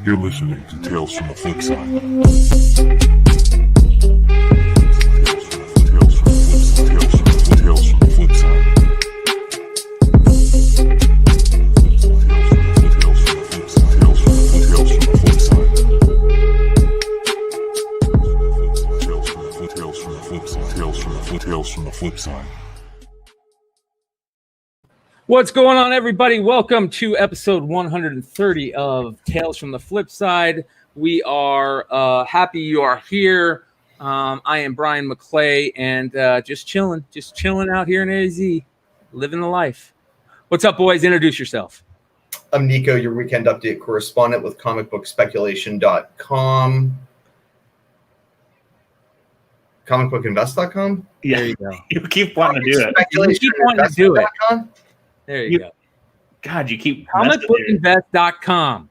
You're listening to Tales from the Flipside. Tales from the Flipside. Tales from the Flipside. What's going on, everybody? Welcome to episode 130 of Tales from the Flipside. We are happy you are here. I am Bryan McClay, and just chilling out here in AZ, living the life. What's up, boys? Introduce yourself. I'm Nico, your weekend update correspondent with comicbookspeculation.com. comicbookinvest.com? Yeah, There you go. you keep wanting to do it. You keep wanting to do it. There you go. God, you keep comicbookinvest.com.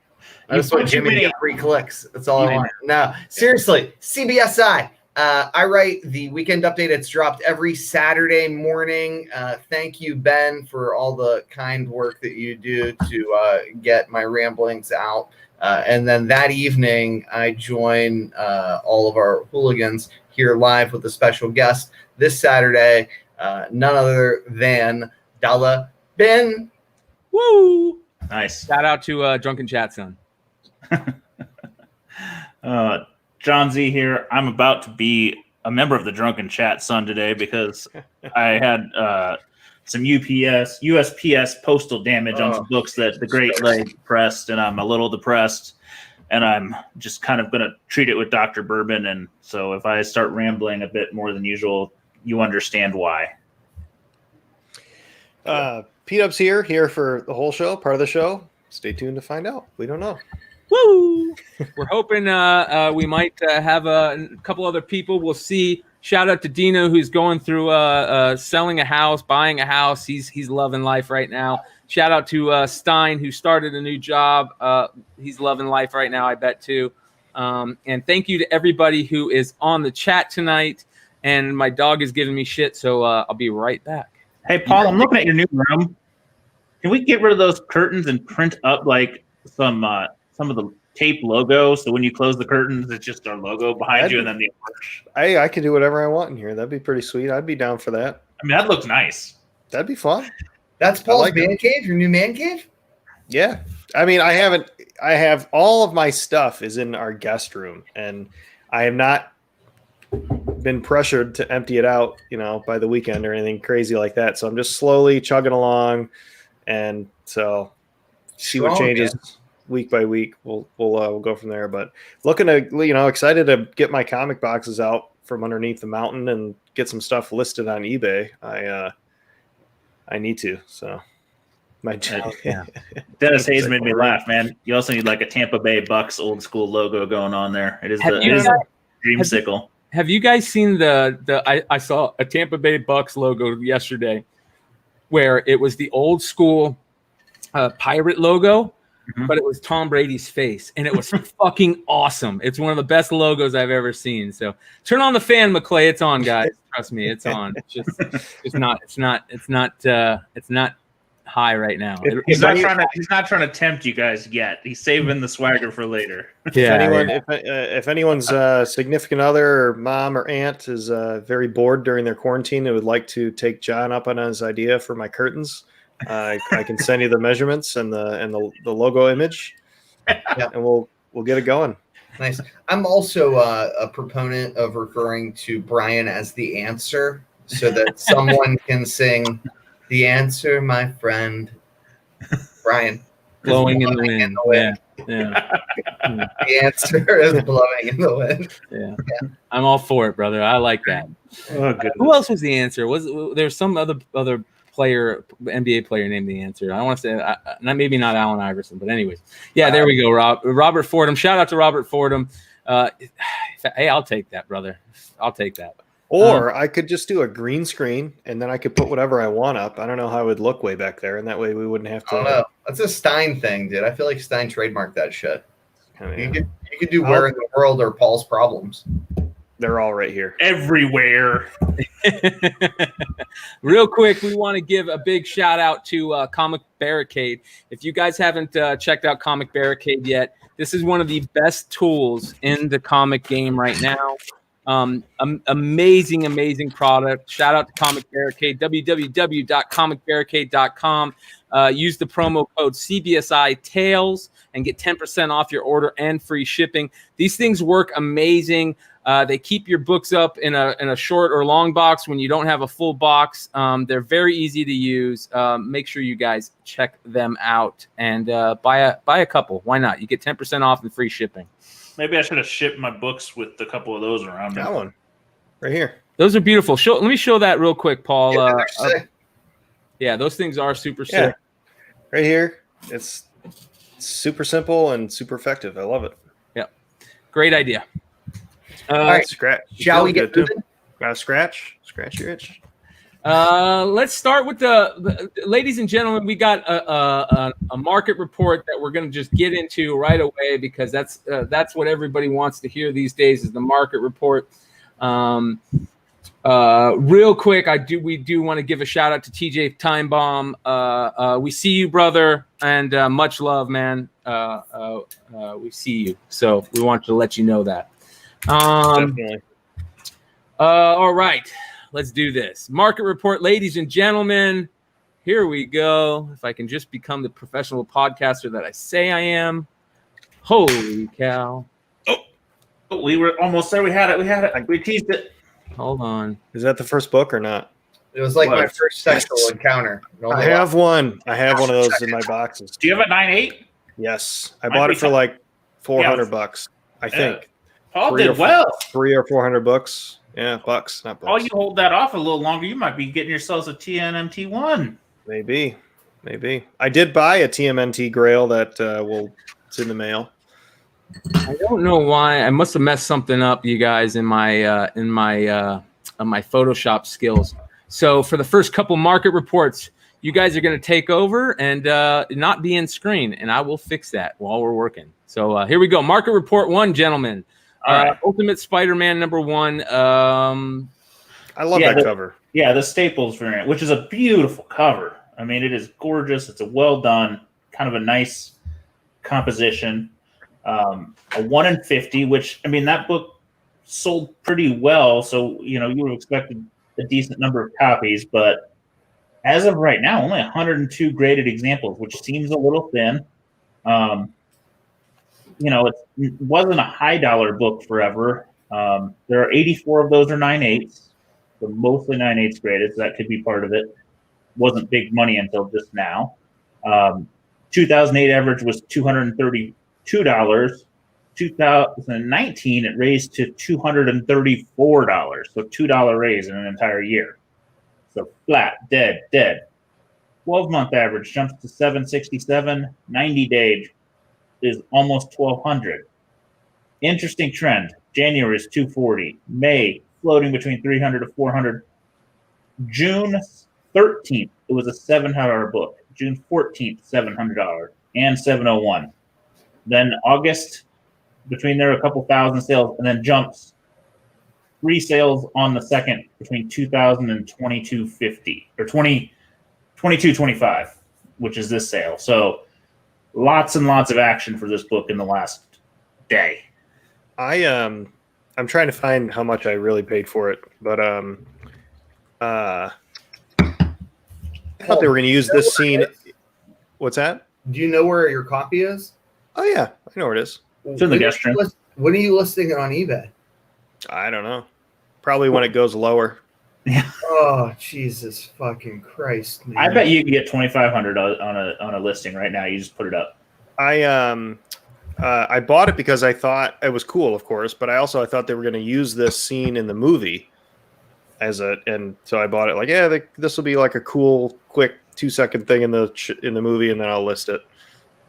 I just want Jimmy to get free clicks. That's all I want. No, seriously, CBSI. I write the weekend update. It's dropped every Saturday morning. Thank you, Ben, for all the kind work that you do to get my ramblings out. And then that evening, I join all of our hooligans here live with a special guest this Saturday, none other than Dalla Ben. Woo! Nice. Shout out to Drunken Chat Son. Jon Z here. I'm about to be a member of the Drunken Chat Son today because I had some USPS postal damage on some books that the Great Leg pressed, and I'm a little depressed, and I'm just kind of going to treat it with Dr. Bourbon. And so if I start rambling a bit more than usual, you understand why. P-Dub's here for the whole show, part of the show. Stay tuned to find out. We don't know. Woo! We're hoping we might have a couple other people. We'll see. Shout out to Deno, who's going through selling a house, buying a house. He's loving life right now. Shout out to Stein, who started a new job. He's loving life right now, I bet, too. And thank you to everybody who is on the chat tonight. And my dog is giving me shit, so I'll be right back. Hey, Paul, I'm looking at your new room. Can we get rid of those curtains and print up like some of the tape logo, so when you close the curtains, it's just our logo behind you and then the arch? I can do whatever I want in here. That'd be pretty sweet. I'd be down for that. I mean, that looks nice. That'd be fun. That's Paul's man cave, your new man cave? Yeah. I mean, I have all of my stuff is in our guest room, and I have not been pressured to empty it out, by the weekend or anything crazy like that. So I'm just slowly chugging along, and so see what changes week by week. We'll go from there. But looking to, excited to get my comic boxes out from underneath the mountain and get some stuff listed on eBay. I need to. So Dennis Hayes made me laugh, man. You also need like a Tampa Bay Bucks old school logo going on there. It is the dreamsicle. Have you guys seen I saw a Tampa Bay Bucks logo yesterday where it was the old school pirate logo, but it was Tom Brady's face, and it was fucking awesome. It's one of the best logos I've ever seen. So turn on the fan, McClay. It's on, guys. Trust me, it's on. It's not high right now. He's not trying to tempt you guys yet. He's saving the swagger for later. If anyone's significant other or mom or aunt is very bored during their quarantine and would like to take John up on his idea for my curtains, I can send you the measurements and the logo image, and we'll get it going. Nice. I'm also a proponent of referring to Brian as the answer, so that someone can sing the answer, my friend. Brian. Blowing in the wind. Yeah. The answer is blowing in the wind. Yeah. I'm all for it, brother. I like that. Oh, goodness. Who else was the answer? There's some other player, NBA player named the answer. I want to say maybe not Allen Iverson, but anyways. Yeah, there we go. Robert Fordham. Shout out to Robert Fordham. Hey, I'll take that, brother. I'll take that. Or I could just do a green screen, and then I could put whatever I want up. I don't know how it would look way back there, and that way we wouldn't have to. I don't know. That's a Stein thing, dude. I feel like Stein trademarked that shit. Oh, yeah. You could do Where in the World or Paul's Problems. They're all right here. Everywhere. Real quick, we want to give a big shout out to Comic Barricade. If you guys haven't checked out Comic Barricade yet, this is one of the best tools in the comic game right now. Amazing product. Shout out to Comic Barricade, www.comicbarricade.com. Use the promo code CBSI Tales and get 10% off your order and free shipping. These things work amazing. They keep your books up in a short or long box when you don't have a full box. They're very easy to use. Make sure you guys check them out and buy a couple. Why not? You get 10% off and free shipping. Maybe I should have shipped my books with a couple of those around. That one right here. Those are beautiful. Let me show that real quick, Paul. Yeah, Those things are super sick. Yeah. Right here. It's super simple and super effective. I love it. Yep. Great idea. All right, Scratch. shall we get moving? Scratch your itch. Let's start with the ladies and gentlemen. We got a market report that we're going to just get into right away because that's what everybody wants to hear these days is the market report. Real quick, we do want to give a shout out to TJ Timebomb. We see you, brother, and much love, man. We see you, so we want to let you know that. Definitely. All right, let's do this. Market report, ladies and gentlemen. Here we go. If I can just become the professional podcaster that I say I am. Holy cow. Oh, we were almost there. We had it. We teased it. Hold on. Is that the first book or not? It was like my first sexual encounter. I have one. I have one of those in my boxes. Do you have a 9.8? Yes, I bought it for like $400. I think. Paul did well. $300 or $400. Yeah, bucks, not bucks. Oh, you hold that off a little longer, you might be getting yourselves a TNMT1. Maybe. I did buy a TMNT Grail that it's in the mail. I don't know why. I must have messed something up, you guys, in my Photoshop skills. So for the first couple market reports, you guys are going to take over and not be in screen, and I will fix that while we're working. So here we go. Market report 1, gentlemen. Ultimate Spider-Man #1. I love that cover. Yeah, the Staples variant, which is a beautiful cover. I mean, it is gorgeous. It's a well done, kind of a nice composition. A 1 in 50, which, I mean, that book sold pretty well. So, you would have expected a decent number of copies. But as of right now, only 102 graded examples, which seems a little thin. It wasn't a high dollar book forever. There are 84 of those are 9.8s, so mostly 9.8s graded, so that could be part of it. Wasn't big money until just now. 2008 average was $232. 2019 it raised to $234, so $2 raise in an entire year. So flat, dead. 12-month average jumps to $767. 90-day is almost $1,200. Interesting trend. January is $240. May floating between $300 to $400. June 13th, it was a $700 book. June 14th, $700 and $701. Then August, between there, a couple thousand sales, and then jumps 3 sales on the 2nd between $2,000 and $2,250 or $2,225, which is this sale. So lots and lots of action for this book in the last day. I'm trying to find how much I really paid for it, but I thought they were going to use this scene. What's that? Do you know where your copy is? Oh yeah, I know where it is. It's in the guest room. When are you listing it on eBay? I don't know. Probably when it goes lower. Yeah. Oh Jesus fucking Christ! Man. I bet you can get $2,500 on a listing right now. You just put it up. I bought it because I thought it was cool, of course, but I thought they were going to use this scene in the movie and so I bought it like, this will be like a cool, quick 2-second thing in the movie, and then I'll list it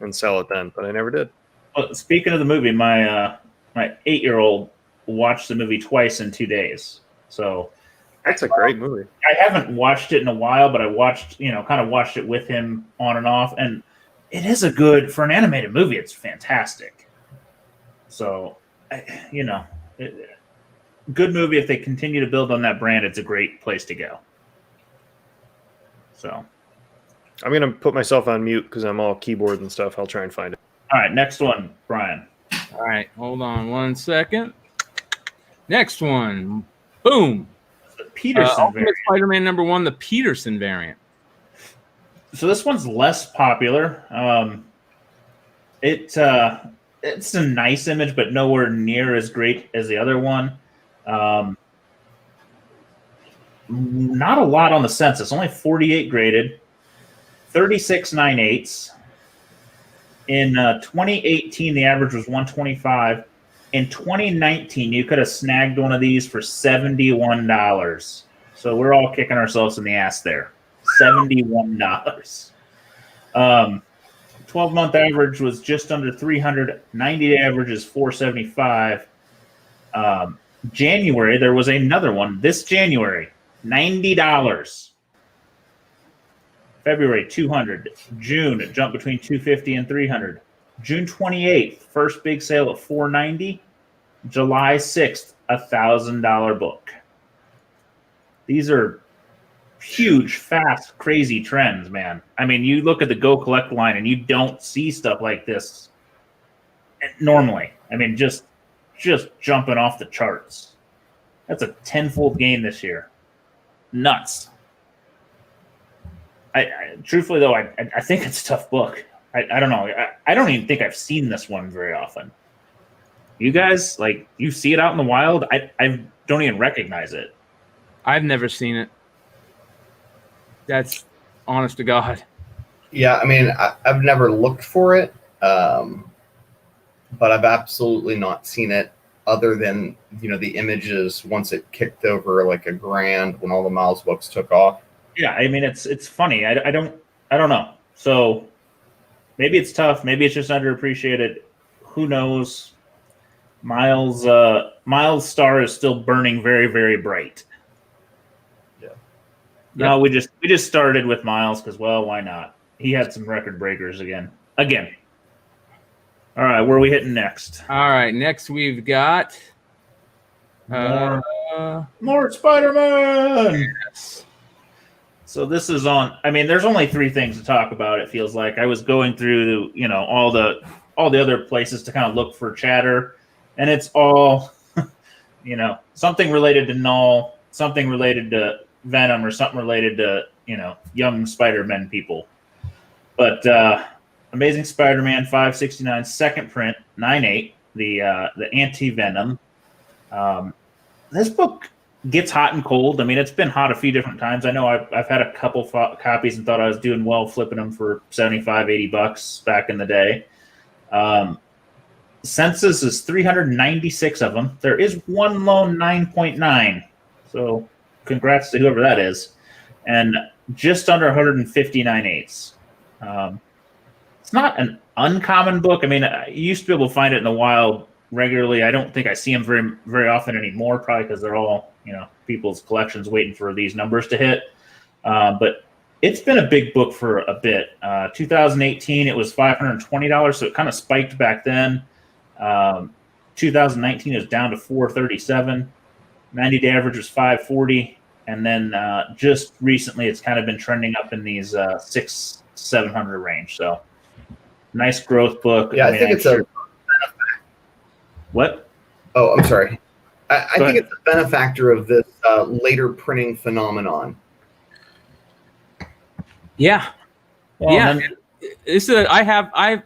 and sell it then. But I never did. Well, speaking of the movie, my 8-year-old watched the movie twice in 2 days. So that's a great movie. I haven't watched it in a while, but I watched it with him on and off, and it is for an animated movie. It's fantastic. So, good movie. If they continue to build on that brand, it's a great place to go. So I'm gonna put myself on mute because I'm all keyboard and stuff. I'll try and find it. all right, next one, Brian. All right, hold on 1 second. Next one. Boom. The Peterson Ultimate variant. Spider-Man #1, the Peterson variant. So this one's less popular. It's a nice image, but nowhere near as great as the other one. Not a lot on the census. Only 48 graded, 36 9/8. In 2018, the average was 125. In 2019, you could have snagged one of these for $71. So we're all kicking ourselves in the ass there. $71. 12-month average was just under 300. 90-day average is 475. January, there was another one. This January, $90. February, 200. June, it jumped between 250 and 300. June 28th, first big sale at 490. July 6th, $1,000 book. These are huge, fast, crazy trends, man. I mean, you look at the Go Collect line and you don't see stuff like this normally. I mean, just jumping off the charts. That's a tenfold gain this year. Nuts. I truthfully though, I think it's a tough book. I don't know. I don't even think I've seen this one very often. You guys, like, you see it out in the wild? I don't even recognize it. I've never seen it. That's honest to God. Yeah, I mean, I've never looked for it, but I've absolutely not seen it other than, the images once it kicked over like $1,000 when all the Miles books took off. Yeah, I mean, it's funny. I don't know. So maybe it's tough. Maybe it's just underappreciated. Who knows? Miles' star is still burning very, very bright. Yeah. No, we just started with Miles because, well, why not? He had some record breakers again. All right, where are we hitting next? All right, next we've got More Spider-Man. yes. So this is on. I mean, there's only 3 things to talk about. It feels like I was going through, all the other places to kind of look for chatter, and it's all, something related to Knull, something related to Venom, or something related to young Spider-Man people. But Amazing Spider-Man 569 second print 9/8, the anti-Venom. This book gets hot and cold. I mean, it's been hot a few different times. I know I've had a couple copies and thought I was doing well flipping them for $75-$80 back in the day. Census is 396 of them. There is one lone 9.9. So congrats to whoever that is. And just under 159/8. It's not an uncommon book. I mean, you used to be able to find it in the wild regularly. I don't think I see them very, very often anymore, probably because they're all, people's collections waiting for these numbers to hit. But it's been a big book for a bit. 2018, it was $520, so it kind of spiked back then. 2019 is down to $437. 90-day average was $540. And then just recently, it's kind of been trending up in these $600-$700 range. So nice growth book. Yeah, I think it's a. What? Oh, I'm sorry. I think it's a benefactor of this later printing phenomenon. Yeah. Well, yeah.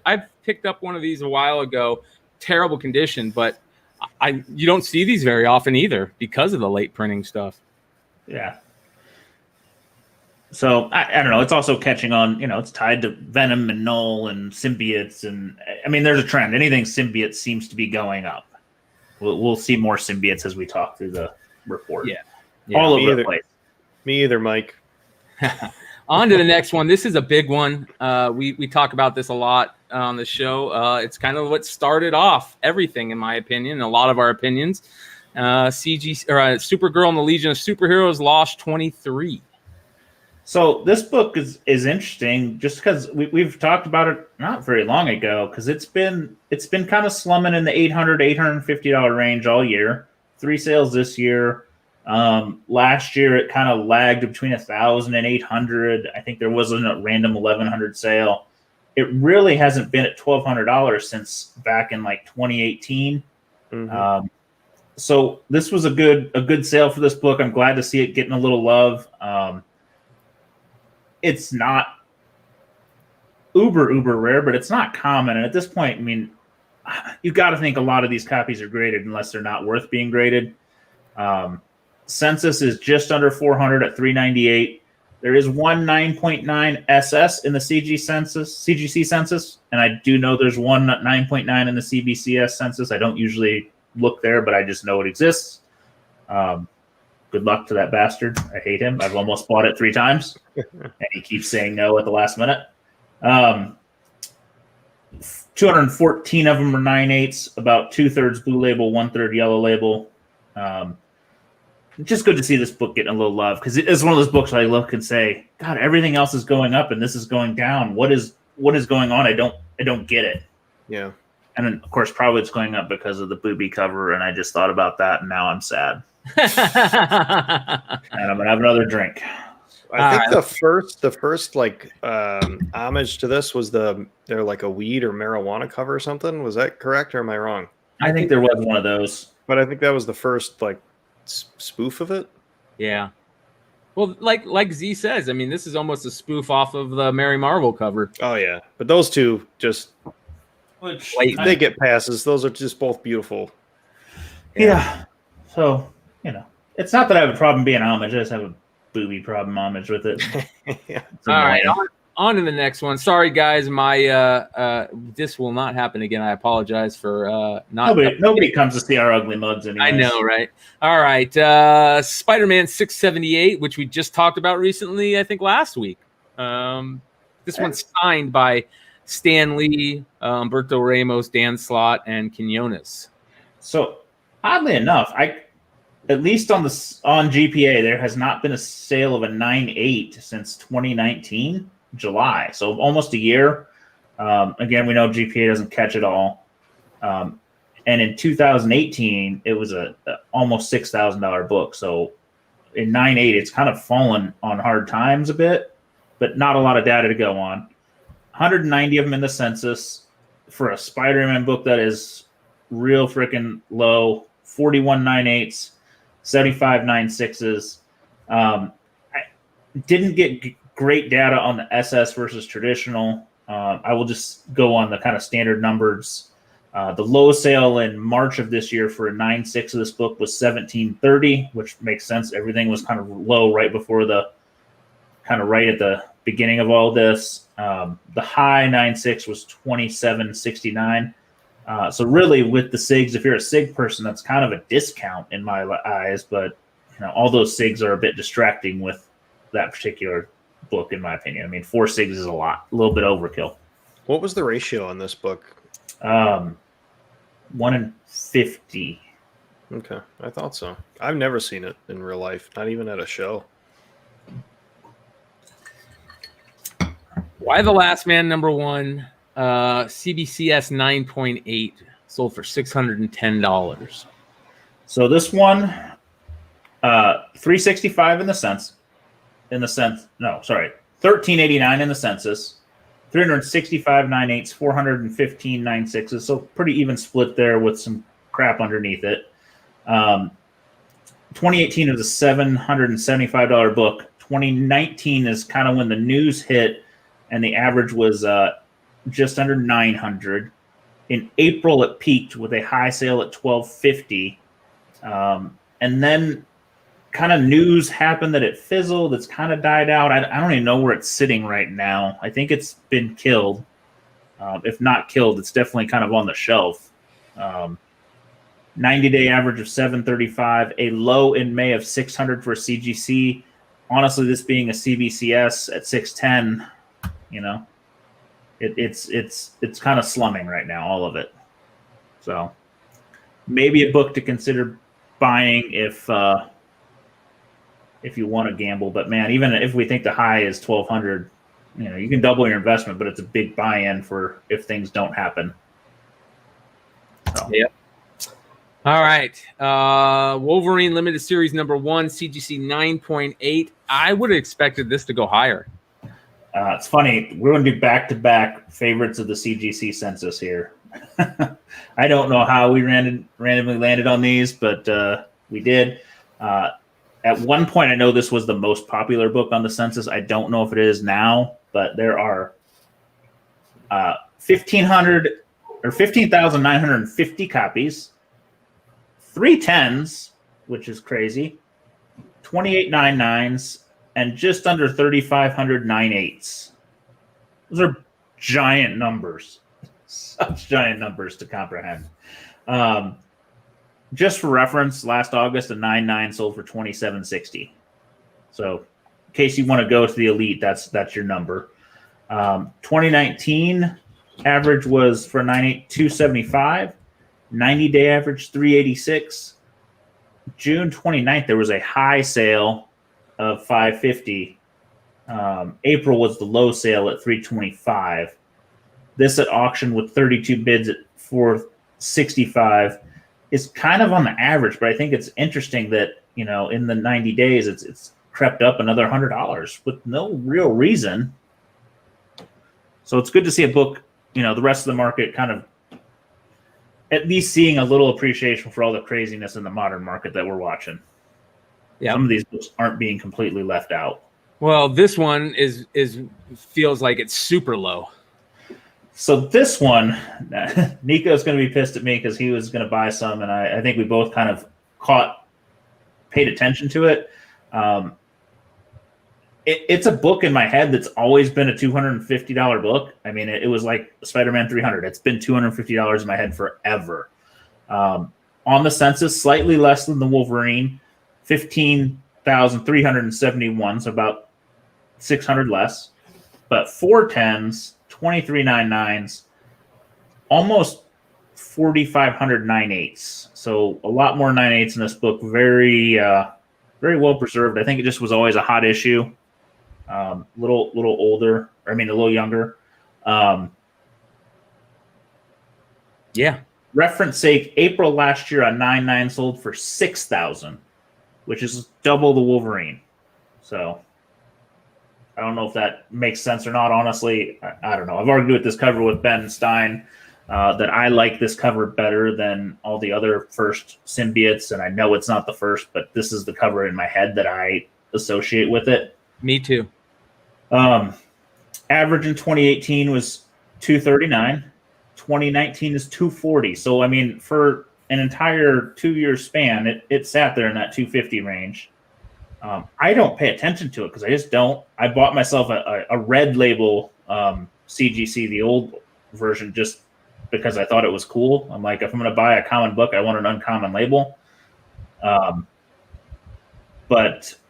I've picked up one of these a while ago. Terrible condition, but you don't see these very often either because of the late printing stuff. Yeah. So I don't know. It's also catching on. It's tied to Venom and Knull and symbiotes, and I mean, there's a trend. Anything symbiote seems to be going up. We'll see more symbiotes as we talk through the report. Yeah. All over the place. Me either, Mike. On to the next one. This is a big one. We talk about this a lot on the show. It's kind of what started off everything, in my opinion, a lot of our opinions. Supergirl and the Legion of Superheroes Lost 23. So this book is interesting just because we've talked about it not very long ago because it's been kind of slumming in the $800-$850 range all year. 3 sales this year. Last year it kind of lagged between 1,000 and 800. I think there wasn't a random 1,100 sale. It really hasn't been at $1,200 since back in like 2018. Mm-hmm. So this was a good sale for this book. I'm glad to see it getting a little love. It's not uber rare, but it's not common. And at this point, I mean, you've got to think a lot of these copies are graded unless they're not worth being graded. Census is just under 400 at 398. There is one 9.9 SS in the CGC census, and I do know there's one 9.9 in the CBCS census. I don't usually look there, but I just know it exists. Good luck to that bastard. I hate him. I've almost bought it 3 times, and he keeps saying no at the last minute. 214 of them are 9/8, about 2/3 blue label, 1/3 yellow label. Just good to see this book getting a little love, because it's one of those books I look and say, God, everything else is going up and this is going down. What is going on? I don't get it. Yeah. And then, of course, probably it's going up because of the booby cover, and I just thought about that, and now I'm sad. And I'm gonna have another drink. I think the first like homage to this was they're like a weed or marijuana cover or something. Was that correct, or am I wrong? I think there was one of those, but I think that was the first like spoof of it. Yeah. Well, like Z says, I mean, this is almost a spoof off of the Mary Marvel cover. Oh yeah, but those two just they get passes. Those are just both beautiful. Yeah. So it's not that I have a problem being homage. I just have a booby problem homage with it. Yeah. All right, on to the next one. Sorry, guys, my this will not happen again. I apologize for not. Nobody comes to see our ugly mugs anymore. I know, right? All right, Spider-Man 678, which we just talked about recently, I think last week. This one's signed by Stan Lee, Humberto Ramos, Dan Slott, and Quinones. So oddly enough, at least on GPA, there has not been a sale of a 9/8 since 2019 July. So almost a year. Again, we know GPA doesn't catch it all. And in 2018, it was a almost $6,000 book. So in 9/8, it's kind of fallen on hard times a bit, but not a lot of data to go on. 190 of them in the census for a Spider-Man book that is real freaking low. 41 9/8s, 75 9/6s. I didn't get great data on the SS versus traditional. I will just go on the kind of standard numbers. The low sale in March of this year for a 9/6 of this book was 1730, which makes sense. Everything was kind of low right before right at the beginning of all this. The high 9/6 was 2769. So really, with the SIGs, if you're a SIG person, that's kind of a discount in my eyes. But all those SIGs are a bit distracting with that particular book, in my opinion. I mean, 4 SIGs is a little bit overkill. What was the ratio on this book? 1 in 50. Okay, I thought so. I've never seen it in real life, not even at a show. Why the Last Man #1? CBCS 9.8 sold for $610. So this one, 365 in the sense. No, sorry, 1389 in the census. 365 9/8s, 415 9/6s. So pretty even split there with some crap underneath it. 2018 is a $775 book. 2019 is kind of when the news hit, and the average was just under 900. In April, it peaked with a high sale at 1250, and then kind of news happened that it fizzled. It's kind of died out. I don't even know where it's sitting right now. I think it's been killed. If not killed, it's definitely kind of on the shelf. 90-day average of 735, a low in May of 600 for CGC. Honestly, this being a CBCS at 610, it's kind of slumming right now, all of it. So maybe a book to consider buying if you want to gamble. But man, even if we think the high is 1200, you can double your investment, but it's a big buy-in for if things don't happen. So. Yeah. All right. Wolverine Limited Series #1, CGC 9.8. I would have expected this to go higher. It's funny. We're going to do back-to-back favorites of the CGC census here. I don't know how we randomly landed on these, but we did. At one point, I know this was the most popular book on the census. I don't know if it is now, but there are 15,950 copies, 3 10s, which is crazy, 28 9/9s, and just under 3,500 9/8s. Those are giant numbers. Such giant numbers to comprehend. Just for reference, last August, a 9/9 sold for $27.60. So, in case you want to go to the elite, that's your number. 2019 average was for 9/8 $275. 90-day average $386. June 29th, there was a high sale of $550. April was the low sale at $325. This at auction with 32 bids at $465 is kind of on the average, but I think it's interesting that, you know, in the 90 days, it's crept up another $100 with no real reason. So it's good to see a book, you know, the rest of the market kind of at least seeing a little appreciation for all the craziness in the modern market that we're watching. Yeah, some of these books aren't being completely left out. Well, this one is feels like it's super low. So this one, Nico's going to be pissed at me because he was going to buy some, and I think we both kind of paid attention to it. It's a book in my head that's always been a $250 book. I mean, it was like Spider-Man 300. It's been $250 in my head forever. On the census, slightly less than the Wolverine, 15,371, so about 600 less. But 4 10s, 23 9/9s, almost 4,500 9/8s. So a lot more 9/8s in this book. Very well preserved. I think it just was always a hot issue. Little older, or I mean, a little younger. Yeah. Reference sake, April last year, a 9/9 sold for $6,000, which is double the Wolverine. So I don't know if that makes sense or not. Honestly, I don't know. I've argued with this cover with Ben Stein that I like this cover better than all the other first symbiotes, and I know it's not the first, but this is the cover in my head that I associate with it. Me too. Average in 2018 was 239. 2019 is 240. So, I mean, for an entire 2-year span, it sat there in that 250 range. I don't pay attention to it because I just don't. I bought myself a red label CGC, the old version, just because I thought it was cool. I'm like, if I'm going to buy a common book, I want an uncommon label. But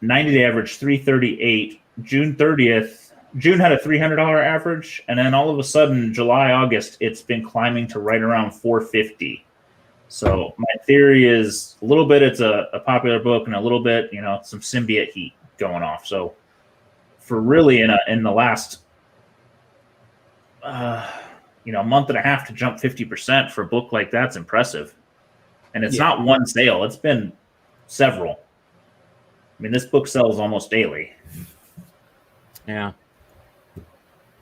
90-day average 338. June 30th, June had a $300 average, and then all of a sudden, July, August, it's been climbing to right around 450. So my theory is a little bit it's a popular book, and a little bit, you know, some symbiote heat going off. So for really in the last month and a half to jump 50% for a book like that's impressive. And it's not one sale; it's been several. I mean, this book sells almost daily. Yeah.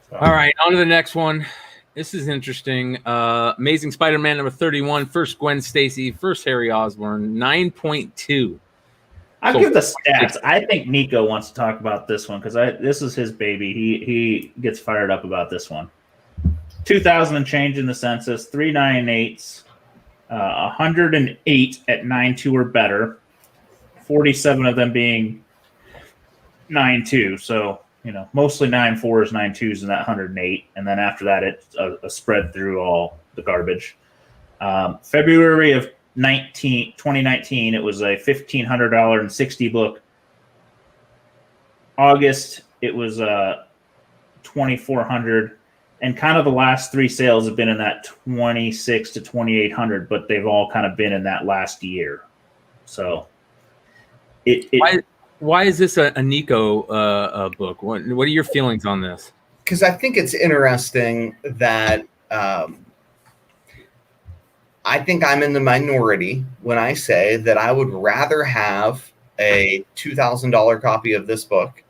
So. All right, on to the next one. This is interesting. Amazing Spider-Man #31. First Gwen Stacy. First Harry Osborn. 9.2. I'll give the stats. I think Nico wants to talk about this one because this is his baby. He gets fired up about this one. 2,000 and change in the census. 3 9/8s. 108 at 9.2 or better. 47 of them being 9.2. So, you know, mostly 9.4s, 9.2s, and that 108. And then after that, it's a spread through all the garbage. February of 2019, it was a $1,500 book. August, it was $2,400. And kind of the last 3 sales have been in that $2,600 to $2,800, but they've all kind of been in that last year. So why is this a Nico book? What are your feelings on this? Because I think it's interesting that I think I'm in the minority when I say that I would rather have a $2,000 copy of this book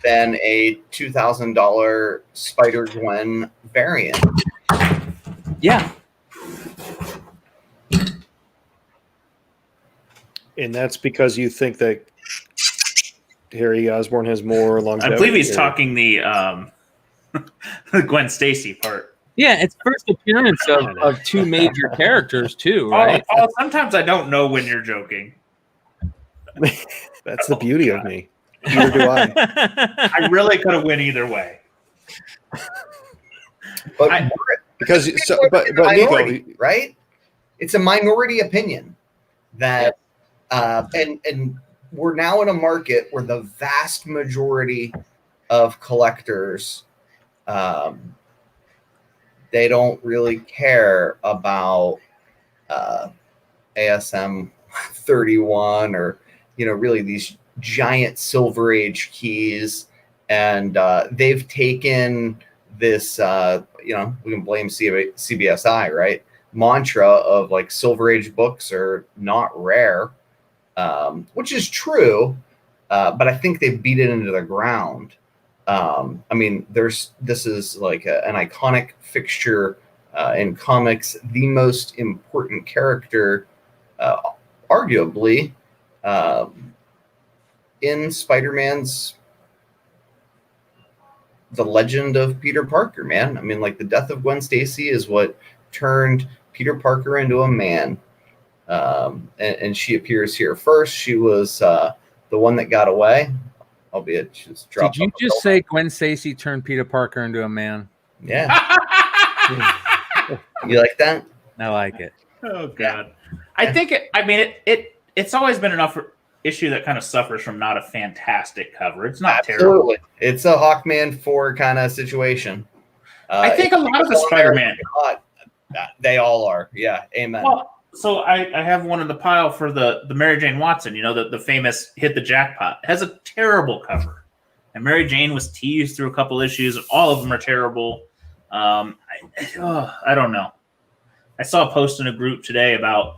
than a $2,000 Spider-Gwen variant. Yeah. And that's because you think that Harry Osborn has more longevity. I believe he's talking the Gwen Stacy part. Yeah, it's first appearance of two major characters too, right? Oh, sometimes I don't know when you're joking. That's the beauty of me. Neither do I. I really could have went either way. But Because but minority, Nico, right? It's a minority opinion that, and we're now in a market where the vast majority of collectors, they don't really care about ASM 31 or really these giant Silver Age keys, and they've taken this we can blame CBSI, right? Mantra of like Silver Age books are not rare, which is true, but I think they beat it into the ground. I mean, this is like an iconic fixture in comics, the most important character, arguably, in Spider-Man's The Legend of Peter Parker, man. I mean, like the death of Gwen Stacy is what turned Peter Parker into a man. And she appears here first. She was the one that got away, albeit she was dropped. Did you just say Gwen Stacy turned Peter Parker into a man? Yeah. You like that? I like it. Oh God. I think it's always been enough issue that kind of suffers from not a fantastic cover. It's not terrible. It's a Hawkman 4 kind of situation. I think a lot of the Spider-Man, they all are. Yeah. Amen. Well, so I have one in the pile for the Mary Jane Watson, the famous Hit the Jackpot. It has a terrible cover. And Mary Jane was teased through a couple issues. All of them are terrible. I don't know. I saw a post in a group today about,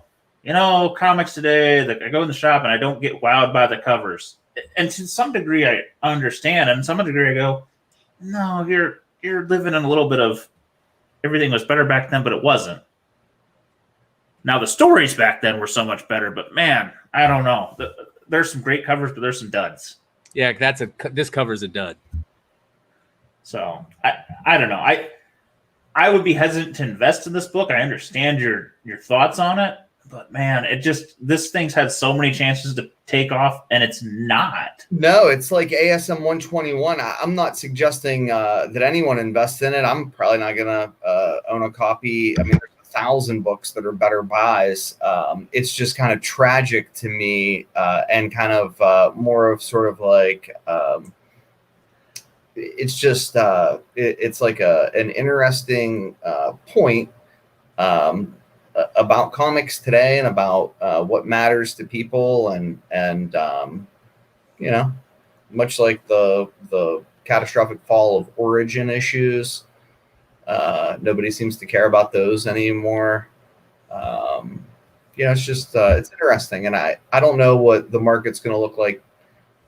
comics today, I go in the shop and I don't get wowed by the covers. And to some degree I understand, and to some degree I go, no, you're living in a little bit of everything was better back then, but it wasn't. Now the stories back then were so much better, but man, I don't know. There's some great covers, but there's some duds. Yeah, this cover's a dud. So I don't know. I would be hesitant to invest in this book. I understand your thoughts on it, but man, this thing's had so many chances to take off, and it's not. No, it's like ASM 121. I'm not suggesting that anyone invest in it. I'm probably not gonna own a copy. I mean, there's 1,000 books that are better buys. It's just kind of tragic to me, and kind of more of sort of like it's just it's like an interesting point about comics today and about what matters to people, and much like the catastrophic fall of Origin issues. Nobody seems to care about those anymore. It's just it's interesting, and I don't know what the market's going to look like,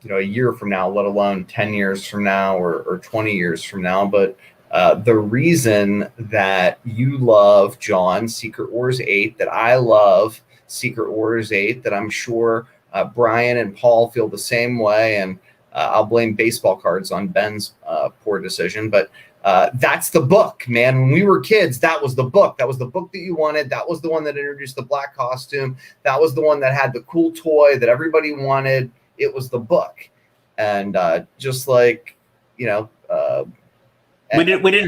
a year from now, let alone 10 years from now or 20 years from now. But the reason that you love Jon Secret Wars 8, that I love Secret Wars 8, that I'm sure Brian and Paul feel the same way, and I'll blame baseball cards on Ben's poor decision, but that's the book, man. When we were kids, that was the book. That was the book that you wanted. That was the one that introduced the black costume. That was the one that had the cool toy that everybody wanted. It was the book. And just like, we didn't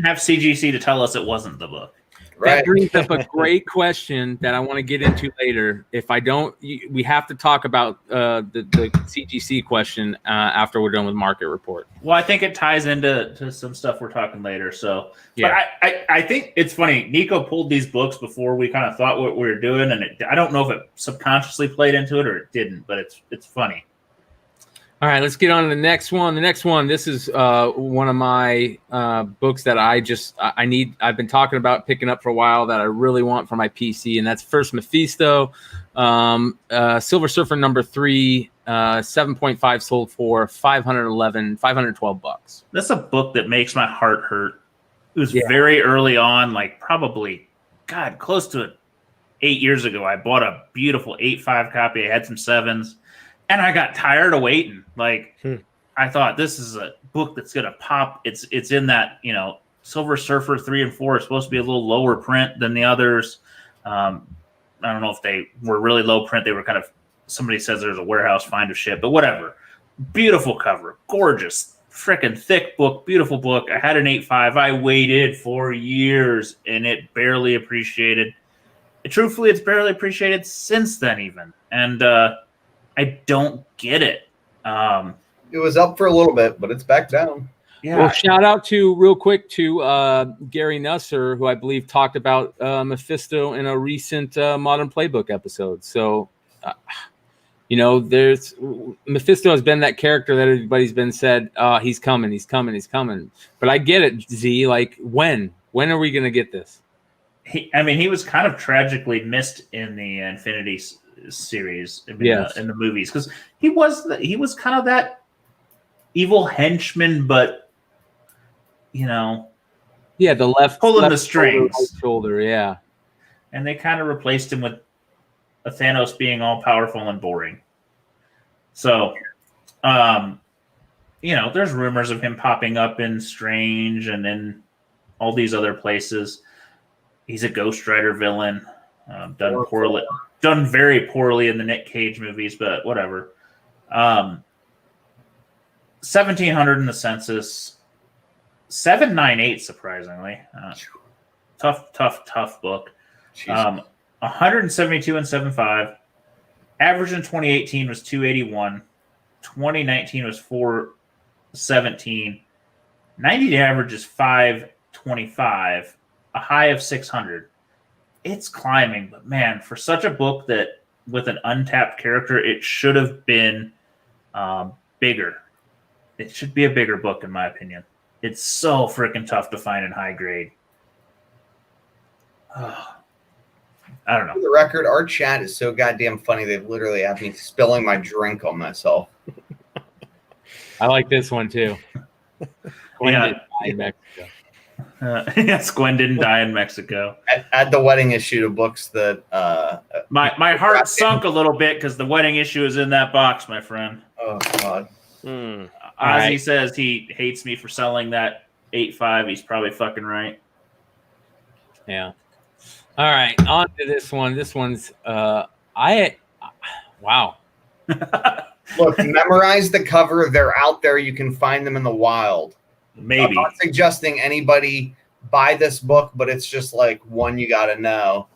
have CGC to tell us it wasn't the book. Right. That brings up a great question that I want to get into later. If I don't, we have to talk about the CGC question after we're done with Market Report. Well, I think it ties into some stuff we're talking later. So, yeah, but I think it's funny. Nico pulled these books before we kind of thought what we were doing, and I don't know if it subconsciously played into it or it didn't, but it's funny. All right, let's get on to the next one. The next one, this is one of my books that I need. I've been talking about picking up for a while that I really want for my PC, and that's First Mephisto, Silver Surfer number 3, 7.5 sold for $512. That's a book that makes my heart hurt. It was very early on, like probably, God, close to 8 years ago. I bought a beautiful 8.5 copy. I had some 7s. And I got tired of waiting. Like, I thought this is a book that's gonna pop. It's in that, Silver Surfer 3 and 4 is supposed to be a little lower print than the others. I don't know if they were really low print. They were kind of, somebody says there's a warehouse find of shit, but whatever. Beautiful cover, gorgeous, freaking thick book, beautiful book. I had an 8.5. I waited for years, and it barely appreciated. Truthfully, it's barely appreciated since then, even. And I don't get it. It was up for a little bit, but it's back down. Yeah. Well, shout out real quick to Gary Nusser, who I believe talked about Mephisto in a recent Modern Playbook episode. So, there's Mephisto has been that character that everybody's been said, he's coming. But I get it, Z. Like, when are we going to get this? He was kind of tragically missed in the Infinity series in the movies, because he was kind of that evil henchman, but the left pulling the strings, shoulder, and they kind of replaced him with a Thanos being all powerful and boring. So there's rumors of him popping up in Strange and in all these other places. He's a Ghost Rider villain, done very poorly in the Nick Cage movies, but whatever. 1,700 in the census, 798 surprisingly. Tough book. 172 and 7.5. Average in 2018 was 281. 2019 was 417. 90-day average is 525. A high of 600. It's climbing, but man, for such a book that with an untapped character, it should have been bigger. It should be a bigger book, in my opinion. It's so freaking tough to find in high grade. I don't know. For the record, our chat is so goddamn funny. They've literally had me spilling my drink on myself. I like this one too. Yes, Gwen didn't die in Mexico. Add the wedding issue to books that my heart sunk a little bit because the wedding issue is in that box, my friend. Oh God. Ozzy says he hates me for selling that 8.5. He's probably fucking right. Yeah. All right, on to this one. This one's wow. Look, memorize the cover. They're out there. You can find them in the wild. Maybe. I'm not suggesting anybody buy this book, but it's just like one you got to know.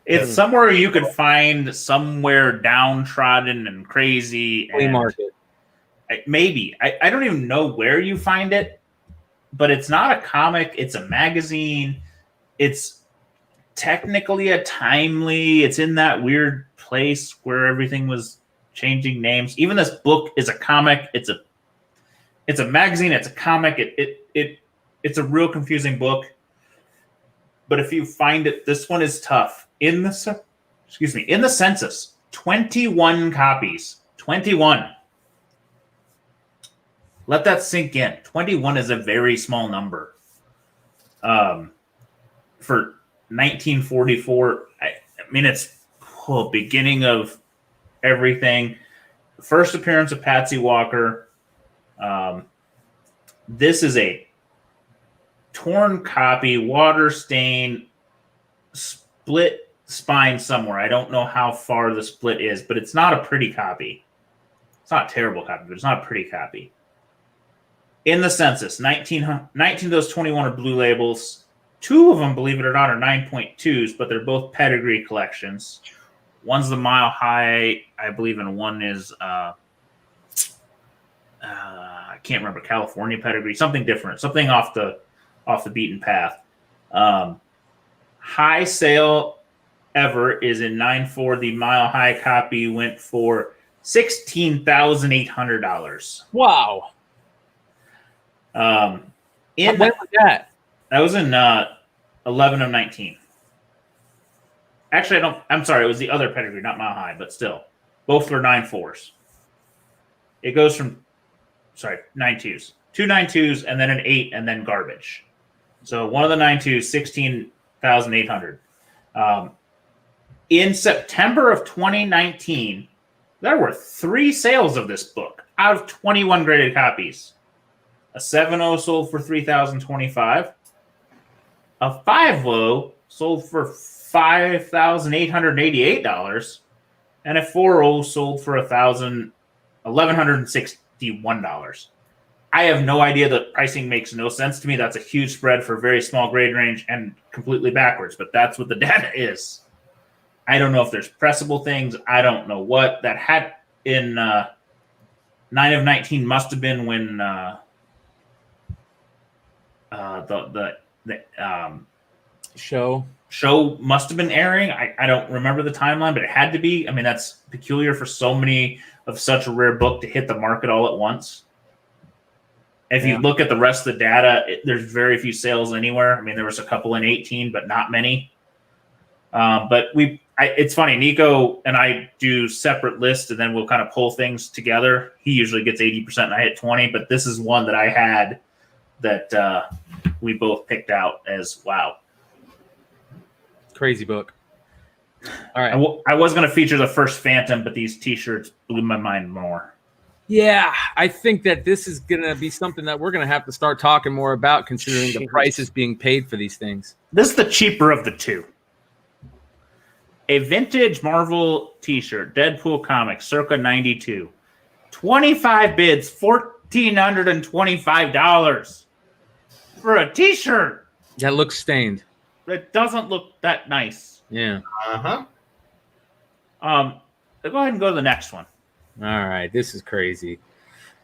It's somewhere you could find somewhere downtrodden and crazy. Flea market. Maybe. I don't even know where you find it, but it's not a comic. It's a magazine. It's technically a timely. It's in that weird place where everything was changing names. Even this book is a comic. It's a magazine. It's a comic. It's a real confusing book. But if you find it, this one is tough. In the census, 21 copies. 21. Let that sink in. 21 is a very small number. For 1944, it's beginning of everything. First appearance of Patsy Walker. This is a torn copy, water stain, split spine somewhere. I don't know how far the split is, but it's not a pretty copy. It's not a terrible copy, but it's not a pretty copy. In the census, 19 of those 21 are blue labels. 2 of them, believe it or not, are 9.2s, but they're both pedigree collections. One's the Mile High, I believe, and one is I can't remember, California pedigree, something different, something off the beaten path. High sale ever is in 9.4. The Mile High copy went for $16,800. Wow. When was that? That was in 11 of 19. Actually, I'm sorry. It was the other pedigree, not Mile High, but still. Both were 9.4s. It goes from, 9.2s. 2 9.2s, and then an 8, and then garbage. So one of the 9.2s, 16,800. In September of 2019, there were 3 sales of this book out of 21 graded copies. A 7.0 sold for $3,025. A 5.0 sold for $5,888, and a 4.0 sold for $1,161. I have no idea. The pricing makes no sense to me. That's a huge spread for a very small grade range and completely backwards, but that's what the data is. I don't know if there's pressable things. I don't know what. That had in 9 of 19 must have been when the show must have been airing. I don't remember the timeline, but it had to be. I mean, that's peculiar for so many of such a rare book to hit the market all at once. If you look at the rest of the data, there's very few sales anywhere. I mean, there was a couple in 18, but not many. But it's funny. Nico and I do separate lists, and then we'll kind of pull things together. He usually gets 80%, and I hit 20. But this is one that I had that we both picked out as wow. Crazy book. All right. I was going to feature the first Phantom, but these T-shirts blew my mind more. Yeah, I think that this is going to be something that we're going to have to start talking more about, considering the prices being paid for these things. This is the cheaper of the two. A vintage Marvel T-shirt, Deadpool comics, circa 92. 25 bids, $1,425 for a T-shirt. That looks stained. It doesn't look that nice. Yeah. Uh-huh. Go ahead and go to the next one. All right, this is crazy.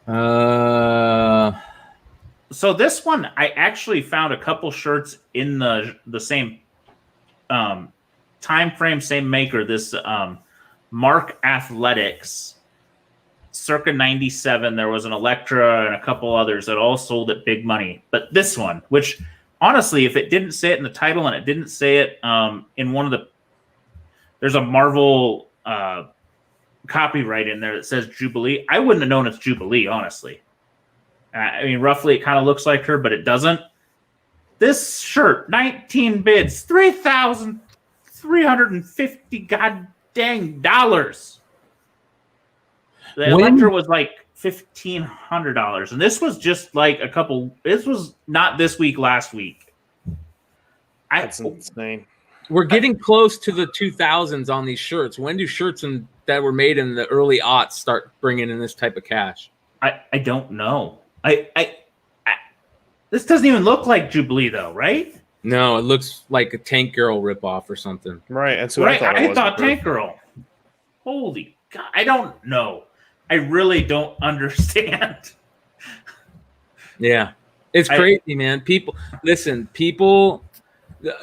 So this one, I actually found a couple shirts in the same time frame, same maker. This Mark Athletics, circa 97. There was an Elektra and a couple others that all sold at big money. But this one, which honestly, if it didn't say it in the title and it didn't say it in one of the, there's a Marvel copyright in there that says Jubilee. I wouldn't have known it's Jubilee, honestly. I mean, roughly it kind of looks like her, but it doesn't. This shirt, 19 bids, $3,350 god dang dollars. The Electra was like $1,500, and this was just like this was not this week, last week. That's insane. We're getting close to the 2000s on these shirts. When do shirts that were made in the early aughts start bringing in this type of cash? I don't know. This doesn't even look like Jubilee, though, right? No, it looks like a Tank Girl ripoff or something. Right, that's what I thought. I thought Tank Girl. Holy God, I don't know. I really don't understand. Yeah, it's crazy, man. People,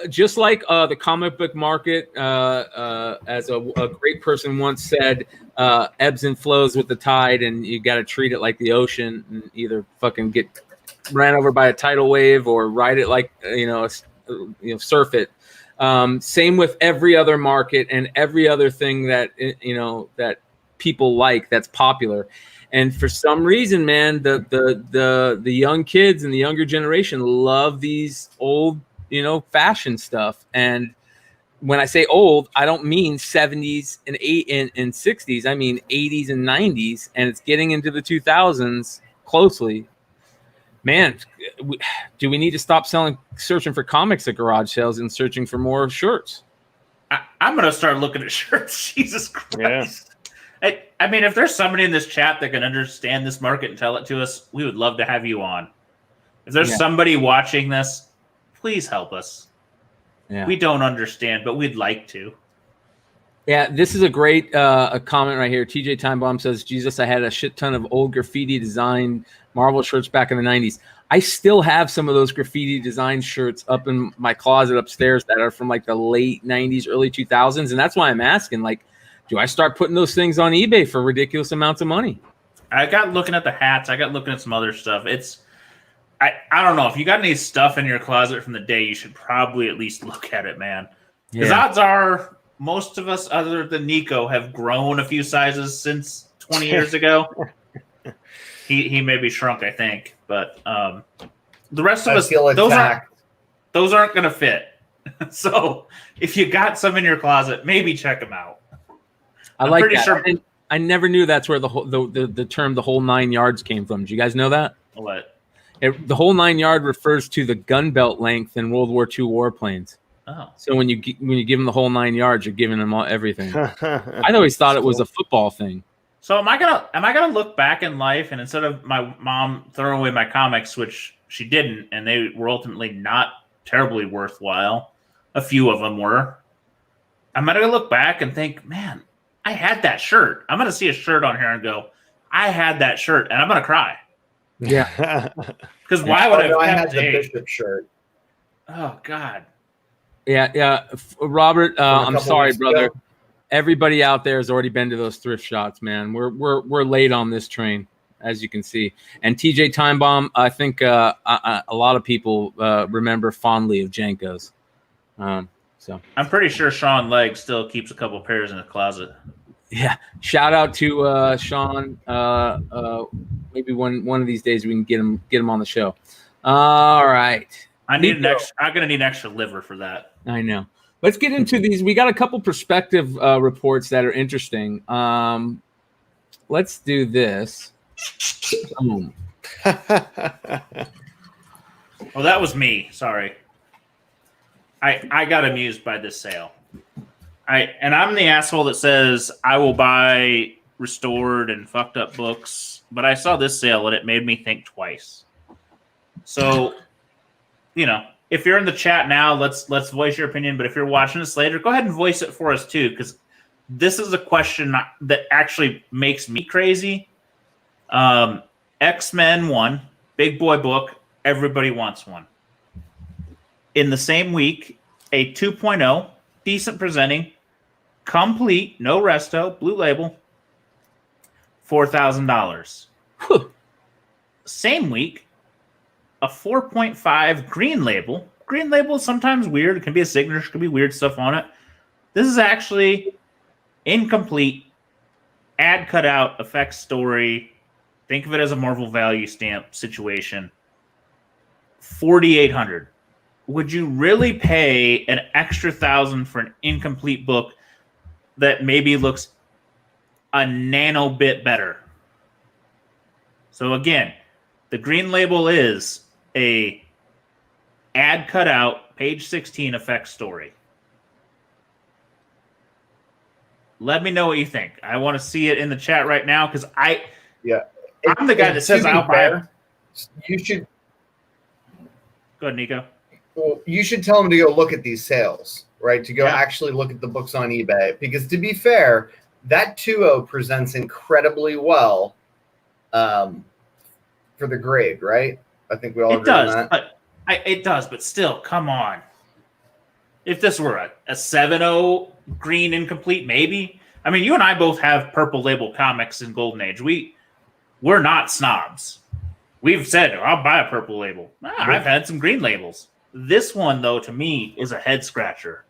just like the comic book market, as a great person once said, ebbs and flows with the tide, and you got to treat it like the ocean, and either fucking get ran over by a tidal wave or ride it like surf it. Same with every other market and every other thing that that people like, that's popular. And for some reason, man, the young kids and the younger generation love these old fashion stuff. And when I say old, I don't mean 70s and 60s. I mean 80s and 90s, and it's getting into the 2000s closely. Man, do we need to stop searching for comics at garage sales and searching for more shirts? I'm going to start looking at shirts. Jesus Christ. Yeah. I mean, if there's somebody in this chat that can understand this market and tell it to us, we would love to have you on. If there's somebody watching this, please help us. Yeah. We don't understand, but we'd like to. Yeah, this is a great comment right here. TJ Timebomb says, Jesus, I had a shit ton of old graffiti designed Marvel shirts back in the 90s. I still have some of those graffiti design shirts up in my closet upstairs that are from like the late 90s, early 2000s. And that's why I'm asking, like, do I start putting those things on eBay for ridiculous amounts of money? I got looking at the hats. I got looking at some other stuff. I don't know. If you got any stuff in your closet from the day, you should probably at least look at it, man. Because odds are most of us, other than Nico, have grown a few sizes since 20 years ago. He maybe shrunk, I think. But the rest of us, those aren't going to fit. So if you got some in your closet, maybe check them out. I'm like pretty sure. I never knew that's where the term "the whole 9 yards" came from. Did you guys know that? What? The whole 9 yard refers to the gun belt length in World War II warplanes. Oh, so when you give them the whole 9 yards, you're giving them everything. I always thought it was a football thing. So am I gonna look back in life, and instead of my mom throwing away my comics, which she didn't, and they were ultimately not terribly worthwhile, a few of them were. I'm gonna look back and think, man, I had that shirt. I'm gonna see a shirt on here and go, I had that shirt, and I'm gonna cry. Yeah, because why would I had the Bishop shirt? Oh God. Yeah. Robert, I'm sorry, brother. Everybody out there has already been to those thrift shops, man. We're late on this train, as you can see. And TJ Timebomb, I think a lot of people remember fondly of Janko's. So I'm pretty sure Sean Legg still keeps a couple pairs in the closet. Yeah, shout out to Sean. Maybe one of these days we can get him on the show. All right. I'm gonna need extra liver for that. I know. Let's get into these. We got a couple perspective reports that are interesting. Let's do this. Oh, that was me. Sorry. I got amused by this sale. I'm the asshole that says I will buy restored and fucked up books, but I saw this sale and it made me think twice. So, if you're in the chat now, let's voice your opinion. But if you're watching this later, go ahead and voice it for us too, because this is a question that actually makes me crazy. X-Men 1, big boy book. Everybody wants one. In the same week, a 2.0, decent presenting, complete, no resto, blue label, $4,000. Same week, a 4.5 green label. Green label is sometimes weird. It can be a signature, can be weird stuff on it. This is actually incomplete, ad cut out, effects story. Think of it as a Marvel value stamp situation. $4,800. Would you really pay an extra $1,000 for an incomplete book that maybe looks a nano bit better? So again, the green label is a ad cut out, page 16 effects story. Let me know what you think. I want to see it in the chat right now because I'm the guy that says I'll buy it. You should go ahead, Nico. Well, you should tell them to go look at these sales, right? To go actually look at the books on eBay. Because to be fair, that 2.0 presents incredibly well for the grade, right? I think we all agree on that. But it does, but still, come on. If this were a 7.0 green incomplete, maybe. I mean, you and I both have purple label comics in Golden Age. We're not snobs. We've said, I'll buy a purple label. I've had some green labels. This one, though, to me, is a head scratcher.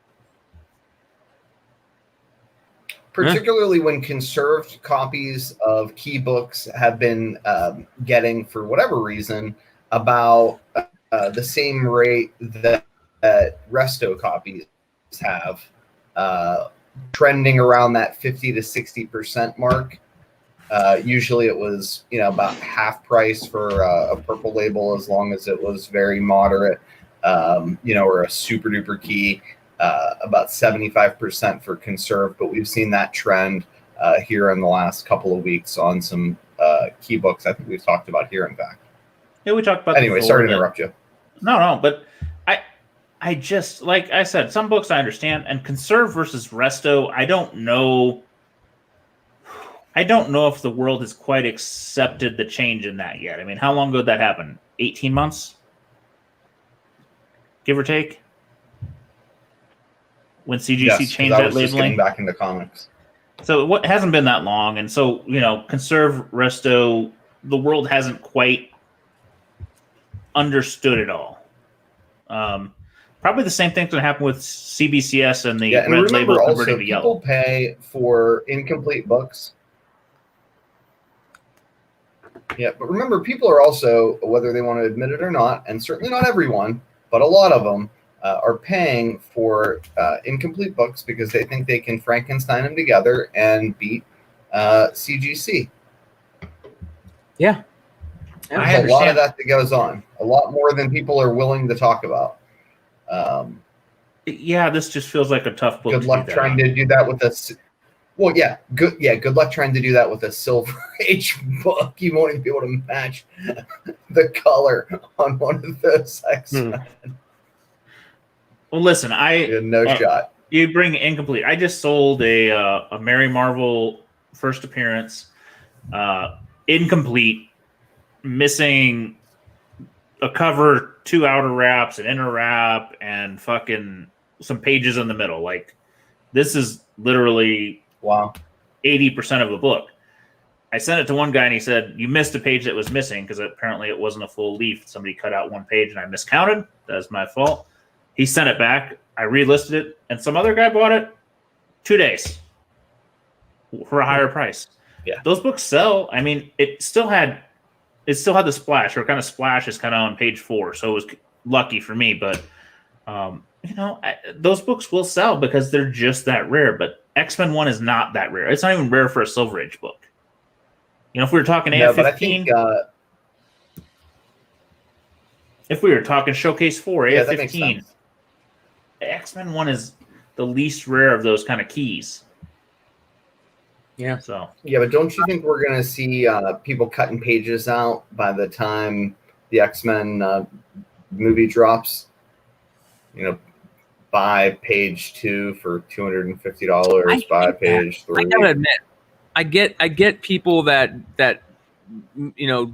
Particularly when conserved copies of key books have been getting, for whatever reason, about the same rate that resto copies have, trending around that 50 to 60% mark. Usually it was, about half price for a purple label, as long as it was very moderate, or a super duper key, about 75% for conserved. But we've seen that trend here in the last couple of weeks on some key books I think we've talked about here, in fact. Yeah, we talked about. Anyway, sorry to interrupt you. No, but I just, like I said, some books I understand, and conserve versus resto, I don't know if the world has quite accepted the change in that yet. I mean, how long ago did that happen? 18 months? Give or take? When CGC changed that labeling? Just getting back into comics. So what hasn't been that long, and so conserve resto. The world hasn't quite understood it all. Probably the same thing's going to happen with CBCS and the red label converting to yellow. People pay for incomplete books. Yeah, but remember, people are also, whether they want to admit it or not, and certainly not everyone, but a lot of them are paying for incomplete books because they think they can Frankenstein them together and beat CGC. Yeah. There's a lot of that goes on. A lot more than people are willing to talk about. This just feels like a tough book. Good luck trying to do that with a. Well, yeah, good. Yeah, good luck trying to do that with a Silver Age book. You won't even be able to match the color on one of those. Well, listen, shot. You bring incomplete. I just sold a Mary Marvel first appearance, incomplete, missing a cover, 2 outer wraps, an inner wrap, and fucking some pages in the middle. Like, this is literally 80% of a book. I sent it to one guy and he said, "You missed a page that was missing," because apparently it wasn't a full leaf. Somebody cut out one page and I miscounted. That's my fault. He sent it back. I relisted it, and some other guy bought it 2 days for a higher price. Yeah, those books sell. I mean, it still had the splash, or kind of splash is kind of on page 4, so it was lucky for me. But those books will sell because they're just that rare. But X-Men 1 is not that rare. It's not even rare for a Silver Age book. If we were talking AF-15, if we were talking Showcase 4, AF-15, X-Men 1 is the least rare of those kind of keys. Yeah. So. Yeah, but don't you think we're going to see people cutting pages out by the time the X-Men movie drops? Buy page 2 for $250. Buy page 3. I gotta admit, I get people that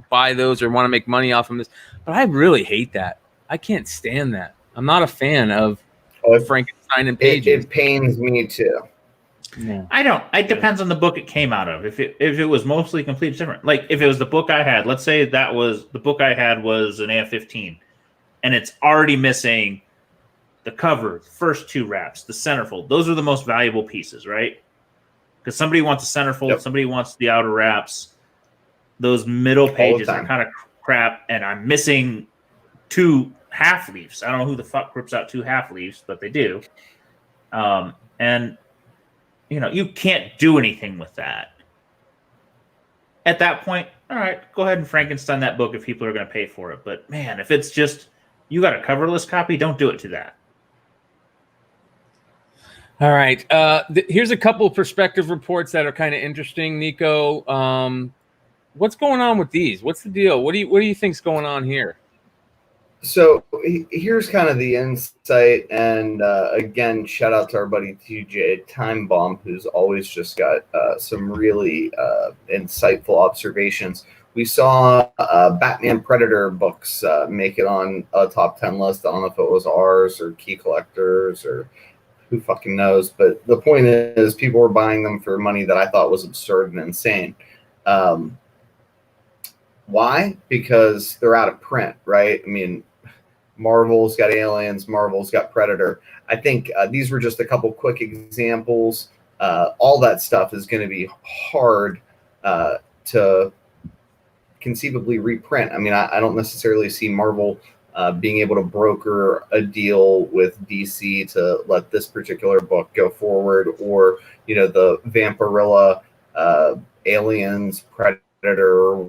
buy those or want to make money off of this, but I really hate that. I can't stand that. I'm not a fan of Frankenstein and pages. It pains me too. Yeah. I don't. It depends on the book it came out of. If it was mostly complete, it's different. Like if it was the book I had, let's say that was the book I had was an AF-15, and it's already missing the cover, the first 2 wraps, the centerfold. Those are the most valuable pieces, right? Because somebody wants a centerfold, somebody wants the outer wraps. Those middle pages are kind of crap, and I'm missing 2 half leaves. I don't know who the fuck rips out 2 half leaves, but they do. And you can't do anything with that. At that point, all right, go ahead and Frankenstein that book if people are going to pay for it. But man, if it's just you got a coverless copy, don't do it to that. All right. Here's a couple of perspective reports that are kind of interesting, Nico. What's going on with these? What's the deal? What do you think's going on here? So here's kind of the insight, and again, shout out to our buddy TJ Time Bomb, who's always just got some really insightful observations. We saw Batman Predator books make it on a top 10 list. I don't know if it was ours or Key Collectors or who fucking knows. But the point is, people were buying them for money that I thought was absurd and insane. Why? Because they're out of print, right? I mean, Marvel's got Aliens, Marvel's got Predator. I think these were just a couple quick examples. All that stuff is going to be hard to conceivably reprint. I mean, I don't necessarily see Marvel being able to broker a deal with DC to let this particular book go forward, or, the Vampirilla, Aliens, Predator,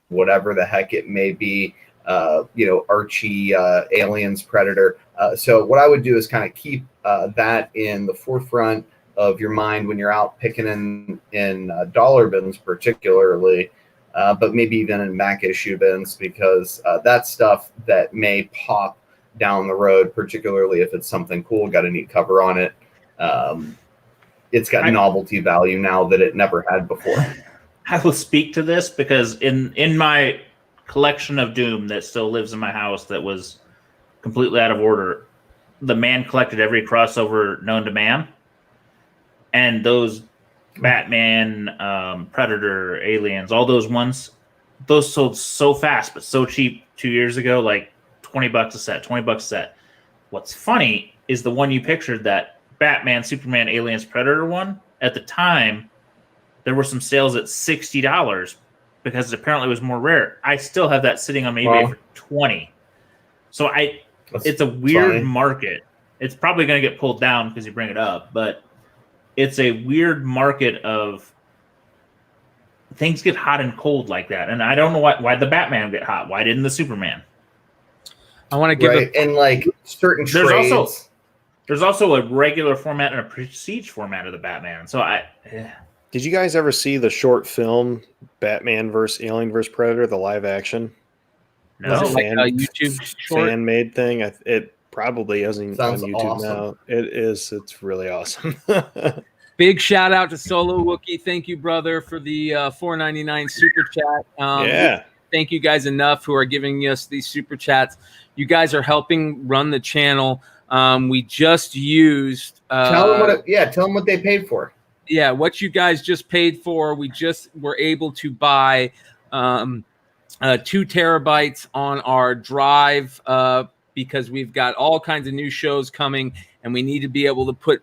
whatever the heck it may be, Archie, Aliens, Predator. So what I would do is kind of keep that in the forefront of your mind when you're out picking in dollar bins, particularly, but maybe even in back issue bins, because that's stuff that may pop down the road, particularly if it's something cool, got a neat cover on it. It's got novelty value now that it never had before. I will speak to this because in my collection of Doom that still lives in my house that was completely out of order, the man collected every crossover known to man, and those Batman, Predator, Aliens, all those ones, those sold so fast but so cheap 2 years ago, like $20 a set, $20 a set. What's funny is the one you pictured, that Batman, Superman, Aliens, Predator one. At the time, there were some sales at $60 because apparently it was more rare. I still have that sitting on my eBay for $20. So it's a weird market. It's probably going to get pulled down because you bring it up, but it's a weird market of things get hot and cold like that. And I don't know why the Batman get hot. Why didn't the Superman? I want to give and like certain trades. There's also a regular format and a prestige format of the Batman. So Did you guys ever see the short film Batman vs. Alien vs. Predator, the live action? No. Was it like a YouTube short? Fan-made thing? It probably isn't on Sounds YouTube awesome. now. It is. It's really awesome. Big shout out to Solo Wookie. Thank you, brother, for the $4.99 super chat. Yeah. Thank you guys enough who are giving us these super chats. You guys are helping run the channel. We just used. Tell them what they paid for. Yeah, what you guys just paid for. We just were able to buy 2 terabytes on our drive because we've got all kinds of new shows coming, and we need to be able to put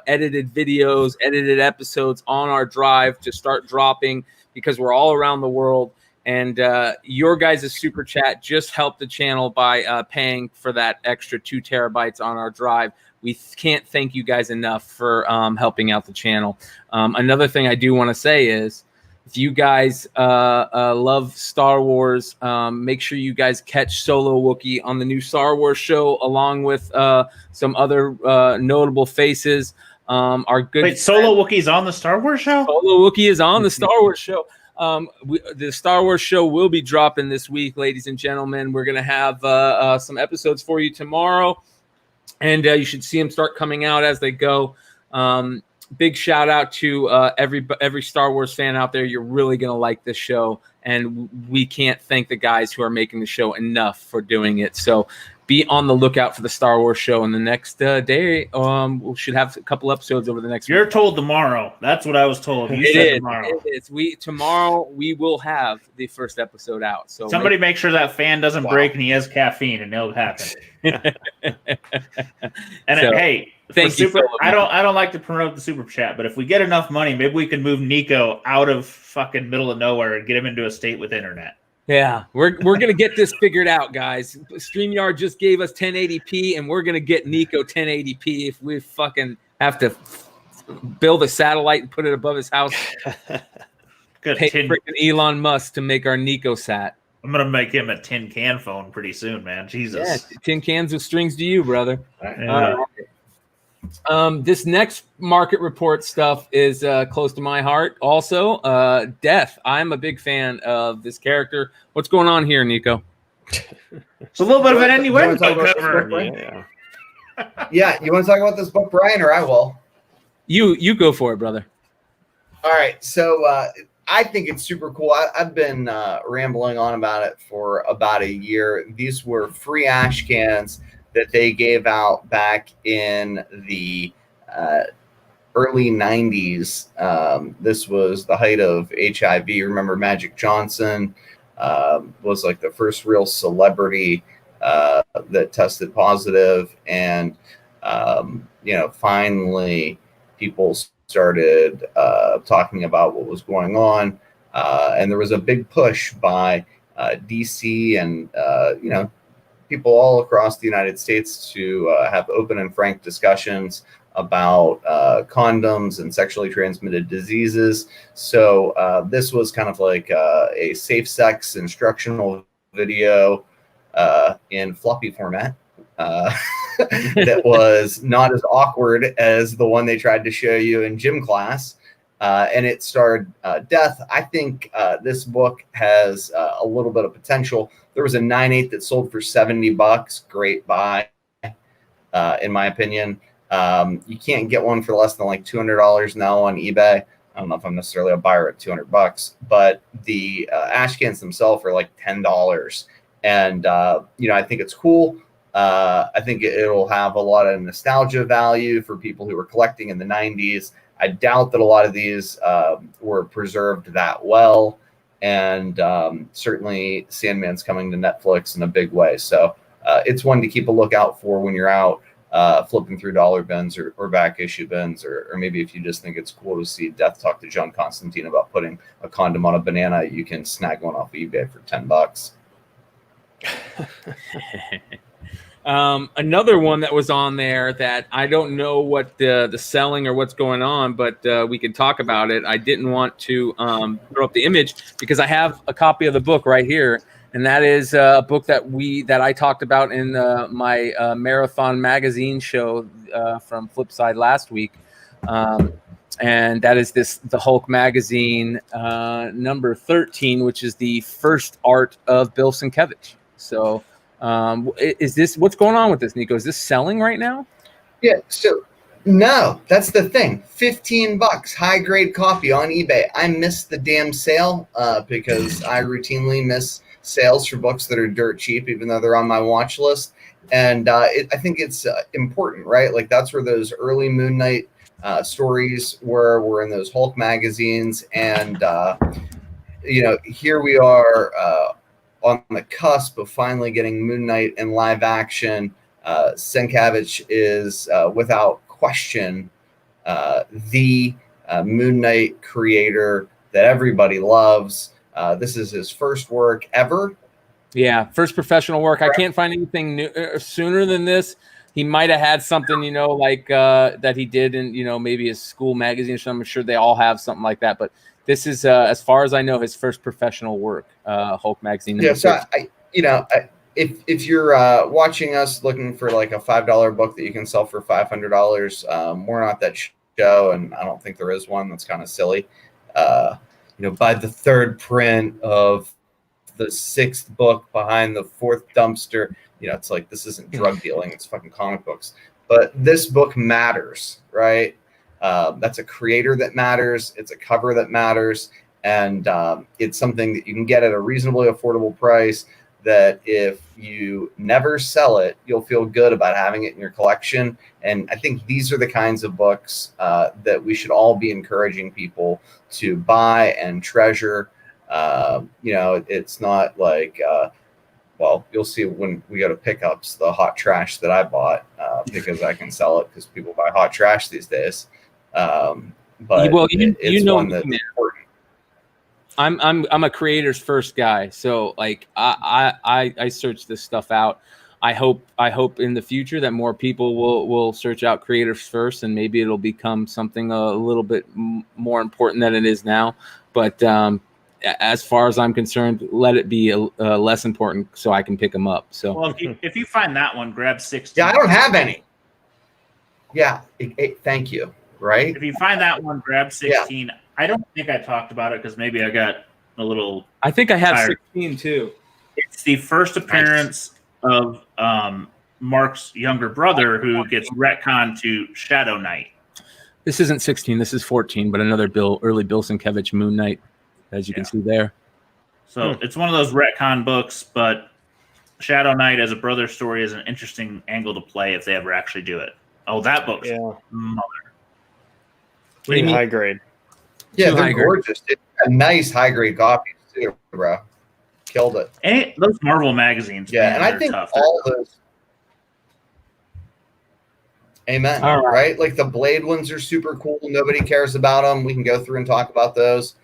edited videos, edited episodes on our drive to start dropping because we're all around the world. And your guys' super chat just helped the channel by paying for that extra 2 terabytes on our drive. We can't thank you guys enough for helping out the channel. Another thing I do want to say is, if you guys love Star Wars, make sure you guys catch Solo Wookie on the new Star Wars show, along with some other notable faces. Our good Wait, Solo Wookie's on the Star Wars show? Solo Wookie is on the Star Wars show. The Star Wars show will be dropping this week, ladies and gentlemen. We're going to have some episodes for you tomorrow, and you should see them start coming out as they go. Big shout out to every Star Wars fan out there. You're really going to like this show, and we can't thank the guys who are making the show enough for doing it. So be on the lookout for the Star Wars show in the next day. We should have a couple episodes over the next You're week. told tomorrow. That's what I was told. You said tomorrow. It is. Tomorrow we will have the first episode out. So somebody make sure that fan doesn't break and he has caffeine, and it'll happen. And hey, thank you. I don't like to promote the super chat, but if we get enough money, maybe we can move Nico out of fucking middle of nowhere and get him into a state with internet. Yeah, we're gonna get this figured out, guys. StreamYard just gave us 1080p, and we're gonna get Nico 1080p if we fucking have to build a satellite and put it above his house. Pay freaking Elon Musk to make our Nico sat. I'm gonna make him a tin can phone pretty soon, man. Jesus. Yeah, tin cans with strings to you, brother. Yeah. This next market report stuff is close to my heart. Also, Death. I'm a big fan of this character. What's going on here, Nico? It's a little bit of an innuendo cover. Yeah, you want to talk about this book, Brian, or I will? You go for it, brother. All right, so I think it's super cool. I've been rambling on about it for about a year. These were free ash cans that they gave out back in the early 90s. This was the height of HIV. Remember, Magic Johnson was like the first real celebrity that tested positive. And, finally people started talking about what was going on. And there was a big push by DC and, people all across the United States to have open and frank discussions about condoms and sexually transmitted diseases. So this was kind of like a safe sex instructional video in floppy format that was not as awkward as the one they tried to show you in gym class. And it starred Death. I think this book has a little bit of potential. There was a 9/8 that sold for $70. Great buy, in my opinion. You can't get one for less than like $200 now on eBay. I don't know if I'm necessarily a buyer at $200, but the ash cans themselves are like $10. And, I think it's cool. I think it'll have a lot of nostalgia value for people who were collecting in the 90s. I doubt that a lot of these were preserved that well. And certainly Sandman's coming to Netflix in a big way. So it's one to keep a lookout for when you're out flipping through dollar bins or back issue bins, or maybe if you just think it's cool to see Death talk to John Constantine about putting a condom on a banana, you can snag one off eBay for $10. Another one that was on there that I don't know what the selling or what's going on, but we can talk about it. I didn't want to throw up the image because I have a copy of the book right here, and that is a book that I talked about in my Marathon magazine show from Flipside last week, and that is the Hulk magazine number 13, which is the first art of Bill Sienkiewicz. So. Is this what's going on with this, Nico? Is this selling right now? Yeah, so no, that's the thing. $15, high grade copy on eBay. I missed the damn sale because I routinely miss sales for books that are dirt cheap, even though they're on my watch list. And I think it's important, right? Like that's where those early Moon Knight stories were in those Hulk magazines, and here we are. On the cusp of finally getting Moon Knight in live action. Sienkiewicz is, without question, the Moon Knight creator that everybody loves. This is his first work ever. Yeah, first professional work. I can't find anything new sooner than this. He might have had something, like that he did in, maybe his school magazine or something. I'm sure they all have something like that, but this is, as far as I know, his first professional work, Hulk magazine. Yeah, so if you're watching us looking for like a $5 book that you can sell for $500, we're not that show, and I don't think there is one. That's kind of silly. Buy the third print of the 6th book behind the 4th dumpster. It's like this isn't drug dealing; it's fucking comic books. But this book matters, right? That's a creator that matters. It's a cover that matters. And it's something that you can get at a reasonably affordable price that if you never sell it, you'll feel good about having it in your collection. And I think these are the kinds of books that we should all be encouraging people to buy and treasure. It's not like, you'll see when we go to pickups, the hot trash that I bought because I can sell it because people buy hot trash these days. But it's one that's important. I'm a creator's first guy, so like I search this stuff out. I hope in the future that more people will search out creators first, and maybe it'll become something a little bit more important than it is now. But as far as I'm concerned, let it be less important so I can pick them up. So well, if you find that one, grab 16. Yeah, I don't have any. Yeah, thank you. Right. If you find that one, grab 16. Yeah. I don't think I talked about it because maybe I got a little. I think I have tired. 16 too. It's the first appearance of Mark's younger brother who gets retconned to Shadow Knight. This isn't 16. This is 14, but another early Bill Sienkiewicz Moon Knight, as you can see there. So it's one of those retcon books, but Shadow Knight as a brother story is an interesting angle to play if they ever actually do it. Oh, that book's mother. What do you mean high grade? Yeah, they're gorgeous. It's a nice high grade copy too, bro. Killed it. And those Marvel magazines. Yeah, and I think tough. All those. Amen. All right. Like the Blade ones are super cool. Nobody cares about them. We can go through and talk about those.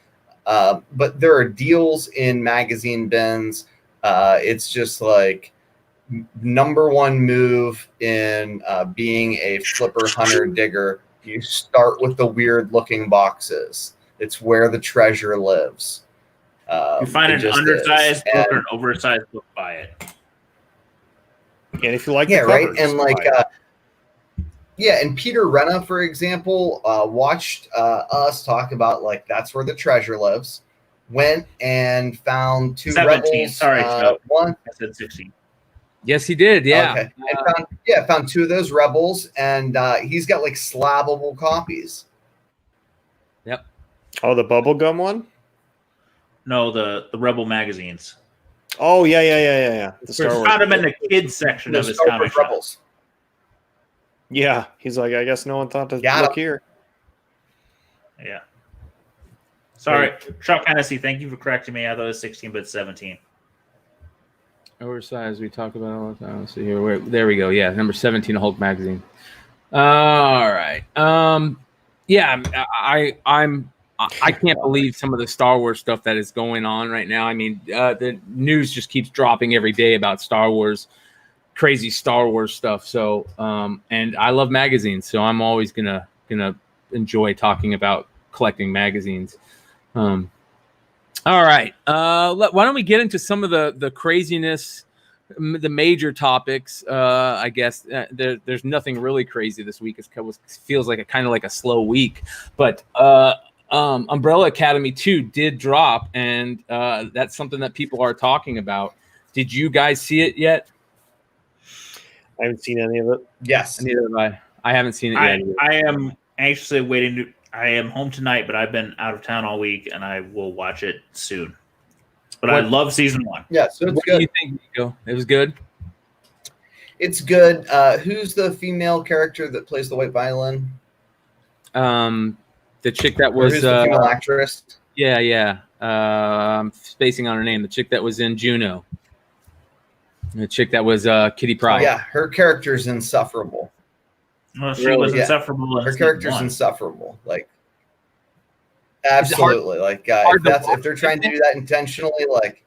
But there are deals in magazine bins. It's just like number one move in being a flipper hunter digger. You start with the weird looking boxes. It's where the treasure lives. You find an undersized book or an oversized book, buy it. And if you like the covers, right. And like, and Peter Renna, for example, watched us talk about like that's where the treasure lives. Went and found 2 rebels. Sorry, one. I said 16. Yes, he did. Yeah. Okay. Found 2 of those rebels, and he's got like slabbable copies. Yep. Oh, the bubblegum one? No, the Rebel magazines. Oh yeah. The Star Wars. Found him in the kids section of his comic shop. Rebels. Yeah, he's like, I guess no one thought to look here. Yeah. Sorry, Chuck Hennessy. Thank you for correcting me. I thought it was 16, but 17. Oversized. We talk about it all the time. Let's see here. There we go. Yeah, number 17, Hulk magazine. All right. Yeah, I can't believe some of the Star Wars stuff that is going on right now. I mean, the news just keeps dropping every day about Star Wars, crazy Star Wars stuff. So, and I love magazines, so I'm always gonna enjoy talking about collecting magazines. All right. Why don't we get into some of the craziness, the major topics? I guess there's nothing really crazy this week. It feels like kind of like a slow week, but Umbrella Academy 2 did drop, and that's something that people are talking about. Did you guys see it yet? I haven't seen any of it. Yes. Neither have I. I haven't seen it yet. I am anxiously waiting. I am home tonight, but I've been out of town all week, and I will watch it soon. But I love season 1. Yeah, so it's What good. do you think, Nico? It was good? It's good. Who's the female character that plays the white violin? The chick that Or was who's the female actress? yeah. I'm spacing on her name. The chick that was in Juno. The chick that was Kitty Pryde. Yeah, her character's insufferable. Well, she was insufferable. Her character's insufferable. Like, absolutely. Like, if they're trying to do that intentionally, like,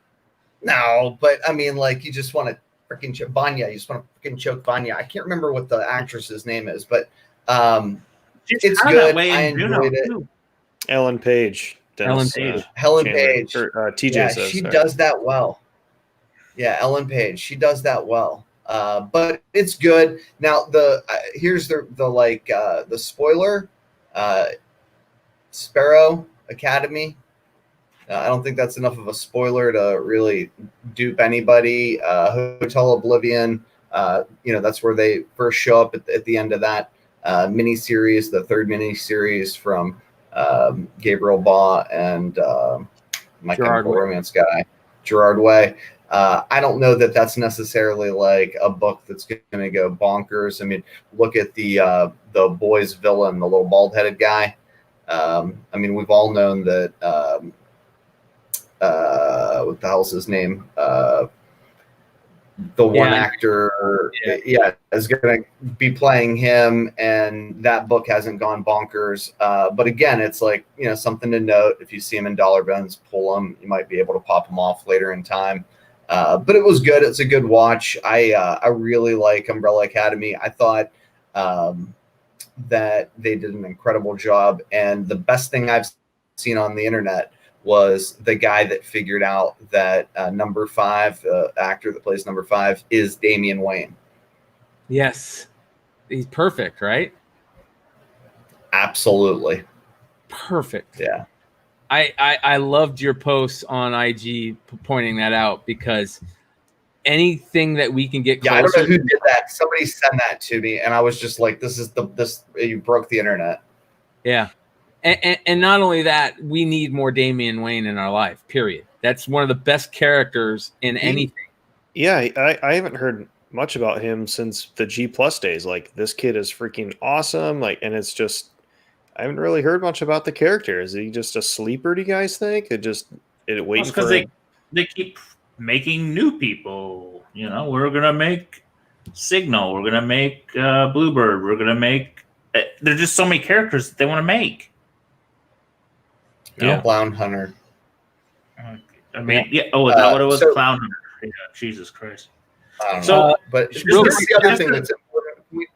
no. But I mean, like, you just want to freaking choke Vanya. You just want to freaking choke Vanya. I can't remember what the actress's name is, but it's good. I enjoyed it. Too. Ellen Page. Helen Page. Helen Chandler, Page. or, TJ Yeah, says. she sorry. does that well. Yeah, Ellen Page. She does that well. But it's good. Now here's the spoiler. Sparrow Academy. I don't think that's enough of a spoiler to really dupe anybody. Hotel Oblivion. That's where they first show up at the end of that miniseries, the third miniseries from Gabriel Baugh and my Chemical Romance guy, Gerard Way. I don't know that that's necessarily like a book that's going to go bonkers. I mean, look at the boys villain, the little bald-headed guy. I mean, we've all known that. What the hell's his name? The one actor, is going to be playing him, and that book hasn't gone bonkers. But again, it's like, something to note. If you see him in dollar bins, pull them. You might be able to pop them off later in time. But it was good. It's a good watch. I really like Umbrella Academy. I thought that they did an incredible job. And the best thing I've seen on the internet was the guy that figured out that number 5, actor that plays number 5, is Damian Wayne. Yes. He's perfect, right? Absolutely. Perfect. Yeah. I loved your posts on IG pointing that out, because anything that we can get closer. Yeah, I don't know who did that. Somebody sent that to me, and I was just like, you broke the internet. Yeah. And not only that, we need more Damian Wayne in our life, period. That's one of the best characters in anything. Yeah, I haven't heard much about him since the G Plus days. Like, this kid is freaking awesome. Like, and it's just, I haven't really heard much about the character. Is he just a sleeper, do you guys think? Waiting because they keep making new people. We're gonna make Signal. We're gonna make Bluebird. We're gonna make. There's just so many characters that they want to make. Yeah, Clown Hunter. I mean, yeah. Oh, is that what it was? Clown Hunter. Yeah, Jesus Christ. But here's the other thing that's important.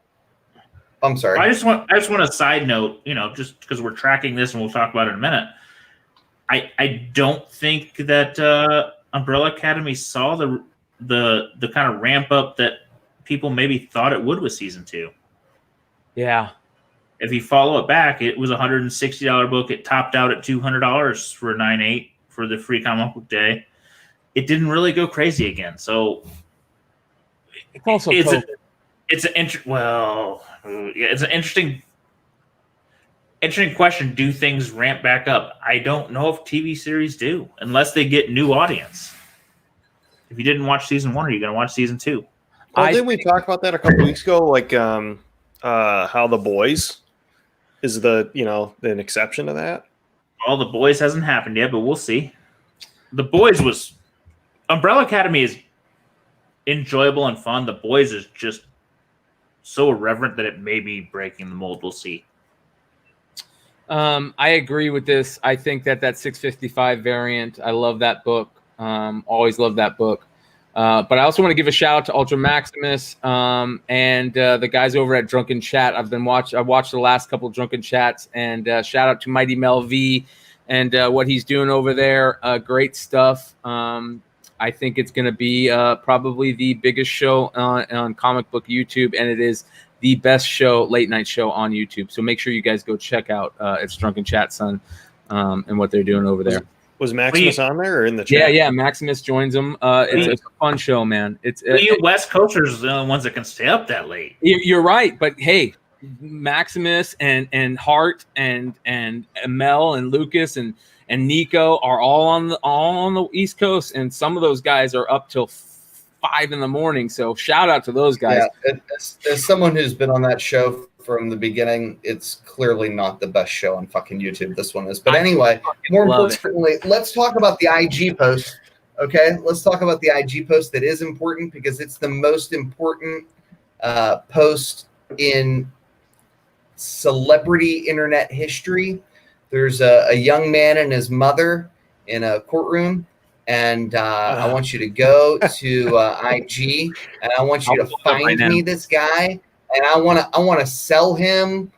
I'm sorry. I just want a side note. Just because we're tracking this, and we'll talk about it in a minute. I don't think that Umbrella Academy saw the kind of ramp up that people maybe thought it would with season 2. Yeah. If you follow it back, it was a $160 book. It topped out at $200 for 9/8 for the free comic book day. It didn't really go crazy again. So it's also it's an interesting question. Do things ramp back up? I don't know if TV series do, unless they get new audience. If you didn't watch season 1, are you going to watch season 2? Didn't we talk about that a couple weeks ago? Like how The Boys is an exception to that. Well, The Boys hasn't happened yet, but we'll see. The Boys was Umbrella Academy is enjoyable and fun. The Boys is just so irreverent that it may be breaking the mold. We'll see. I agree with this. I think that 655 variant, I love that book. Always love that book. But I also want to give a shout out to Ultra Maximus and the guys over at Drunken Chat. I watched the last couple of Drunken Chats, and shout out to Mighty Mel V and what he's doing over there. Great stuff. I think it's going to be probably the biggest show on comic book YouTube, and it is the best late night show on YouTube. So make sure you guys go check out it's Drunken Chat, son, and what they're doing over there. Was Maximus on there or in the chat? Yeah. Maximus joins them. It's a fun show, man. You West Coasters are the only ones that can stay up that late. You're right, but hey, Maximus and Hart and Mel and Lucas and Nico are all on the East Coast, and some of those guys are up till 5 a.m. So shout out to those guys. Yeah, as someone who's been on that show from the beginning, it's clearly not the best show on fucking YouTube. This one is. But anyway, more importantly, let's talk about the IG post. Okay, let's talk about the IG post that is important because it's the most important post in celebrity internet history. There's a young man and his mother in a courtroom. And I want you to go to IG, and I want you to find me this guy, and I want to sell him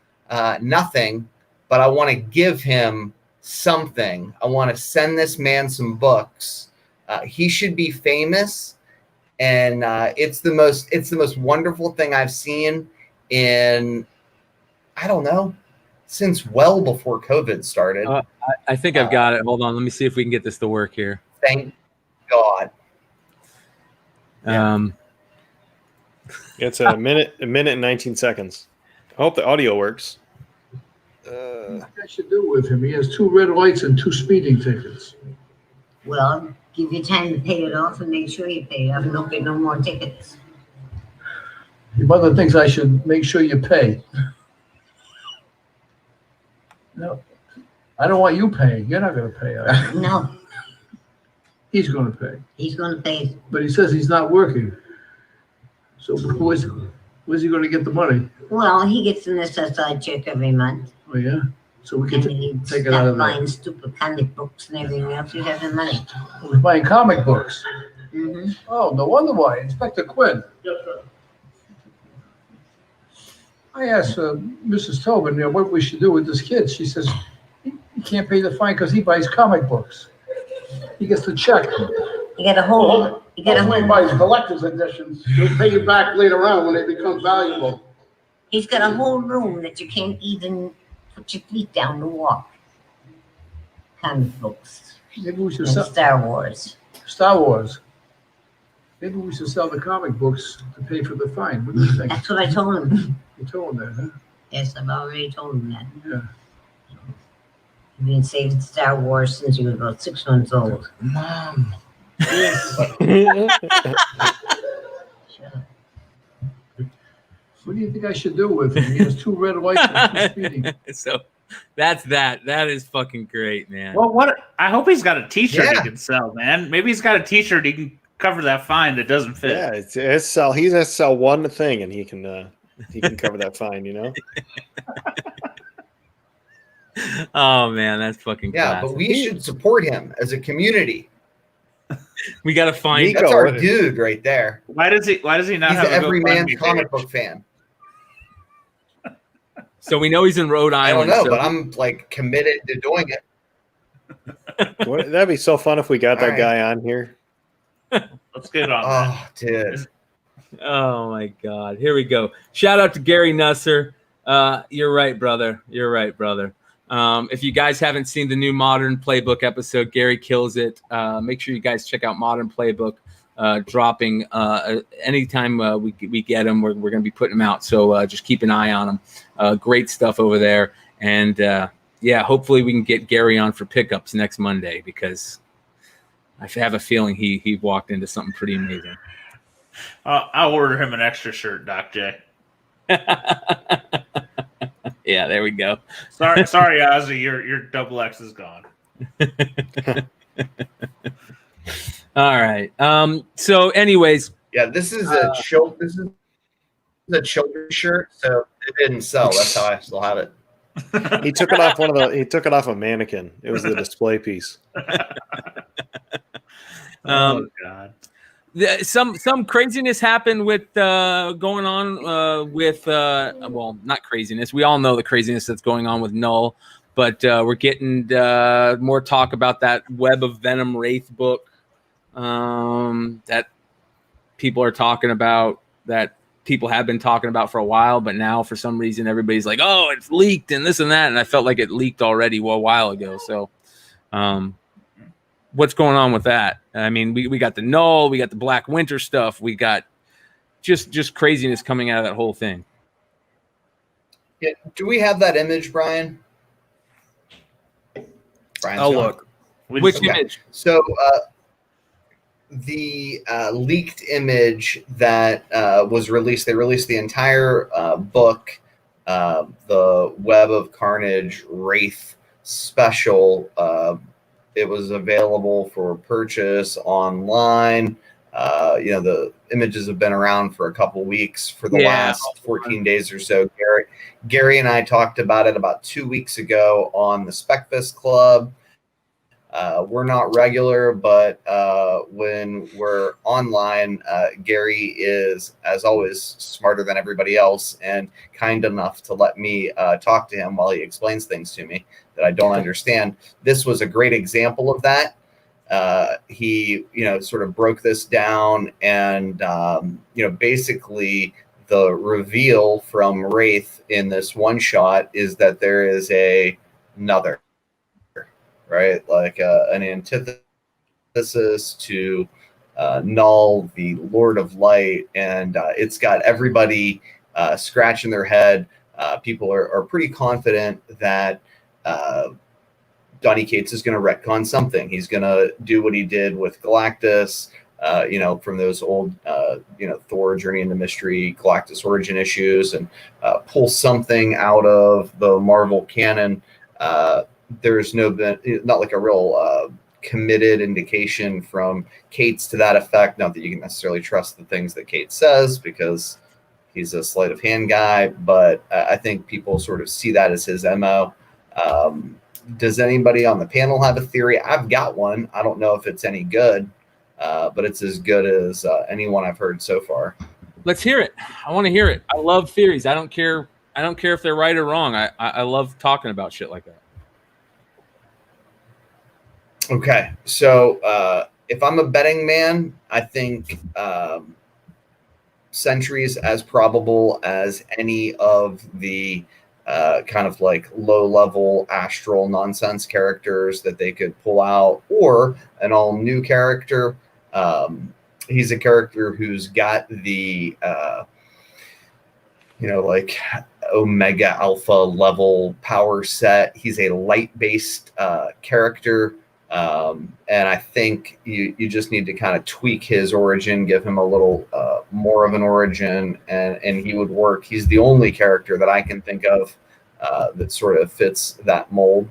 nothing, but I want to give him something. I want to send this man some books. He should be famous, and it's the most wonderful thing I've seen in, I don't know, since well before COVID started. I think I've got it. Hold on, let me see if we can get this to work here. Thank God. It's a minute and 19 seconds. I hope the audio works. What I should do with him? He has 2 red lights and 2 speeding tickets. Well, give you time to pay it off and make sure you pay it off and don't get no more tickets. The other things I should make sure you pay. No, I don't want you paying. You're not going to pay. No, He's going to pay. he's going to pay. But he says he's not working. So where's he going to get the money? Well, he gets an SSI check every month. Oh, yeah? So we can And he take it out of stopped buying stupid comic books and everything else. He has the money. He's buying comic books. Mm-hmm. Oh, no wonder why. Inspector Quinn. I asked Mrs. Tobin, what we should do with this kid. She says he can't pay the fine because he buys comic books. He gets the check. You got a whole. You got a He whole. buys collector's editions. He'll pay you back later on when they become valuable. He's got a whole room that you can't even put your feet down to walk. Comic books Maybe we should and sell Star Wars. Star Wars. Maybe we should sell the comic books to pay for the fine. What do you think? That's what I told him. You told him that, huh? Yes, I've already told him that. Yeah. You've been saving Star Wars since you were about 6 months old. Mom. Yes. Shut up. What do you think I should do with him? He has 2 red lights and 2 speeding. So that's that. That is fucking great, man. Well, I hope he's got a T-shirt Yeah. he can sell, man. Maybe he's got a T-shirt he can cover that fine that doesn't fit. Yeah, it's sell. He has to sell one thing, and he can cover that fine. Oh man, that's fucking Yeah, classic. but we should support him as a community. We got to find. Nico, That's our what is- dude right there. Why does he not He's have an a every man's GoFundMe comic page? book fan. So we know he's in Rhode I Island. don't know, so but I'm like committed to doing it. That'd be so fun if we got All that right. guy on here. Let's get on that. Oh, dude. Oh my God! Here we go. Shout out to Gary Nusser. You're right, brother. You're right, brother. If you guys haven't seen the new Modern Playbook episode, Gary kills it. Make sure you guys check out Modern Playbook. Dropping anytime we get them, we're going to be putting them out. So just keep an eye on them. Great stuff over there. And yeah, hopefully we can get Gary on for pickups next Monday because I have a feeling he walked into something pretty amazing. I'll order him an extra shirt, Doc J. Yeah. Yeah, there we go. Sorry, Ozzy, your double X is gone. All right. So, anyways, Yeah, this is a children's shirt, so it didn't sell. That's how I still have it. He took it off he took it off a mannequin. It was the display piece. Oh God. Some craziness happened with going on with well, not craziness. We all know the craziness that's going on with Knull, but we're getting more talk about that Web of Venom Wraith book that people are talking about, that people have been talking about for a while, but now for some reason everybody's like, oh, it's leaked and this and that, and I felt like it leaked already a while ago. So what's going on with that? I mean, we got the Knull, we got the Black Winter stuff, we got just craziness coming out of that whole thing. Yeah, do we have that image, Brian? Brian's I'll gone. look. Which Okay. image? So the leaked image that was released, they released the entire book, the Web of Carnage Wraith special. It was available for purchase online. The images have been around for a couple weeks. For the last 14 days or so, Gary and I talked about it about 2 weeks ago on the SpecFest Club. We're not regular, but when we're online, Gary is, as always, smarter than everybody else and kind enough to let me talk to him while he explains things to me that I don't understand. This was a great example of that. He, sort of broke this down, and, basically the reveal from Wraith in this one shot is that there is another, right? Like an antithesis to Knull, the Lord of Light, and it's got everybody scratching their head. People are pretty confident that Donny Cates is going to retcon something. He's going to do what he did with Galactus, from those old, Thor Journey into Mystery, Galactus origin issues, and pull something out of the Marvel canon. There's not like a real committed indication from Cates to that effect. Not that you can necessarily trust the things that Cates says, because he's a sleight of hand guy, but I think people sort of see that as his MO. Does anybody on the panel have a theory? I've got one. I don't know if it's any good, but it's as good as anyone I've heard so far. Let's hear it. I want to hear it. I love theories. I don't care if they're right or wrong. I love talking about shit like that. Okay, so if I'm a betting man, I think Sentry's as probable as any of the kind of like low-level astral nonsense characters that they could pull out, or an all-new character. He's a character who's got the, like Omega Alpha level power set. He's a light-based character. And I think you just need to kind of tweak his origin, give him a little more of an origin, and he would work. He's the only character that I can think of that sort of fits that mold.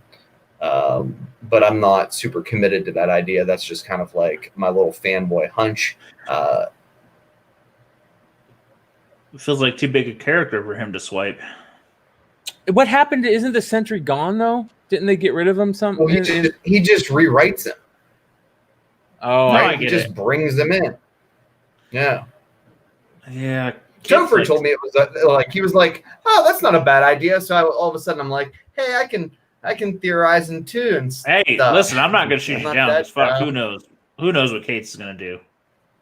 But I'm not super committed to that idea. That's just kind of like my little fanboy hunch. It feels like too big a character for him to swipe. What happened? Isn't the Sentry gone though? Didn't they get rid of him? Well, he just rewrites him. Oh, right? He just brings them in. Yeah. Yeah. Topher told me it was like, he was like, oh, that's not a bad idea. So all of a sudden I'm like, hey, I can theorize in two and stuff. Hey, listen, I'm not going to shoot you down. Because fuck, who knows? Who knows what Cates is going to do?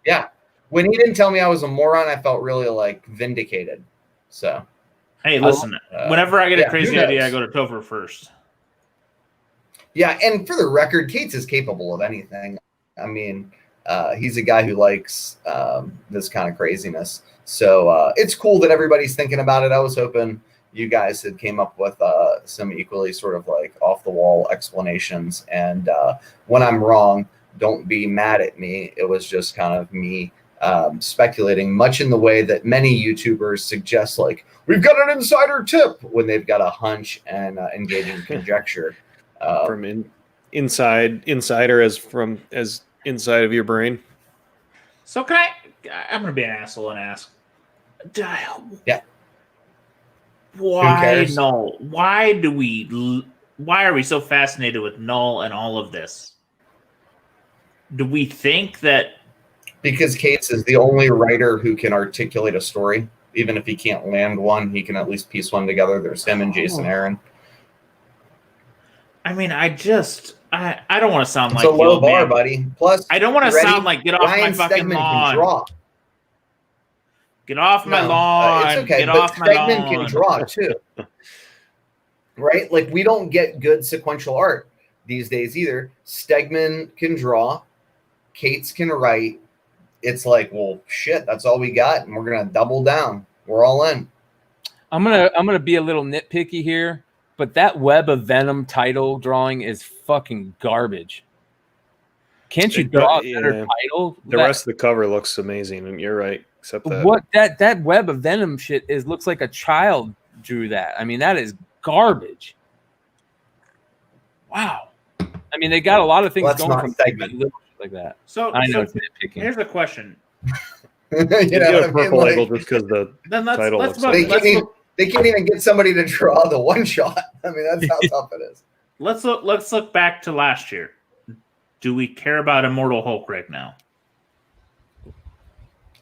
Yeah. When he didn't tell me I was a moron, I felt really like vindicated. So. Hey, listen, whenever I get a crazy idea, I go to Topher first. Yeah, and for the record, Cates is capable of anything. I mean, he's a guy who likes this kind of craziness. So it's cool that everybody's thinking about it. I was hoping you guys had came up with some equally sort of like off-the-wall explanations. And when I'm wrong, don't be mad at me. It was just kind of me speculating, much in the way that many YouTubers suggest, like, we've got an insider tip when they've got a hunch and engaging conjecture. From insider as inside of your brain. So can I'm going to be an asshole and ask. Yeah. Why Knull? Why are we so fascinated with Knull and all of this? Do we think that because Cates is the only writer who can articulate a story, even if he can't land one, he can at least piece one together. There's him and Jason Aaron. I mean, I don't want to sound it's like a low bar, buddy. Plus, I don't want to sound like get off Ryan my fucking Stegman lawn. Can draw. Get off my lawn. It's okay, get but off my Stegman lawn. can draw too. Right? Like, we don't get good sequential art these days either. Stegman can draw. Cates can write. It's like, well, shit, that's all we got, and we're gonna double down. We're all in. I'm gonna be a little nitpicky here, but that Web of Venom title drawing is fucking garbage. Can't you draw a better title? The rest of the cover looks amazing, and you're right. Except that what that Web of Venom shit looks like a child drew that. I mean, that is garbage. Wow. I mean, they got a lot of things going from Stegman like that. So I know it's nitpicking. Here's a question. You know a purple what I mean? label just because the title looks they can't even get somebody to draw the one shot. I mean, that's how tough it is. Let's look back to last year. Do we care about Immortal Hulk right now?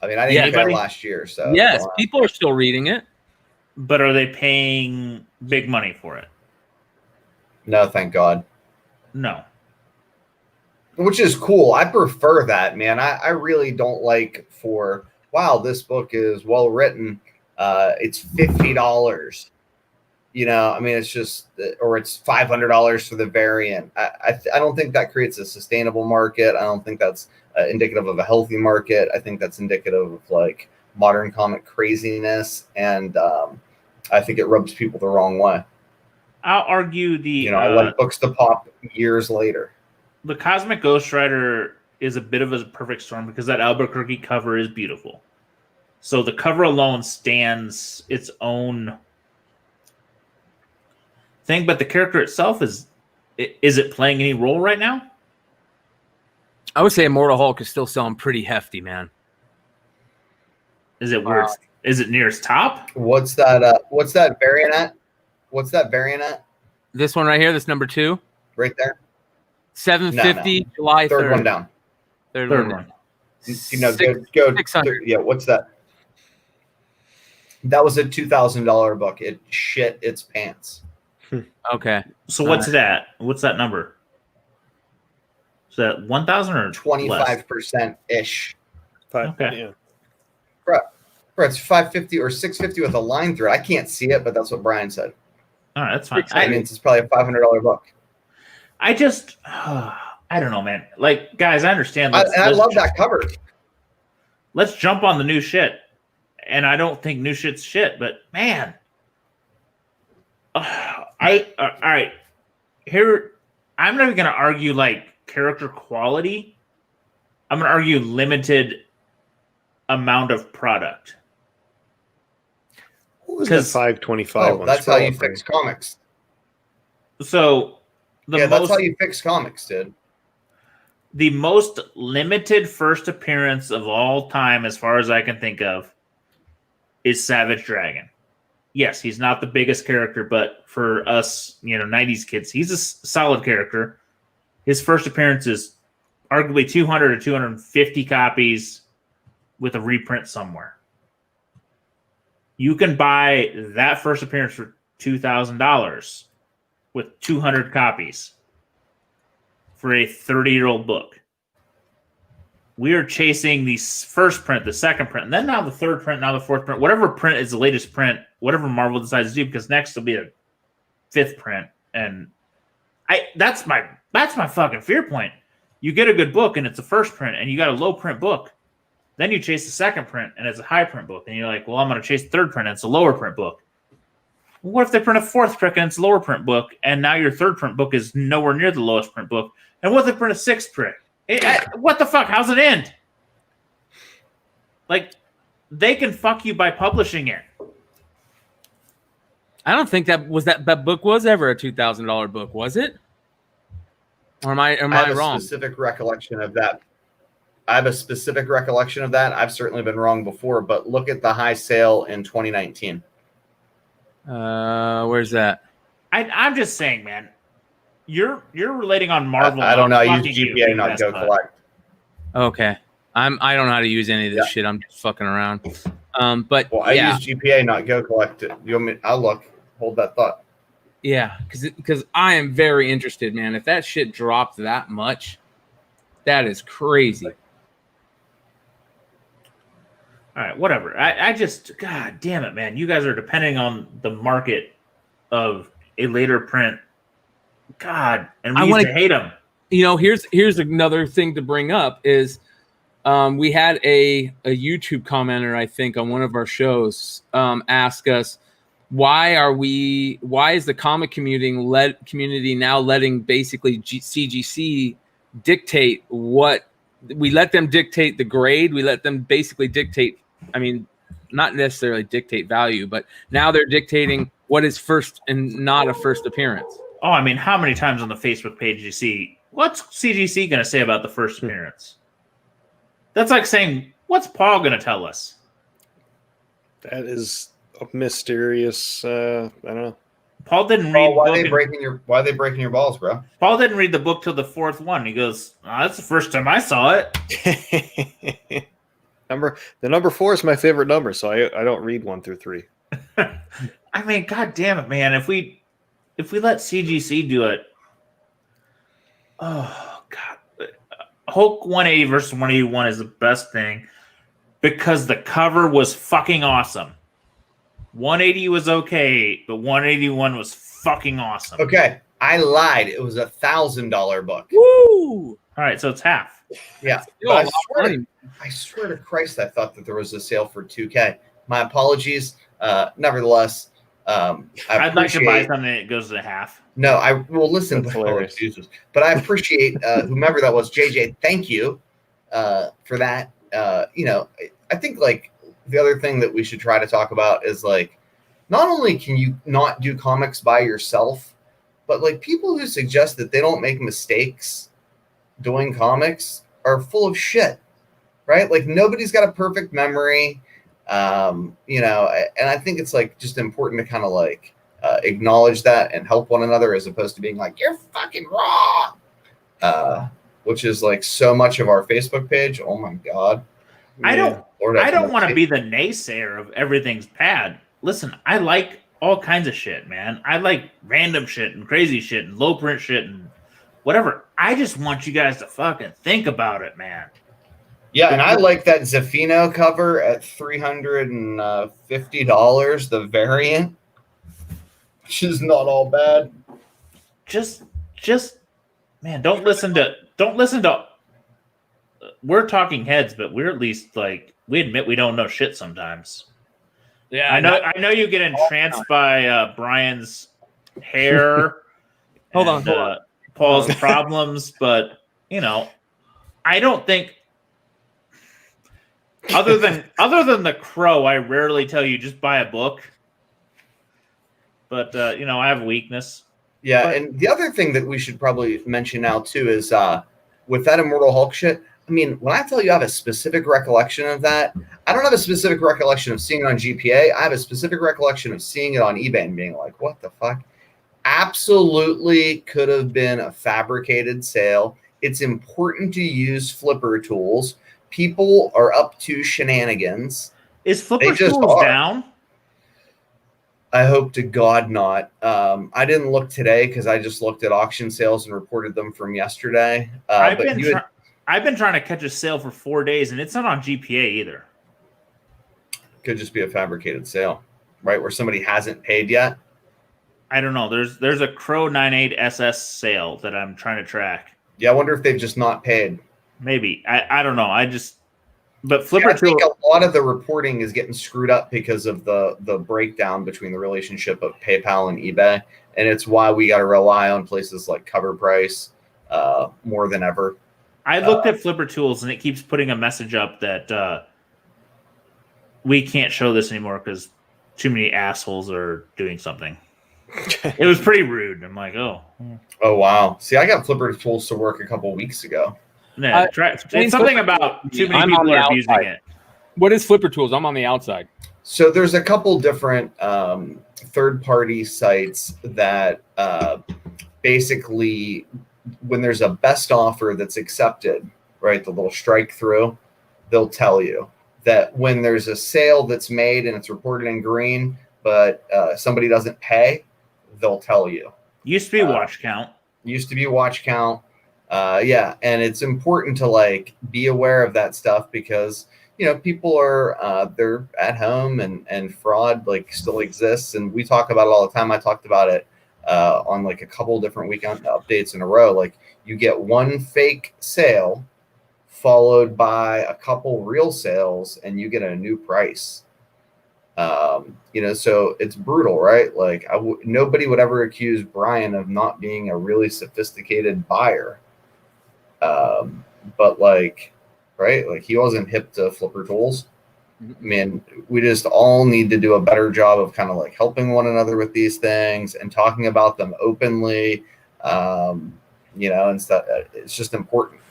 I mean, I didn't care last year, so yes, people are still reading it. But are they paying big money for it? No, thank God. No. Which is cool. I prefer that, man. I really don't like wow, this book is well written. It's $50. You know, I mean, it's just, or it's $500 for the variant. I don't think that creates a sustainable market. I don't think that's indicative of a healthy market. I think that's indicative of like modern comic craziness, and I think it rubs people the wrong way. I'll argue I like books to pop years later. The Cosmic Ghost Rider is a bit of a perfect storm because that Albuquerque cover is beautiful. So the cover alone stands its own thing, but the character itself is it playing any role right now? I would say Immortal Hulk is still selling pretty hefty, man. Is it where is it near its top? What's that variant at? What's that variant at? This one right here, this number 2. Right there. 750 July 3rd. Third one down. Third one. down. Go 600. Yeah, what's that? That was a $2,000 book. It shit its pants. Okay. So what's that? What's that number? Is that 1,000 or 25% ish? Okay. Yeah. Bro, it's 550 or 650 with a line through it. I can't see it, but that's what Brian said. All right, that's fine. I mean, it's probably a $500 book. I just, I don't know, man. Like, guys, I understand. I love that cover. Let's jump on the new shit. And I don't think new shit's shit, but man, all right. Here, I'm not even going to argue like character quality. I'm going to argue limited amount of product. What was that 525 one? That's how you fix comics. So that's how you fix comics, dude. The most limited first appearance of all time, as far as I can think of, is Savage Dragon. Yes, he's not the biggest character, but for us, 90s kids, he's a solid character. His first appearance is arguably 200 or 250 copies with a reprint somewhere. You can buy that first appearance for $2,000 with 200 copies for a 30-year-old book. We are chasing the first print, the second print, and then now the third print, now the fourth print. Whatever print is the latest print, whatever Marvel decides to do, because next will be a fifth print. And that's my fucking fear point. You get a good book and it's a first print, and you got a low print book. Then you chase the second print and it's a high print book. And you're like, well, I'm going to chase the third print and it's a lower print book. What if they print a fourth print and it's a lower print book, and now your third print book is nowhere near the lowest print book? And what if they print a sixth print? What the fuck? How's it end? Like, they can fuck you by publishing it. I don't think that book was ever a $2,000 book, was it? Or am I have wrong? A specific recollection of that. I have a specific recollection of that. I've certainly been wrong before, but look at the high sale in 2019. Where's that? I'm just saying, man. You're relating on Marvel. I don't know. I use fucking you, GPA, not best Go bud. Collect. Okay. I don't know how to use any of this shit. I'm just fucking around. But Well, I use GPA, not Go Collect. You want me? I'll look. Hold that thought. Yeah, because I am very interested, man. If that shit dropped that much, that is crazy. All right, whatever. I just, God damn it, man. You guys are depending on the market of a later print. God, and we used to hate them. You know, here's another thing to bring up is we had a YouTube commenter, I think, on one of our shows ask us, why is the comic community now letting basically CGC dictate what we let them dictate the grade? We let them basically dictate, I mean, not necessarily dictate value, but now they're dictating what is first and not a first appearance. Oh, I mean, how many times on the Facebook page you see, what's CGC going to say about the first appearance? That's like saying, what's Paul going to tell us? That is a mysterious, I don't know. Paul didn't read. Why are they breaking your balls, bro? Paul didn't read the book till the fourth one. He goes, that's the first time I saw it. The number 4 is my favorite number, so I don't read 1 through 3. I mean, God damn it, man. If we let CGC do it, oh God, Hulk 180 versus 181 is the best thing because the cover was fucking awesome. 180 was okay, but 181 was fucking awesome. Okay, I lied. It was $1,000 book. Woo! All right, so it's half. Yeah, Still but I swear to Christ, I thought that there was a sale for $2,000. My apologies. Nevertheless, I'd like to buy something that goes to half. No, I will listen. But I appreciate whomever that was, JJ. Thank you for that. You know, I think like the other thing that we should try to talk about is like, not only can you not do comics by yourself, but like people who suggest that they don't make mistakes doing comics are full of shit, right? Like nobody's got a perfect memory. You know, and I think it's like just important to kind of like acknowledge that and help one another as opposed to being like, you're fucking wrong. Which is like so much of our Facebook page. Oh my God. I don't want to be the naysayer of everything's bad. Listen, I like all kinds of shit, man. I like random shit and crazy shit and low print shit and whatever. I just want you guys to fucking think about it, man. Yeah, and I like that Zafino cover at $350, the variant, which is not all bad. Just man, don't listen to we're talking heads, but we're at least like we admit we don't know shit sometimes. Yeah, I know you get entranced by Brian's hair. Hold on. Paul's problems, but you know, I don't think other than The Crow, I rarely tell you just buy a book. But you know, I have a weakness. Yeah, and the other thing that we should probably mention now too is with that Immortal Hulk shit. I mean, when I tell you I have a specific recollection of that, I don't have a specific recollection of seeing it on GPA. I have a specific recollection of seeing it on eBay and being like, what the fuck? Absolutely could have been a fabricated sale. It's important to use flipper tools. People are up to shenanigans. Is flipper tools down? I hope to God not. I didn't look today because I just looked at auction sales and reported them from yesterday. I've been trying to catch a sale for 4 days, and it's not on GPA either. Could just be a fabricated sale, right? Where somebody hasn't paid yet. I don't know. There's a Crow 98 SS sale that I'm trying to track. Yeah, I wonder if they've just not paid. Maybe. I don't know. But flipper I think a lot of the reporting is getting screwed up because of the breakdown between the relationship of PayPal and eBay, and it's why we got to rely on places like Cover Price more than ever. I looked at Flipper Tools, and it keeps putting a message up that we can't show this anymore because too many assholes are doing something. It was pretty rude. I'm like, oh wow. See, I got Flipper tools to work a couple weeks ago. yeah, it's something about too many people are abusing it. What is Flipper Tools? I'm on the outside. So there's a couple different third-party sites that basically, when there's a best offer that's accepted, right, the little strike through, they'll tell you that when there's a sale that's made and it's reported in green, but somebody doesn't pay, they'll tell you. Used to be watch count. Used to be watch count. Yeah, and it's important to like be aware of that stuff because people are they're at home and fraud like still exists, and we talk about it all the time. I talked about it on like a couple different weekend updates in a row. Like you get one fake sale followed by a couple real sales, and you get a new price. So it's brutal, right? Like nobody would ever accuse Bryan of not being a really sophisticated buyer. But like, right? Like he wasn't hip to Flipper tools. I mean, we just all need to do a better job of kind of like helping one another with these things and talking about them openly. And stuff. It's just important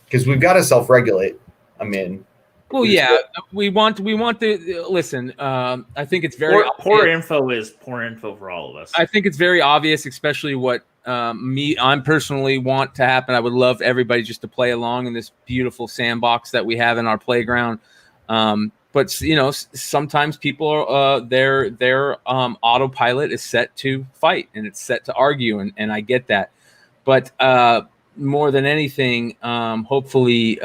because we've got to self-regulate. I mean, well, yeah, we want to listen. I think it's very poor info is poor info for all of us. I think it's very obvious, especially what I'm personally want to happen. I would love everybody just to play along in this beautiful sandbox that we have in our playground. But sometimes people are their autopilot is set to fight and it's set to argue, and I get that. But more than anything, hopefully.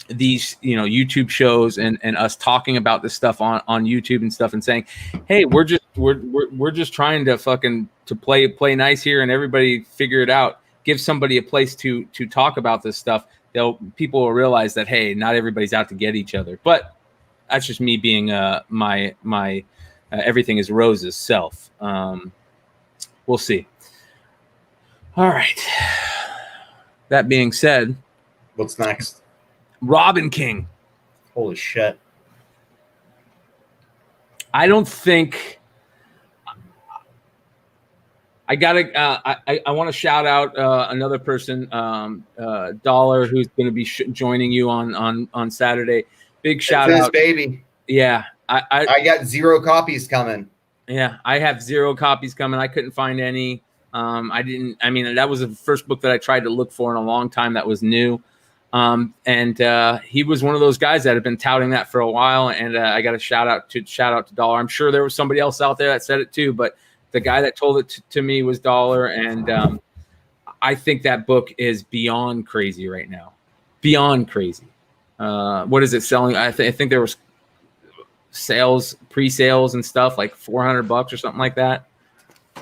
These YouTube shows and us talking about this stuff on YouTube and stuff and saying, hey, we're just trying to play nice here and everybody figure it out. Give somebody a place to talk about this stuff. People will realize that, hey, not everybody's out to get each other. But that's just me being my everything is roses self. We'll see. All right. That being said, what's next? Robin King. Holy shit. I don't think I want to shout out another person, Dollar, who's going to be joining you on Saturday. Big shout out, baby. Yeah, I got 0 copies coming. Yeah, I have 0 copies coming. I couldn't find any. That was the first book that I tried to look for in a long time that was new. And he was one of those guys that had been touting that for a while. And I got a shout out to Dollar. I'm sure there was somebody else out there that said it too, but the guy that told it to me was Dollar. And I think that book is beyond crazy right now. Beyond crazy. What is it selling? I think there was sales, pre-sales and stuff like $400 or something like that.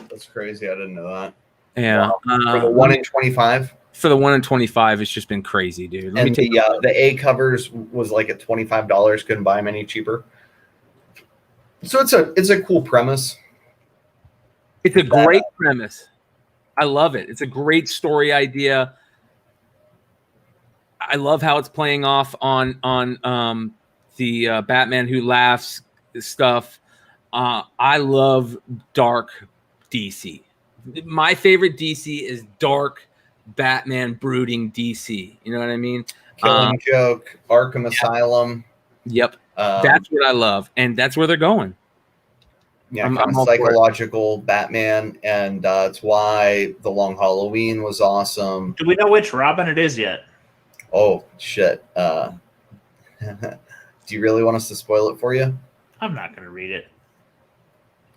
That's crazy. I didn't know that. Yeah. For the 1 in 25. For the 1 in 25, it's just been crazy, dude. And the A covers was like at $25. Couldn't buy them any cheaper. So it's a cool premise. It's a great premise. I love it. It's a great story idea. I love how it's playing off on the Batman Who Laughs stuff. I love dark DC. My favorite DC is dark Batman brooding DC. You know what I mean? Killing Joke, Arkham Asylum. Yep. That's what I love. And that's where they're going. Yeah, kind of psychological Batman. And that's why The Long Halloween was awesome. Do we know which Robin it is yet? Oh, shit. Do you really want us to spoil it for you? I'm not going to read it.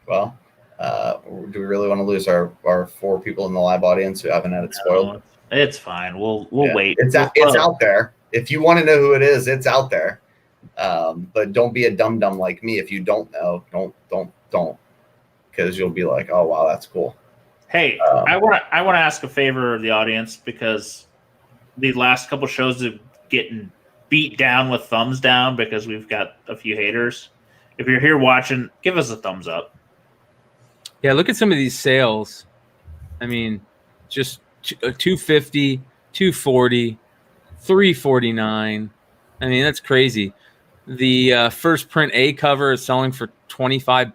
Well, do we really want to lose our 4 people in the live audience who haven't had it spoiled? No, it's fine. We'll wait. It's out there. If you want to know who it is, it's out there. But don't be a dum-dum like me. If you don't know, don't. Because you'll be like, oh, wow, that's cool. Hey, I want to ask a favor of the audience because the last couple shows have getting beat down with thumbs down because we've got a few haters. If you're here watching, give us a thumbs up. Yeah, look at some of these sales. I mean, just $250, $240, $349. I mean, that's crazy. The first print A cover is selling for $25,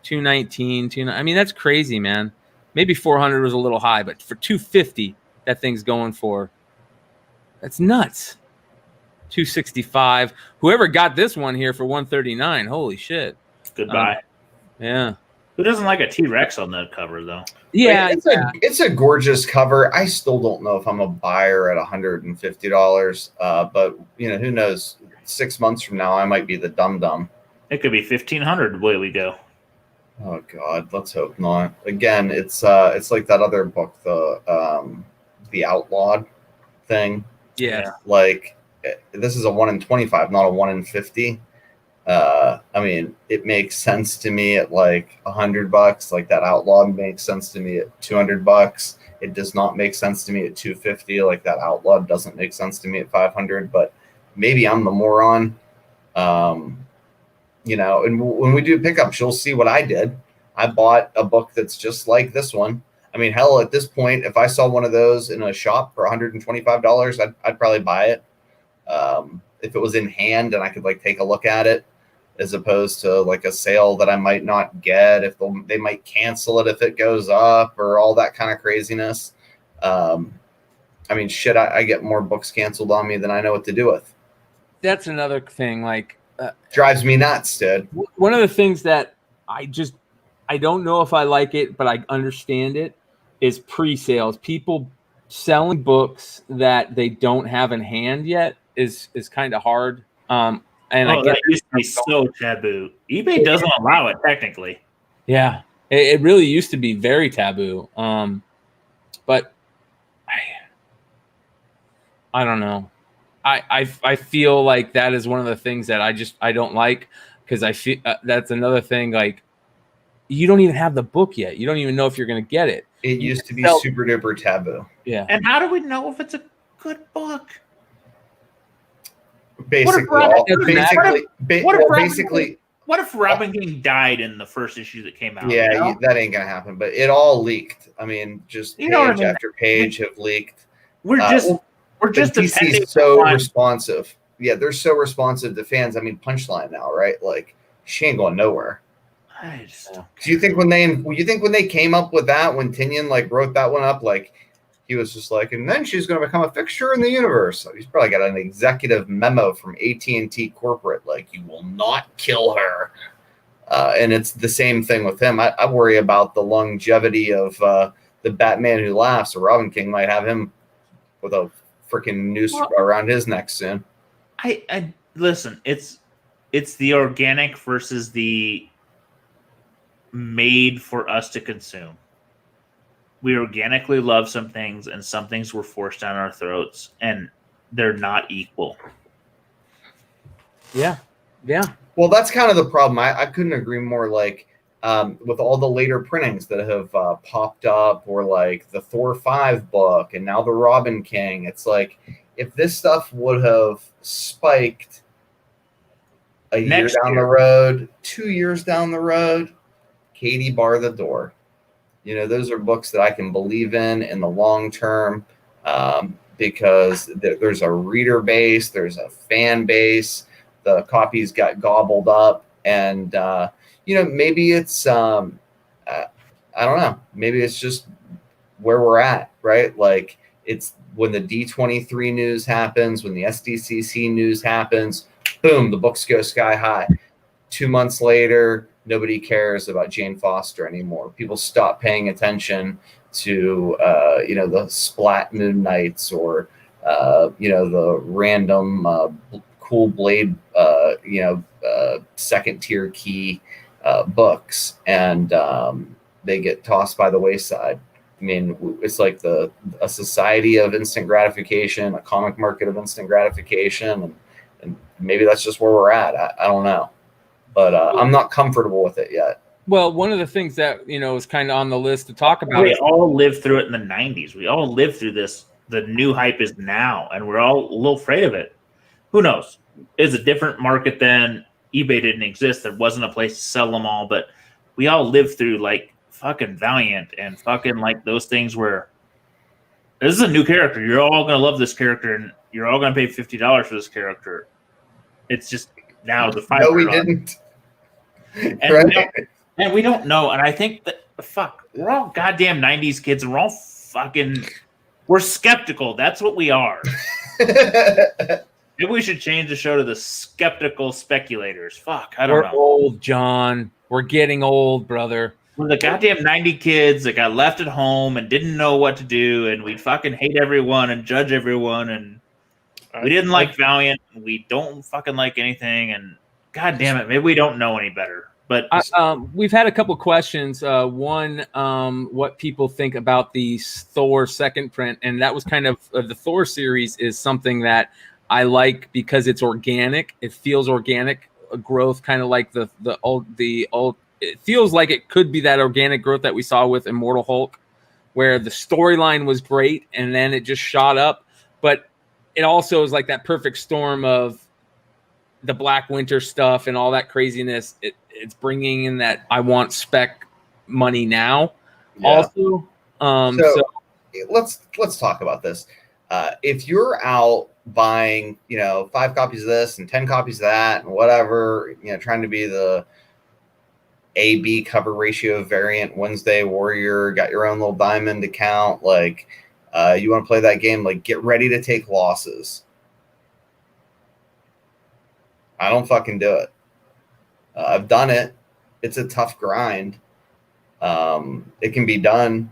$219. I mean, that's crazy, man. Maybe 400 was a little high, but for $250, that thing's going for. That's nuts. $265. Whoever got this one here for $139. Holy shit. Goodbye. Yeah. Who doesn't like a T-Rex on that cover, though? Yeah, it's a gorgeous cover. I still don't know if I'm a buyer at $150, but who knows? 6 months from now, I might be the dum-dum. It could be $1,500 the way we go. Oh God, let's hope not. Again, it's like that other book, the Outlawed thing. Yeah. Like this is a 1 in 25, not a 1 in 50. I mean, it makes sense to me at like $100. Like that Outlawed makes sense to me at $200. It does not make sense to me at $250. Like that Outlawed doesn't make sense to me at $500. But maybe I'm the moron. And when we do pickups, you'll see what I did. I bought a book that's just like this one. I mean, hell, at this point, if I saw one of those in a shop for $125, I'd probably buy it. If it was in hand and I could like take a look at it, as opposed to like a sale that I might not get, if they might cancel it if it goes up or all that kind of craziness. I mean, shit, I get more books canceled on me than I know what to do with. That's another thing. Like, drives me nuts, dude. One of the things that I don't know if I like it, but I understand it, is pre-sales. People selling books that they don't have in hand yet is kind of hard. And that used to be so taboo. eBay doesn't allow it technically. Yeah, it really used to be very taboo. But I don't know. I feel like that is one of the things that I don't like, because I feel that's another thing. Like, you don't even have the book yet. You don't even know if you're going to get it. It used to be super duper taboo. Yeah. And how do we know if it's a good book? Basically, what if Robin King died in the first issue that came out? Yeah, that ain't gonna happen. But it all leaked. I mean, just page after page have leaked. We're just DC's so responsive. Yeah, they're so responsive to fans. I mean, Punchline now, right? Like, she ain't going nowhere. Do you think when they came up with that, when Tinian like wrote that one up, like he was just like, and then she's going to become a fixture in the universe. So he's probably got an executive memo from AT&T corporate, like, you will not kill her. And it's the same thing with him. I worry about the longevity of the Batman Who Laughs. So Robin King might have him with a freaking noose around his neck soon. I listen. It's the organic versus the made for us to consume. We organically love some things, and some things were forced down our throats, and they're not equal. Yeah. Well, that's kind of the problem. I couldn't agree more. Like, with all the later printings that have popped up, or like the Thor 5 book, and now the Robin King, it's like, if this stuff would have spiked a year down the road, 2 years down the road, Katie, bar the door. Those are books that I can believe in the long term, because there's a reader base, there's a fan base, the copies got gobbled up, and maybe it's I don't know, maybe it's just where we're at, right? Like, it's when the D23 news happens, when the SDCC news happens, boom, the books go sky high. 2 months later, nobody cares about Jane Foster anymore. People stop paying attention to, the Splat Moon Knights, or, the random Cool Blade, second tier key books, and they get tossed by the wayside. I mean, it's like a society of instant gratification, a comic market of instant gratification, and maybe that's just where we're at. I don't know. But I'm not comfortable with it yet. Well, one of the things that, is kind of on the list to talk about. We all lived through it in the 90s. We all lived through this. The new hype is now, and we're all a little afraid of it. Who knows? It's a different market then. eBay didn't exist. There wasn't a place to sell them all. But we all lived through, like, fucking Valiant and fucking, like, those things where this is a new character. You're all going to love this character, and you're all going to pay $50 for this character. It's just... now the No, we 500 didn't. and, Right? and we don't know. And I think that we're all goddamn 90s kids, and we're skeptical. That's what we are. Maybe we should change the show to the skeptical speculators. Fuck, I don't We're know. old, John. We're getting old, brother. We're the goddamn 90 kids that got left at home and didn't know what to do, and we fucking hate everyone and judge everyone, and we didn't like Valiant, and we don't fucking like anything, and god damn it, maybe we don't know any better. But we've had a couple questions. One, what people think about the Thor second print, and that was kind of the Thor series is something that I like because it's organic. It feels organic growth, kind of like the old. It feels like it could be that organic growth that we saw with Immortal Hulk, where the storyline was great and then it just shot up. But it also is like that perfect storm of the Black Winter stuff and all that craziness. It's bringing in that I want spec money now. Yeah. Also, so let's talk about this. If you're out buying, 5 copies of this and 10 copies of that and whatever, trying to be the A/B cover ratio variant Wednesday warrior, got your own little diamond account, like you want to play that game, like get ready to take losses. I don't fucking do it. I've done it. It's a tough grind. It can be done,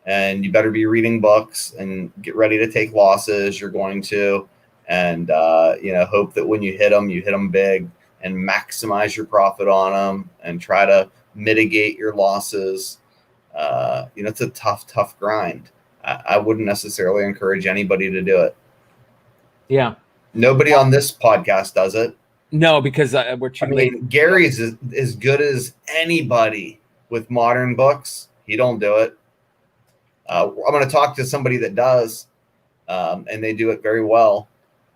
and you better be reading books and get ready to take losses. You're going to, and hope that when you hit them big and maximize your profit on them and try to mitigate your losses. It's a tough grind. I wouldn't necessarily encourage anybody to do it. yeah, Nobody on this podcast does it. no, because we're too late. Gary's as good as anybody with modern books. He don't do it. I'm going to talk to somebody that does, and they do it very well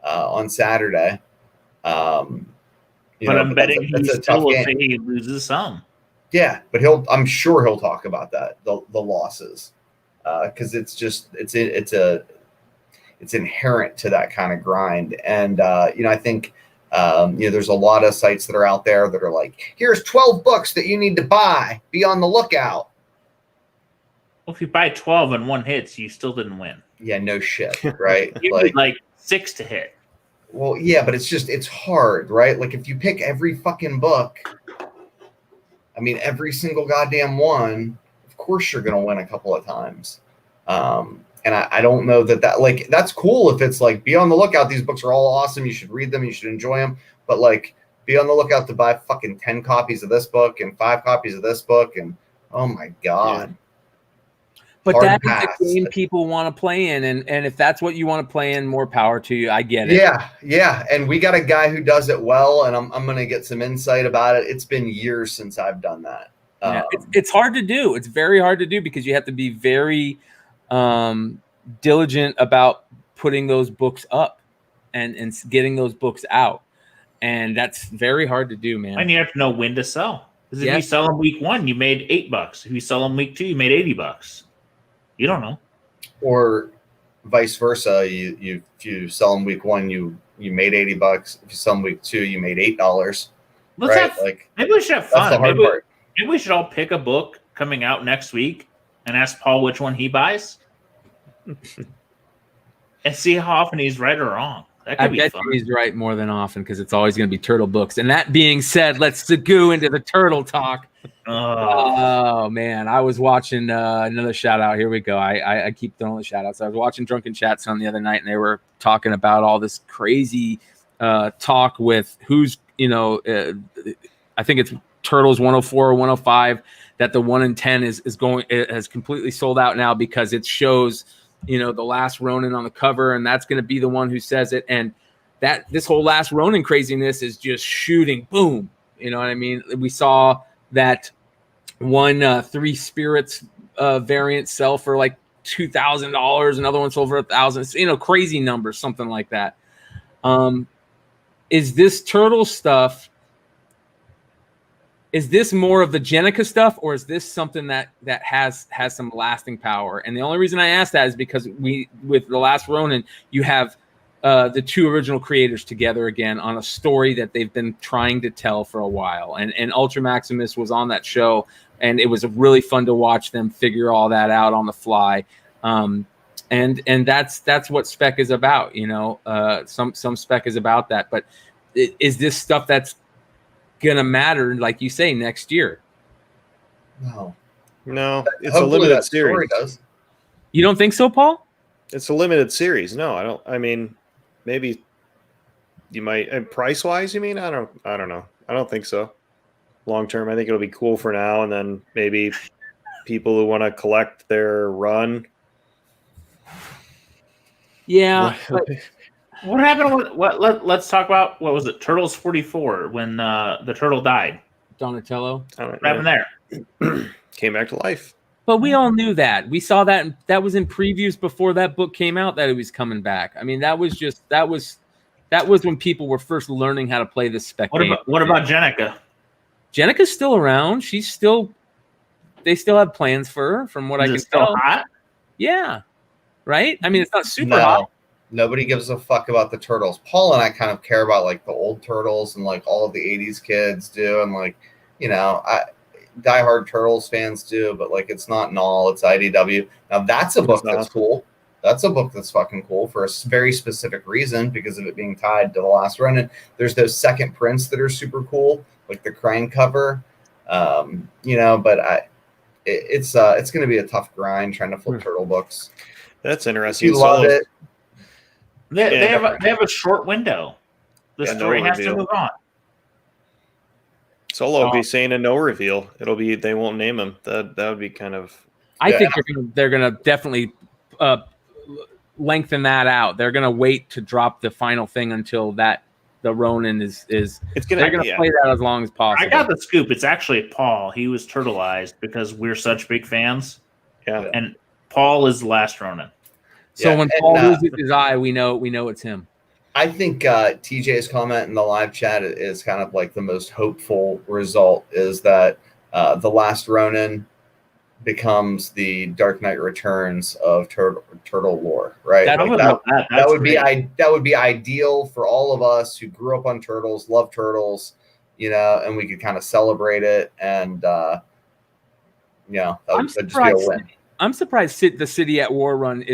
on Saturday. but I'm betting he still will say he loses some. Yeah, but I'm sure he'll talk about that, the losses, because it's inherent to that kind of grind. And I think there's a lot of sites that are out there that are like, here's 12 books that you need to buy. Be on the lookout. Well, if you buy 12 and one hits, you still didn't win. Yeah, no shit, right? You need like 6 to hit. Well, yeah, but it's hard, right? Like if you pick every fucking book, every single goddamn one, of course you're going to win a couple of times. And I don't know that like, that's cool if it's like, be on the lookout. These books are all awesome. You should read them. You should enjoy them. But like, be on the lookout to buy fucking 10 copies of this book and 5 copies of this book. And oh my God. Yeah. But Hard that's pass. the game people want to play in. And if that's what you want to play in, more power to you. I get it. Yeah. And we got a guy who does it well, and I'm going to get some insight about it. It's been years since I've done that. Yeah, it's hard to do. It's very hard to do because you have to be very diligent about putting those books up and getting those books out. And that's very hard to do, man. And you have to know when to sell. Because if you sell them week 1, you made $8. If you sell them week 2, you made $80. You don't know. Or vice versa. If you sell them week 1, you made $80. If you sell them week 2, you made $8. Maybe we should have fun. That's the hard part. Maybe we should all pick a book coming out next week and ask Paul which one he buys, and see how often he's right or wrong. That could be fun. He's right more than often because it's always going to be turtle books. And that being said, let's go into the turtle talk. Oh man, I was watching another shout out. Here we go. I keep throwing the shout outs. I was watching Drunken Chat Son the other night, and they were talking about all this crazy talk with who's I think it's Turtles 104 or 105 that the 1 in 10 has completely sold out now because it shows the Last Ronin on the cover, and that's going to be the one who says it. And that this whole Last Ronin craziness is just shooting boom. You know what I mean? We saw that one 3 Spirits variant sell for like $2,000. Another one sold for $1,000. Crazy numbers, something like that. Is this turtle stuff? Is this more of the Jenica stuff, or is this something that has some lasting power? And the only reason I ask that is because with the Last Ronin, you have the two original creators together again on a story that they've been trying to tell for a while. And Ultra Maximus was on that show, and it was really fun to watch them figure all that out on the fly. And that's what Spec is about, you know. Some Spec is about that, but is this stuff that's gonna matter, like you say, next year? No, it's a limited series. Does. You don't think so, Paul? It's a limited series. No, I don't. I mean, maybe you might. And price wise, you mean? I don't know. I don't think so. Long term, I think it'll be cool for now, and then maybe people who want to collect their run. Yeah. What happened with let's talk about, what was it? Turtles 44 when the turtle died. Donatello. What happened there? Came back to life. But we all knew that. We saw that. That was in previews before that book came out that it was coming back. I mean, that was when people were first learning how to play this spec game. What about Jenica? Jenica's still around. They still have plans for her, from what I can still tell. Hot? Yeah. Right? I mean, it's not super hot. Nobody gives a fuck about the turtles. Paul and I kind of care about like the old turtles and like all of the 80s kids do, and like, you know, diehard Turtles fans do, but like it's not Knull, it's IDW. Now that's a book that's cool. That's a book that's fucking cool for a very specific reason, because of it being tied to the last run. And there's those second prints that are super cool, like the Crane cover. You know, but it's going to be a tough grind trying to flip turtle books. That's interesting. You love it. They have a short window. The story has to move on. Solo will be saying a no reveal. They won't name him. That would be kind of. I think they're gonna definitely lengthen that out. They're gonna wait to drop the final thing until the Ronin is. They're gonna play that as long as possible. I got the scoop. It's actually Paul. He was turtleized because we're such big fans. Yeah, and Paul is the last Ronin. So when Paul loses his eye, we know it's him. I think TJ's comment in the live chat is kind of like the most hopeful result, is that the last Ronin becomes the Dark Knight Returns of turtle lore, right? That would be ideal for all of us who grew up on turtles, love turtles, you know, and we could kind of celebrate it, and that would just be a win. I'm surprised the City at War run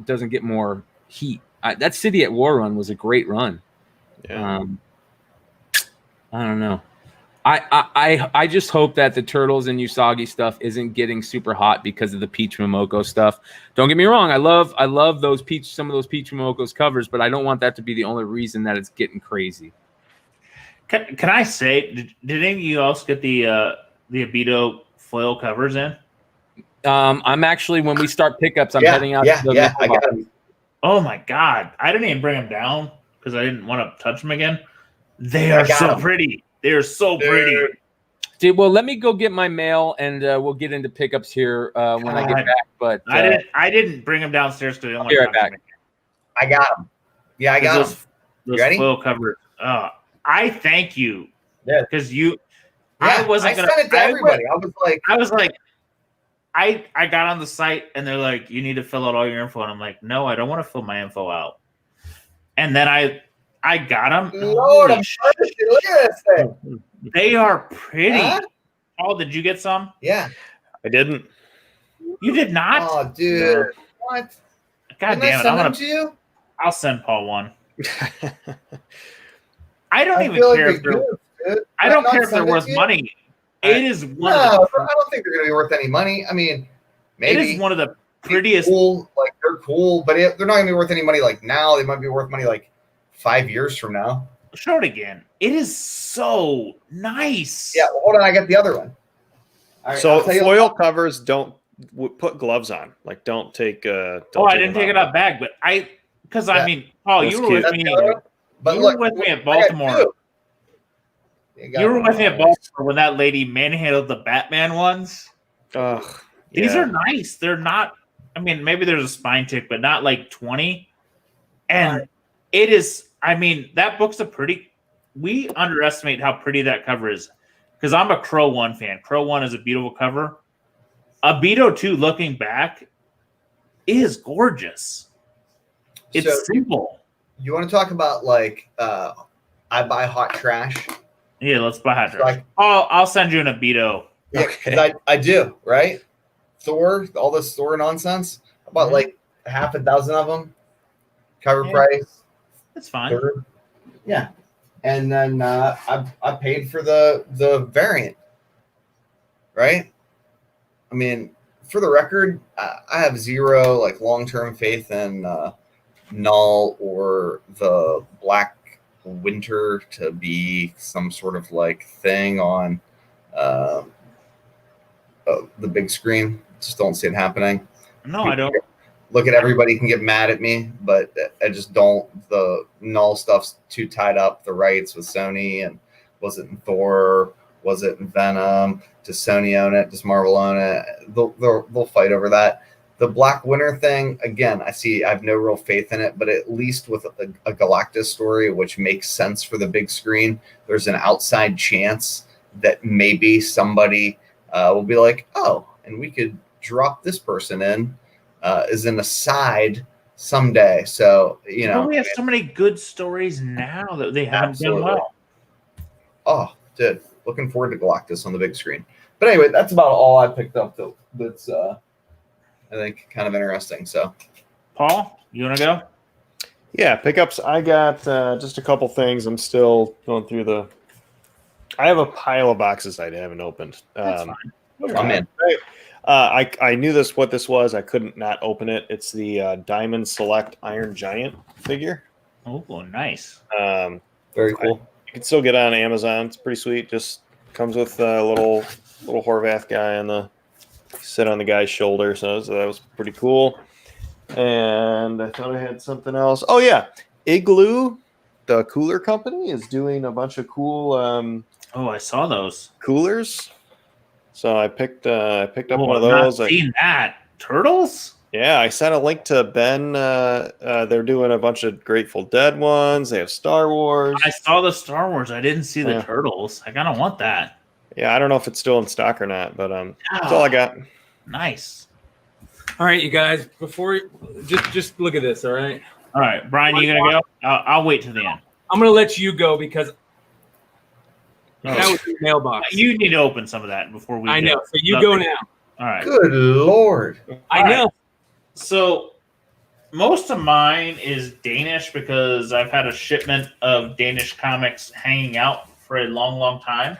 doesn't get more heat. That City at War run was a great run. Yeah. I don't know. I just hope that the Turtles and Usagi stuff isn't getting super hot because of the Peach Momoko stuff. Don't get me wrong. I love some of those Peach Momoko's covers, but I don't want that to be the only reason that it's getting crazy. Can I say, did any of you else get the Abito foil covers in? I'm actually, when we start pickups, I'm heading out. I got them. Oh my God. I didn't even bring them down because I didn't want to touch them again. They are so pretty. They're so pretty. Dude, well, let me go get my mail, and we'll get into pickups here when I get back. But I didn't bring them downstairs because I didn't want to touch them again. I got them. Yeah, I got them. Those foil covers. I thank you. Yeah. Because you. Yeah, I sent it to everybody. I was like. I got on the site and they're like, you need to fill out all your info. And I'm like, no, I don't want to fill my info out. And then I got them. Lord, I'm look at this thing. They are pretty. Huh? Paul, did you get some? Yeah. I didn't. You did not? Oh, dude. No. What? God damn it. I'll send Paul one. I don't even care if they're worth money. It is one. No, I don't think they're going to be worth any money. I mean, maybe it is one of the prettiest. Cool, like they're cool, but they're not going to be worth any money. Like now, they might be worth money like 5 years from now. Show it again. It is so nice. Yeah, well, hold on. I got the other one. Right, so foil covers don't put gloves on. Like don't take. I didn't take it out bag, but I mean, Paul, you were with me. You were with me at Baltimore. You were with me at Baltimore when that lady manhandled the Batman ones. These are nice. They're not. I mean, maybe there's a spine tick, but not like 20. And it is. I mean, that book's we underestimate how pretty that cover is. Because I'm a Crow 1 fan. Crow 1 is a beautiful cover. Abito 2, looking back, is gorgeous. It's So- simple. You want to talk about like I buy hot trash? Yeah, let's buy hot trash. Like- I'll send you an Abito. Yeah, 'cause I do, right? Thor, all this Thor nonsense. I bought like half a dozen of them. Cover Yeah. price. It's fine. Third. Yeah. And then I paid for the variant. Right? I mean, for the record, I have zero like long-term faith in Knull or the Black Winter to be some sort of like thing on the big screen. Just don't see it happening. No, I don't. Look at everybody can get mad at me, but I just don't. The Knull stuff's too tied up. The rights with Sony, and was it in Thor? Was it in Venom? Does Sony own it? Does Marvel own it? They'll fight over that. The Black Winter thing, again, I have no real faith in it, but at least with a Galactus story, which makes sense for the big screen, there's an outside chance that maybe somebody will be like, oh, and we could drop this person in as an aside someday. So, We have so many good stories now that they haven't Absolutely. done well. Oh, dude, looking forward to Galactus on the big screen. But anyway, that's about all I picked up that's I think kind of interesting. So, Paul, you want to go? Yeah, pickups. I got just a couple things. I'm still going through I have a pile of boxes I haven't opened. That's fine. I'm in. I knew what this was. I couldn't not open it. It's the Diamond Select Iron Giant figure. Oh, nice. Very cool. You can still get it on Amazon. It's pretty sweet. Just comes with a little Horvath guy sit on the guy's shoulder. So that was pretty cool. And I thought I had something else. Oh yeah, Igloo, the cooler company, is doing a bunch of cool I saw those coolers. So I picked up one of I've those. not seen that. Turtles? Yeah, I sent a link to Ben. They're doing a bunch of Grateful Dead ones. They have Star Wars. I saw the Star Wars. I didn't see the Yeah. Turtles. I kind of want that. Yeah, I don't know if it's still in stock or not, but that's all I got. Nice. All right, you guys. Before just look at this. All right. All right, Brian, you gonna go? I'll wait to the end. I'm gonna let you go because that was your mailbox. You need to open some of that before we. I know. go. So you go now. All right. Good Lord. I All right. know. So most of mine is Danish because I've had a shipment of Danish comics hanging out for a long, long time.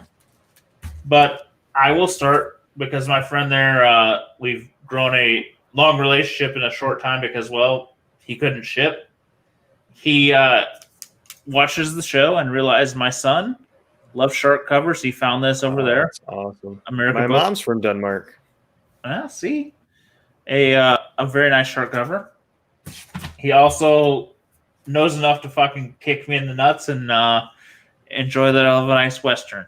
But I will start because my friend there, we've grown a long relationship in a short time because, well, he couldn't ship. He watches the show and realized my son loves shark covers. He found this over there. That's awesome. American My Book. mom's from Denmark. See, a very nice shark cover. He also knows enough to fucking kick me in the nuts and enjoy that of a nice Western.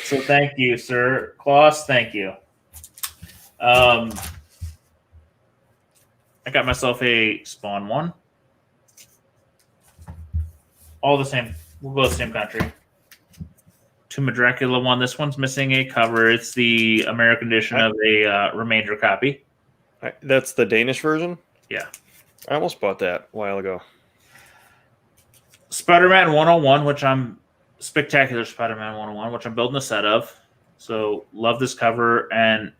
So thank you, sir. Klaus, thank you. I got myself a Spawn one. All the same. We'll go the same country. Tomb of Dracula one. This one's missing a cover. It's the American edition of a remainder copy. That's the Danish version? Yeah. I almost bought that a while ago. Spider-Man 101, which I'm Spectacular Spider-Man 101, which I'm building a set of. So love this cover. And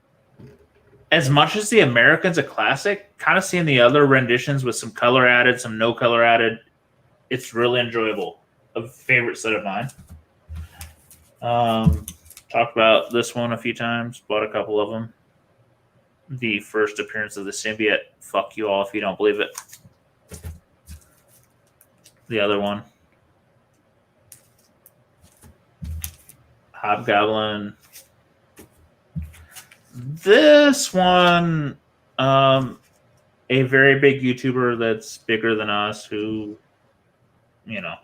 as much as the American's a classic, kind of seeing the other renditions with some color added, some no color added, it's really enjoyable. A favorite set of mine. Talked about this one a few times. Bought a couple of them. The first appearance of the symbiote. Fuck you all if you don't believe it. The other one. Hobgoblin. This one, a very big YouTuber that's bigger than us who,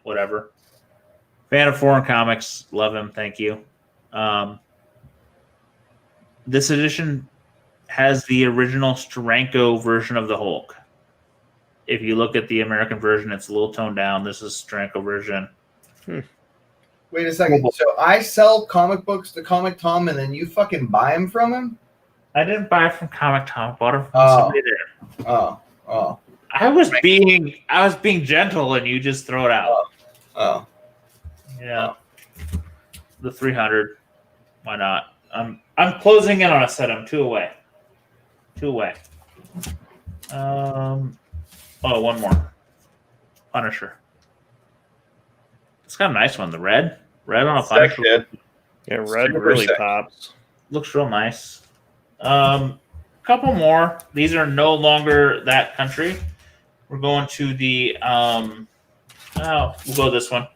whatever. Fan of foreign comics. Love him. Thank you. This edition has the original Steranko version of the Hulk. If you look at the American version, it's a little toned down. This is Steranko version. Wait a second. So I sell comic books to Comic Tom, and then you fucking buy them from him? I didn't buy it from Comic Tom. I bought it from somebody there. Oh. I was being gentle, and you just throw it out. Oh. Yeah. The 300. Why not? I'm closing in on a set. I'm 2 away. 2 away. One more. Punisher. It's got a nice one. The red on a Punisher. Yeah, red Super really sick. pops. Looks real nice. Couple more. These are no longer that country. We're going to the we'll go this one.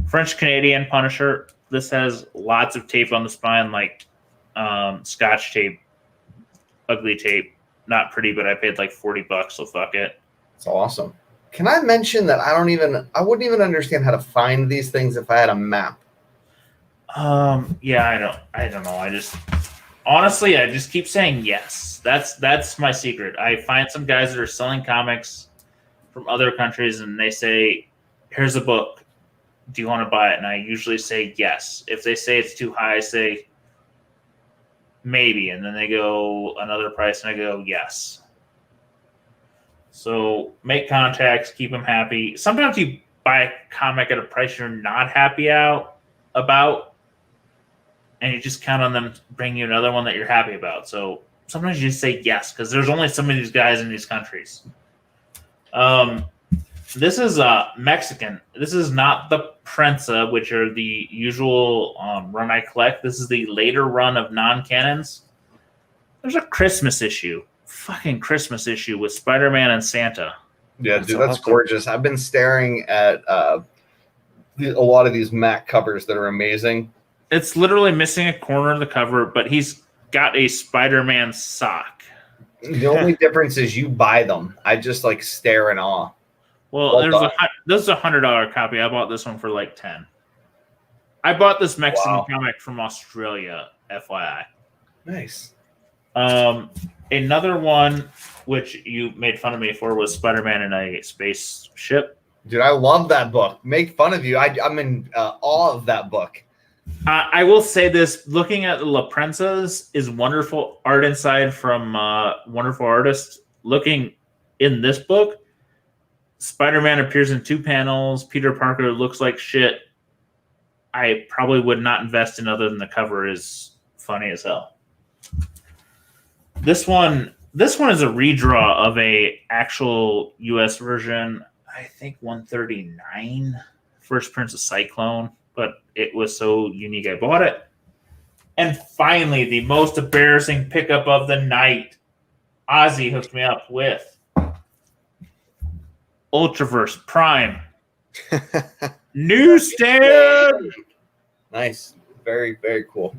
French Canadian Punisher. This has lots of tape on the spine, like Scotch tape, ugly tape. Not pretty, but I paid like $40, so fuck it. It's awesome. Can I mention that I wouldn't even understand how to find these things if I had a map. Yeah, I don't know. I just keep saying yes. That's my secret. I find some guys that are selling comics from other countries, and they say, "Here's a book. Do you want to buy it?" And I usually say yes. If they say it's too high, I say maybe, and then they go another price, and I go yes. So make contacts, keep them happy. Sometimes you buy a comic at a price you're not happy about, and you just count on them to bring you another one that you're happy about. So sometimes you just say yes, because there's only some of these guys in these countries. This is Mexican. This is not the Prensa, which are the usual run I collect. This is the later run of non-canons. There's a Christmas issue. Fucking Christmas issue with Spider-Man and Santa. Yeah, dude, that's gorgeous. I've been staring at a lot of these Mac covers that are amazing. It's literally missing a corner of the cover, but he's got a Spider-Man sock. The only difference is you buy them. I just like stare in awe. Well, this is a $100 copy. I bought this one for like 10. I bought this Mexican comic from Australia, FYI. Nice. Another one which you made fun of me for was Spider-Man in a spaceship. Dude, I love that book. Make fun of you. I'm in awe of that book. I will say this: looking at the La Prensas is wonderful art inside from wonderful artists. Looking in this book, Spider-Man appears in 2 panels. Peter Parker looks like shit. I probably would not invest in other than the cover is funny as hell. This one is a redraw of a actual US version. I think 139, first prints of Cyclone, but it was so unique I bought it. And finally, the most embarrassing pickup of the night, Ozzy hooked me up with Ultraverse Prime. Newsstand! Nice. Very, very cool.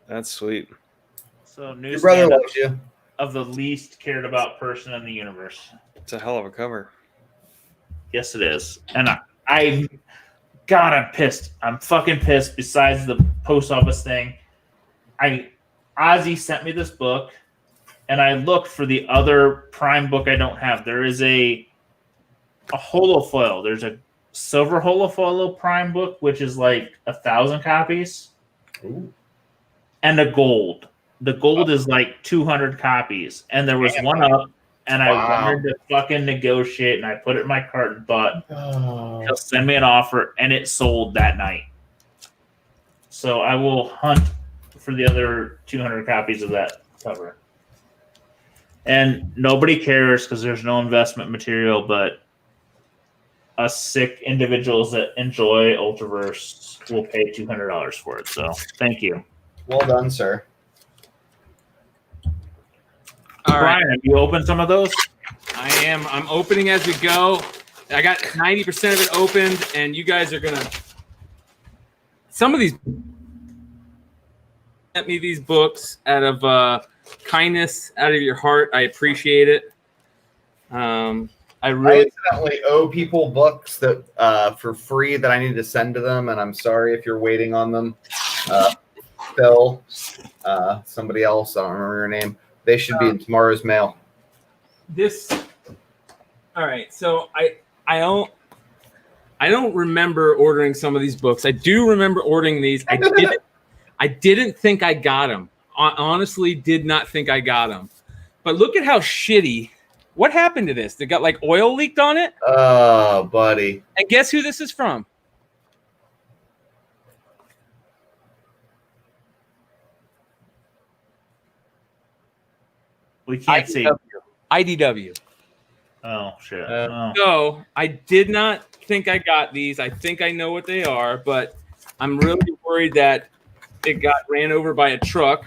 That's sweet. So Your brother Newsstand loves you. of the least cared about person in the universe. It's a hell of a cover. Yes, it is. And I'm pissed. I'm fucking pissed. Besides the post office thing, Ozzy sent me this book, and I looked for the other Prime book I don't have. There is a holofoil. There's a silver holofoil Prime book, which is like 1,000 copies. Ooh. And a gold. The gold is like 200 copies, and there was one up. And I wanted to fucking negotiate, and I put it in my cart and thought, he'll send me an offer, and it sold that night. So I will hunt for the other 200 copies of that cover. And nobody cares because there's no investment material, but us sick individuals that enjoy Ultraverse will pay $200 for it. So thank you. Well done, sir. All right. Brian, have you opened some of those? I am. I'm opening as we go. I got 90% of it opened, and you guys are gonna. Some of these sent me these books out of kindness, out of your heart. I appreciate it. I I incidentally owe people books that for free that I need to send to them, and I'm sorry if you're waiting on them. Phil, somebody else, I don't remember your name. They should be in tomorrow's mail. All right. So I don't remember ordering some of these books. I do remember ordering these. I didn't think I got them. honestly did not think I got them. But look at how shitty. What happened to this? They got like oil leaked on it? Oh, buddy. And guess who this is from? We can't see. IDW. Oh shit. So I did not think I got these. I think I know what they are, but I'm really worried that it got ran over by a truck.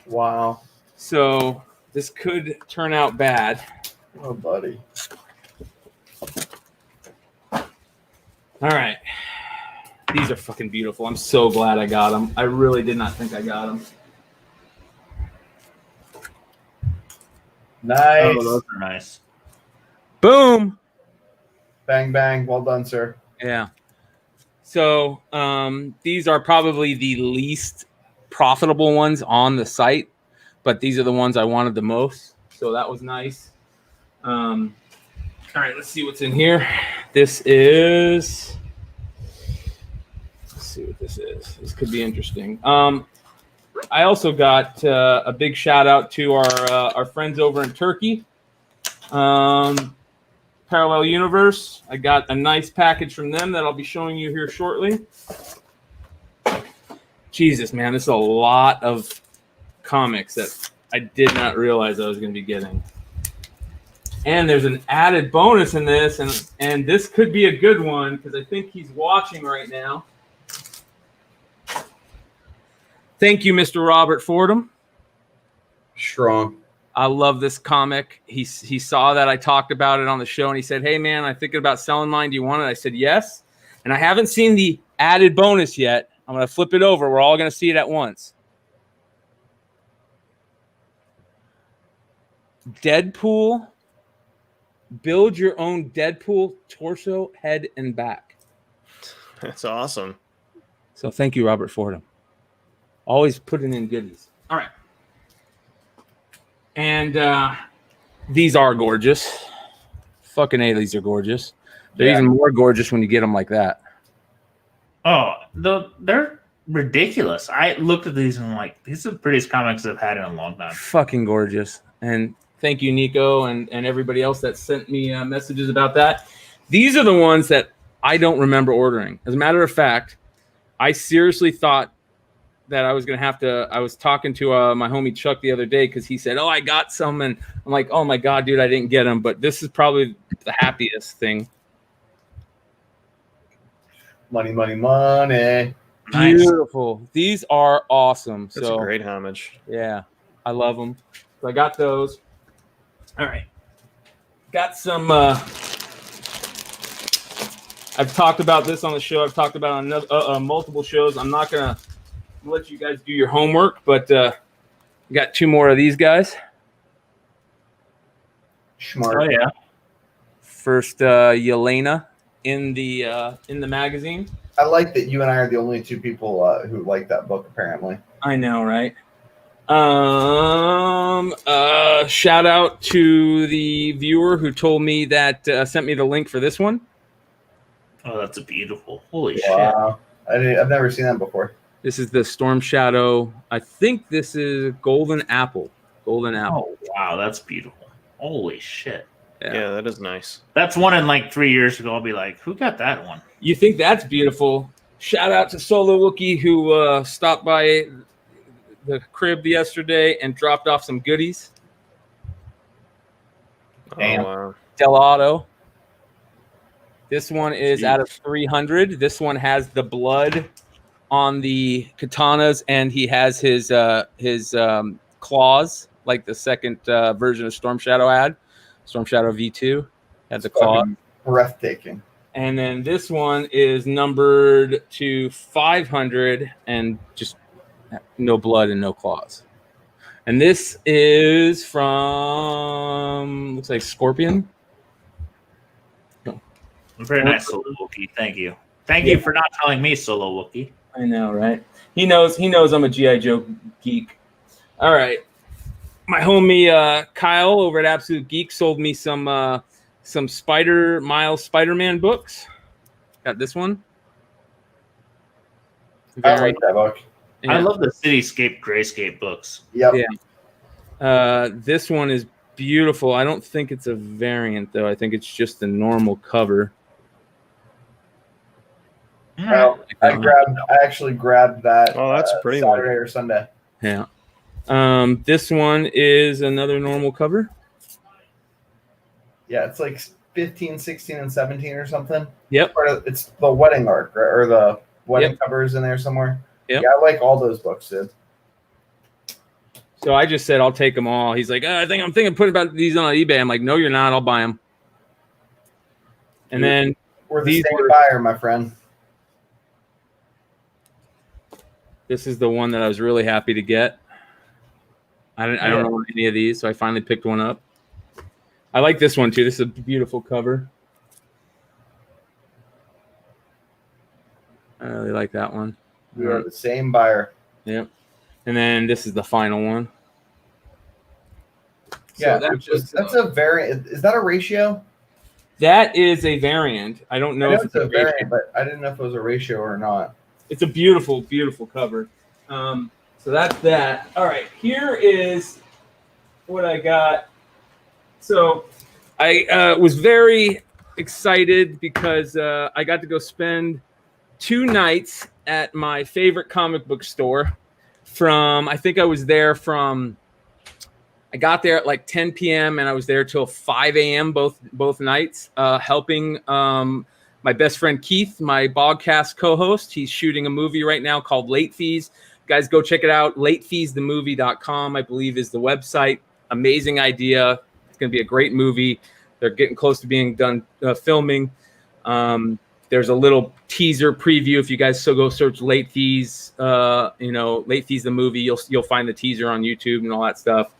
Wow. So this could turn out bad. Oh, buddy. All right. These are fucking beautiful. I'm so glad I got them. I really did not think I got them. Nice. Oh, those are nice. Boom. Bang, bang. Well done, sir. Yeah. So these are probably the least profitable ones on the site, but these are the ones I wanted the most. So that was nice. All right, let's see what's in here. This is, let's see what this is. This could be interesting. I also got a big shout out to our friends over in Turkey. Parallel Universe. I got a nice package from them that I'll be showing you here shortly. Jesus, man, this is a lot of comics that I did not realize I was going to be getting. And there's an added bonus in this, and this could be a good one because I think he's watching right now. Thank you, Mr. Robert Fordham. Strong. I love this comic. He saw that I talked about it on the show, and he said, "Hey, man, I'm thinking about selling mine. Do you want it?" I said, "Yes." And I haven't seen the added bonus yet. I'm going to flip it over. We're all going to see it at once. Deadpool. Build your own Deadpool torso, head, and back. That's awesome. So thank you, Robert Fordham. Always putting in goodies. All right. And these are gorgeous. Fucking A, these are gorgeous. They're even more gorgeous when you get them like that. Oh, they're ridiculous. I looked at these and I'm like, these are the prettiest comics I've had in a long time. Fucking gorgeous. And thank you, Nico, and everybody else that sent me messages about that. These are the ones that I don't remember ordering. As a matter of fact, I seriously thought that I was going to have to. I was talking to my homie Chuck the other day because he said, "Oh, I got some," and I'm like, "Oh my god, dude, I didn't get them." But this is probably the happiest thing. Money, money, money. Nice. Beautiful. These are awesome. That's a great homage. Yeah, I love them. So I got those. All right. Got some. I've talked about this on the show. I've talked about it on multiple shows. I'm not gonna let you guys do your homework, but got two more of these guys. Smart. Oh yeah. First, Yelena in the magazine. I like that you and I are the only two people who like that book, apparently. I know, right? Shout out to the viewer who told me that sent me the link for this one. Oh, that's a beautiful. Holy Wow. I've never seen that before. This is the Storm Shadow. I think this is Golden Apple. Golden shit. Apple. Oh wow, that's beautiful. Holy shit. Yeah, that is nice. That's one in like 3 years ago. I'll be like, who got that one? You think that's beautiful? Shout out to Solo Wookie who stopped by the crib yesterday and dropped off some goodies. Oh, wow. Delato. This one is out of 300. This one has the blood on the katanas, and he has his claws, like the second version of Storm Shadow had. Storm Shadow V2 had the claw. Breathtaking. And then this one is numbered to 500 and just no blood and no claws. And this is from, looks like Scorpion. Very nice, Solo Wookie. Thank you. Thank you for not telling me, Solo Wookie. I know, right? He knows I'm a G.I. Joe geek. All right. My homie Kyle over at Absolute Geek sold me some Miles Spider-Man books. Got this one. I like that book. I love the Cityscape Grayscape books. Yep. Yeah. This one is beautiful. I don't think it's a variant though. I think it's just a normal cover. Well, I actually grabbed that. Oh, that's a pretty Saturday one. or Sunday. Yeah. This one is another normal cover. Yeah, it's like 15, 16, and 17 or something. Yep. It's the wedding arc, right? Or the wedding covers in there somewhere. Yep. Yeah, I like all those books, dude. So I just said I'll take them all. He's like, I'm thinking of putting about these on eBay. I'm like, no, you're not. I'll buy them. And then we're the same buyer, my friend. This is the one that I was really happy to get. I don't know any of these, so I finally picked one up. I like this one too. This is a beautiful cover. I really like that one. We are the same buyer. Yep. And then this is the final one. Yeah, so that's a variant. Is that a ratio? That is a variant. I don't know if it's a variant, but I didn't know if it was a ratio or not. It's a beautiful, beautiful cover. So that's that. All right, here is what I got. So I was very excited because I got to go spend 2 nights at my favorite comic book store. I think I was there I got there at like 10 p.m. and I was there till 5 a.m. both nights, helping my best friend Keith, my Bogcast co-host. He's shooting a movie right now called Late Fees. Guys, go check it out. LateFeesTheMovie.com, I believe, is the website. Amazing idea. It's going to be a great movie. They're getting close to being done filming. There's a little teaser preview. If you guys go search Late Fees, Late Fees the movie, you'll find the teaser on YouTube and all that stuff.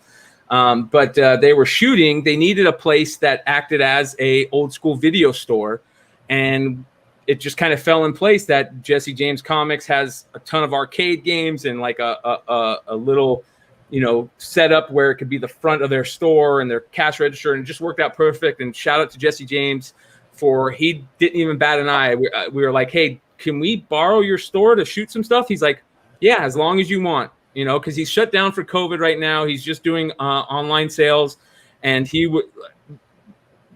But they were shooting. They needed a place that acted as a old school video store, and it just kind of fell in place that Jesse James Comics has a ton of arcade games and like a little, setup where it could be the front of their store and their cash register, and it just worked out perfect. And shout out to Jesse James he didn't even bat an eye. We were like, hey, can we borrow your store to shoot some stuff? He's like, yeah, as long as you want, because he's shut down for COVID right now. He's just doing online sales, and he would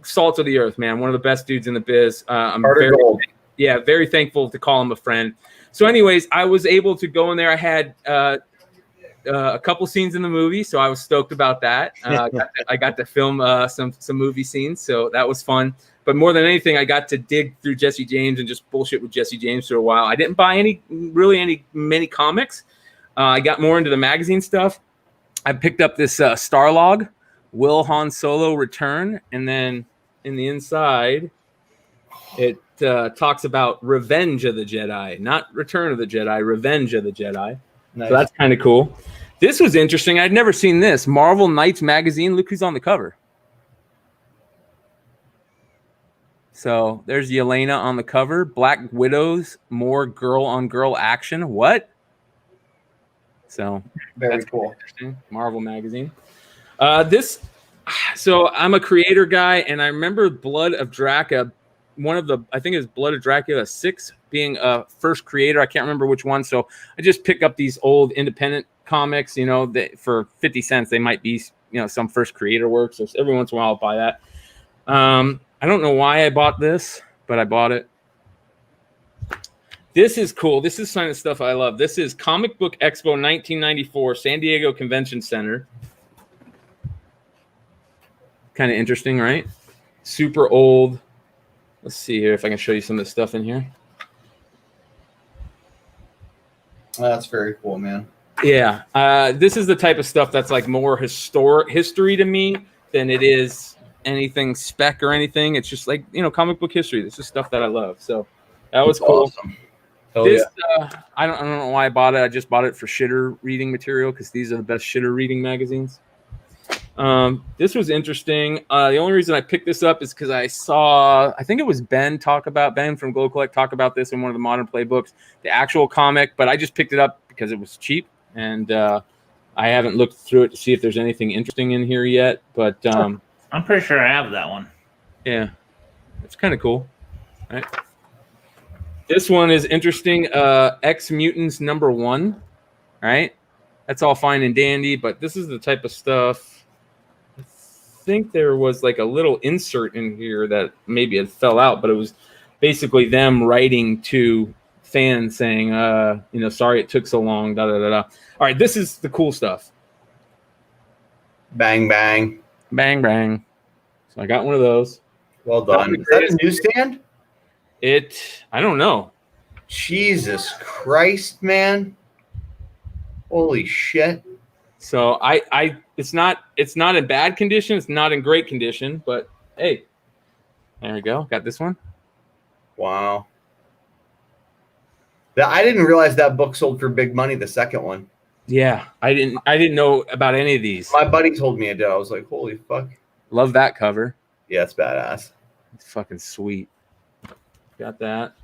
salt of the earth, man. One of the best dudes in the biz. I'm very thankful to call him a friend. So anyways, I was able to go in there. I had a couple scenes in the movie, so I was stoked about that. I got to film some movie scenes, so that was fun. But more than anything, I got to dig through Jesse James and just bullshit with Jesse James for a while. I didn't buy many comics. I got more into the magazine stuff. I picked up this Starlog, Will Han Solo Return, and then in the inside, it talks about Revenge of the Jedi, not Return of the Jedi, Revenge of the Jedi. Nice. So that's kind of cool. This was interesting. I'd never seen this. Marvel Knights magazine. Look who's on the cover. So there's Yelena on the cover. Black Widows, more girl-on-girl action. What? So very cool. Marvel magazine. So I'm a creator guy, and I remember Blood of Dracula. I think it was Blood of Dracula 6 being a first creator. I can't remember which one. So I just pick up these old independent comics, for 50 cents. They might be, some first creator work. So every once in a while I'll buy that. I don't know why I bought this, but I bought it. This is cool. This is kind of stuff I love. This is Comic Book Expo 1994, San Diego Convention Center. Kind of interesting, right? Super old. Let's see here if I can show you some of the stuff in here. That's very cool, man. Yeah. This is the type of stuff that's like more history to me than it is anything spec or anything. It's just like, comic book history. This is stuff that I love. So that was cool. Awesome. This, I don't know why I bought it. I just bought it for shitter reading material because these are the best shitter reading magazines. This was interesting. The only reason I picked this up is because I think it was Ben from Glow Collect talk about this in one of the Modern Playbooks, the actual comic, but I just picked it up because it was cheap, and I haven't looked through it to see if there's anything interesting in here yet, but I'm pretty sure I have that one. Yeah, it's kind of cool. All right. This one is interesting. X Mutants #1. right? That's all fine and dandy, but this is the type of stuff. I think there was like a little insert in here that maybe it fell out, but it was basically them writing to fans saying, sorry it took so long, da da da da. All right, this is the cool stuff. Bang, bang. Bang, bang. So I got one of those. Well done. Is that a newsstand? I don't know. Jesus Christ, man. Holy shit. So it's not in bad condition. It's not in great condition, but hey, there we go. Got this one. Wow. I didn't realize that book sold for big money, the second one. Yeah, I didn't know about any of these. My buddy told me it did. I was like, holy fuck. Love that cover. Yeah, it's badass. It's fucking sweet. Got that.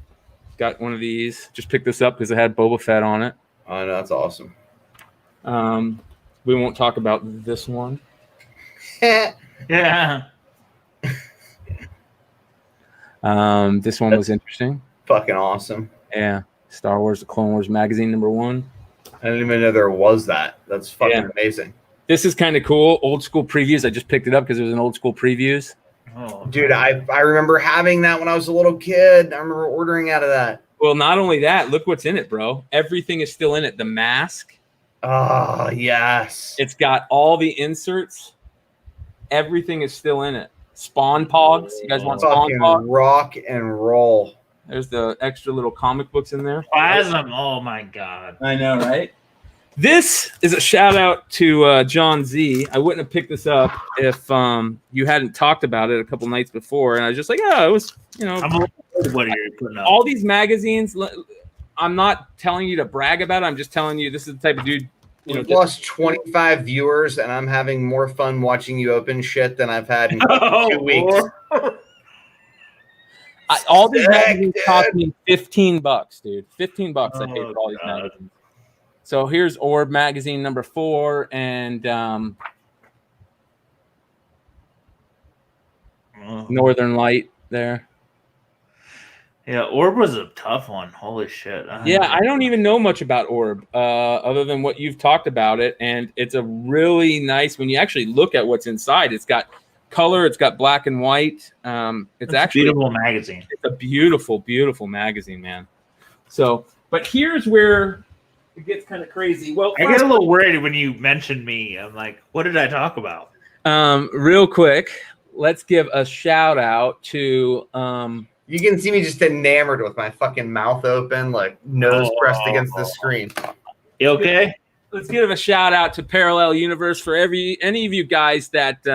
Got one of these. Just picked this up because it had Boba Fett on it. Oh, no, that's awesome. We won't talk about this one. Yeah. This one was interesting. Fucking awesome. Yeah. Star Wars, The Clone Wars magazine, #1. I didn't even know there was that. That's fucking amazing. This is kind of cool. Old school previews. I just picked it up because it was an old school previews. Oh, dude, I remember having that when I was a little kid. I remember ordering out of that. Well, not only that, look what's in it, bro. Everything is still in it. The mask. Oh, yes. It's got all the inserts. Everything is still in it. Spawn Pogs. You guys want Spawn Fucking Pogs? rock and roll. There's the extra little comic books in there. Plasm. Oh my god. I know, right? This is a shout out to Jon Z. I wouldn't have picked this up if you hadn't talked about it a couple nights before, and I was just like, oh, it was, What are you putting up? all these magazines. I'm not telling you to brag about it. I'm just telling you this is the type of dude. We've lost 25 viewers, and I'm having more fun watching you open shit than I've had in 2 weeks. All these magazines cost me $15, dude. $15 I paid for all these magazines. So here's Orb magazine #4, and Northern Light there. Yeah, Orb was a tough one. Holy shit. I don't even know much about Orb other than what you've talked about it. And it's a really nice, when you actually look at what's inside, it's got color, it's got black and white. It's actually a beautiful magazine. It's a beautiful, beautiful magazine, man. So, but here's where it gets kind of crazy. Well, I get a little worried when you mentioned me. I'm like, what did I talk about? Real quick, let's give a shout out to you can see me just enamored with my fucking mouth open, like nose pressed against the screen. You okay? Let's give a shout out to Parallel Universe for any of you guys that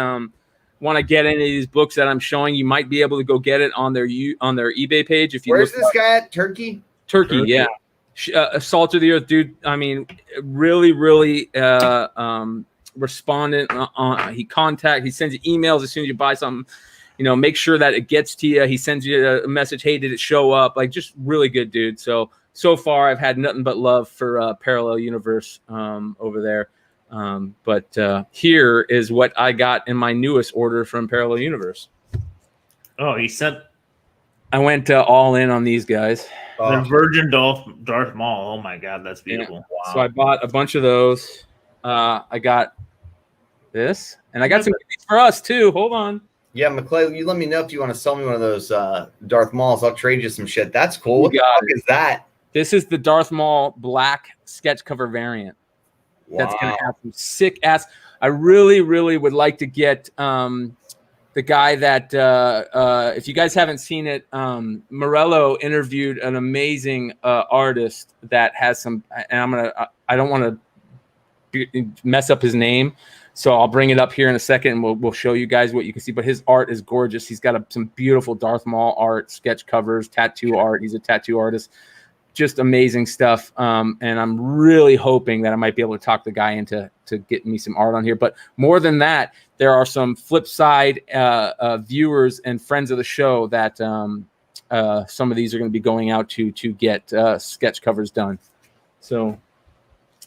want to get any of these books that I'm showing. You might be able to go get it on their eBay page. If you Where's this guy at? Turkey, yeah. Salt of the Earth, dude. I mean, really, really respondent. He sends you emails as soon as you buy something. Make sure that it gets to you. He sends you a message. Hey, did it show up? Like, just really good, dude. So far, I've had nothing but love for Parallel Universe over there. But here is what I got in my newest order from Parallel Universe. Oh, he sent. I went all in on these guys. The Virgin Darth Maul. Oh my god, that's beautiful. Yeah. Wow. So I bought a bunch of those. I got this, and I got some goodies for us too. Hold on. Yeah, McClay, you let me know if you want to sell me one of those Darth Mauls. I'll trade you some shit. That's cool. What the fuck is that? This is the Darth Maul black sketch cover variant. Wow. That's going to have some sick ass. I really, really would like to get the guy that, if you guys haven't seen it, Morello interviewed an amazing artist that has some, and I don't want to mess up his name. So I'll bring it up here in a second, and we'll show you guys what you can see. But his art is gorgeous. He's got some beautiful Darth Maul art, sketch covers, tattoo art. He's a tattoo artist. Just amazing stuff. And I'm really hoping that I might be able to talk the guy into getting me some art on here. But more than that, there are some Flipside viewers and friends of the show that some of these are going to be going out to get sketch covers done. So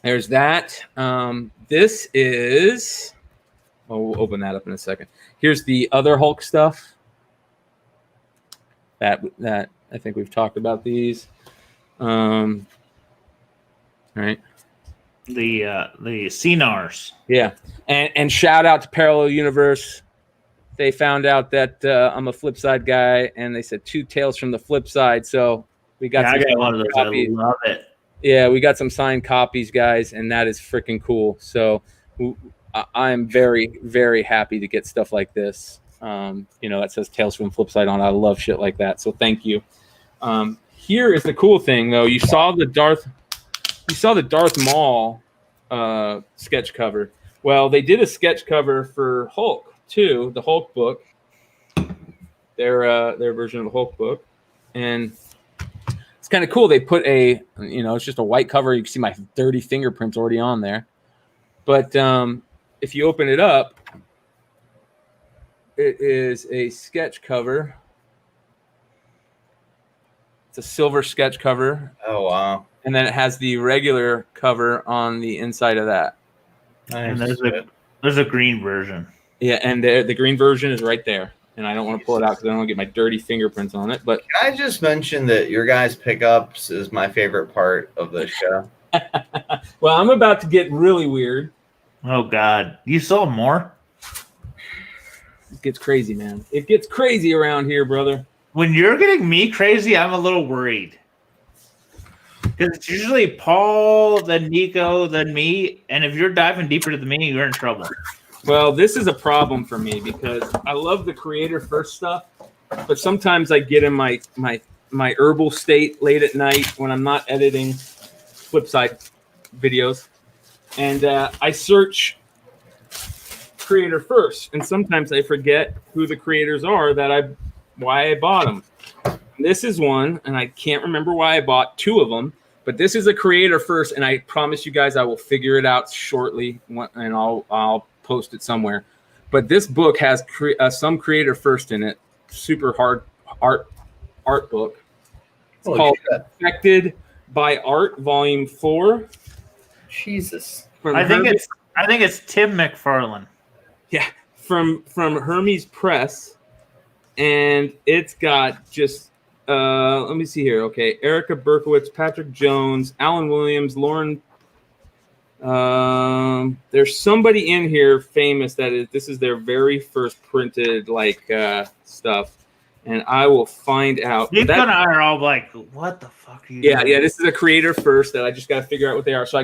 there's that. This is, we'll open that up in a second. Here's the other Hulk stuff. That I think we've talked about these. All right. CNARs. Yeah, and shout out to Parallel Universe. They found out that I'm a Flipside guy, and they said 2 tales from the Flipside. So we got. Yeah, I got one of those. Copies. I love it. Yeah, we got some signed copies, guys, and that is freaking cool. So I'm very, very happy to get stuff like this. That says Tales from Flipside on. I love shit like that. So thank you. Here is the cool thing, though. You saw the Darth Maul sketch cover. Well, they did a sketch cover for Hulk too, the Hulk book. Their version of the Hulk book, and it's kind of cool. They put it's just a white cover. You can see my dirty fingerprints already on there. But if you open it up, it is a sketch cover. It's a silver sketch cover. Oh, wow. And then it has the regular cover on the inside of that. Nice. And there's a green version. Yeah, and the green version is right there. And I don't want to pull it out because I don't want to get my dirty fingerprints on it. But Can I just mention that your guys' pickups is my favorite part of the show? well, I'm about to get really weird. Oh God, you saw more? It gets crazy, man. It gets crazy around here, brother. When you're getting me crazy, I'm a little worried. Because it's usually Paul, then Nico, then me. And if you're diving deeper than me, you're in trouble. Well, this is a problem for me because I love the creator first stuff, but sometimes I get in my herbal state late at night when I'm not editing Flipside videos, and I search creator first, and sometimes I forget who the creators are why I bought them. This is one, and I can't remember why I bought 2 of them, but this is a creator first, and I promise you guys I will figure it out shortly, and I'll post it somewhere. But this book has some creator first in it. Super hard art book. It's called Affected by Art, Volume 4. Jesus. I think it's Tim McFarlane. Yeah, from Hermes Press, and it's got just let me see here. Okay, Erica Berkowitz, Patrick Jones, Alan Williams, Lauren. There's somebody in here famous this is their very first printed stuff, and I will find out. Nico and I are all like, "What the fuck are you?" Yeah, this is a creator first that I just got to figure out what they are. So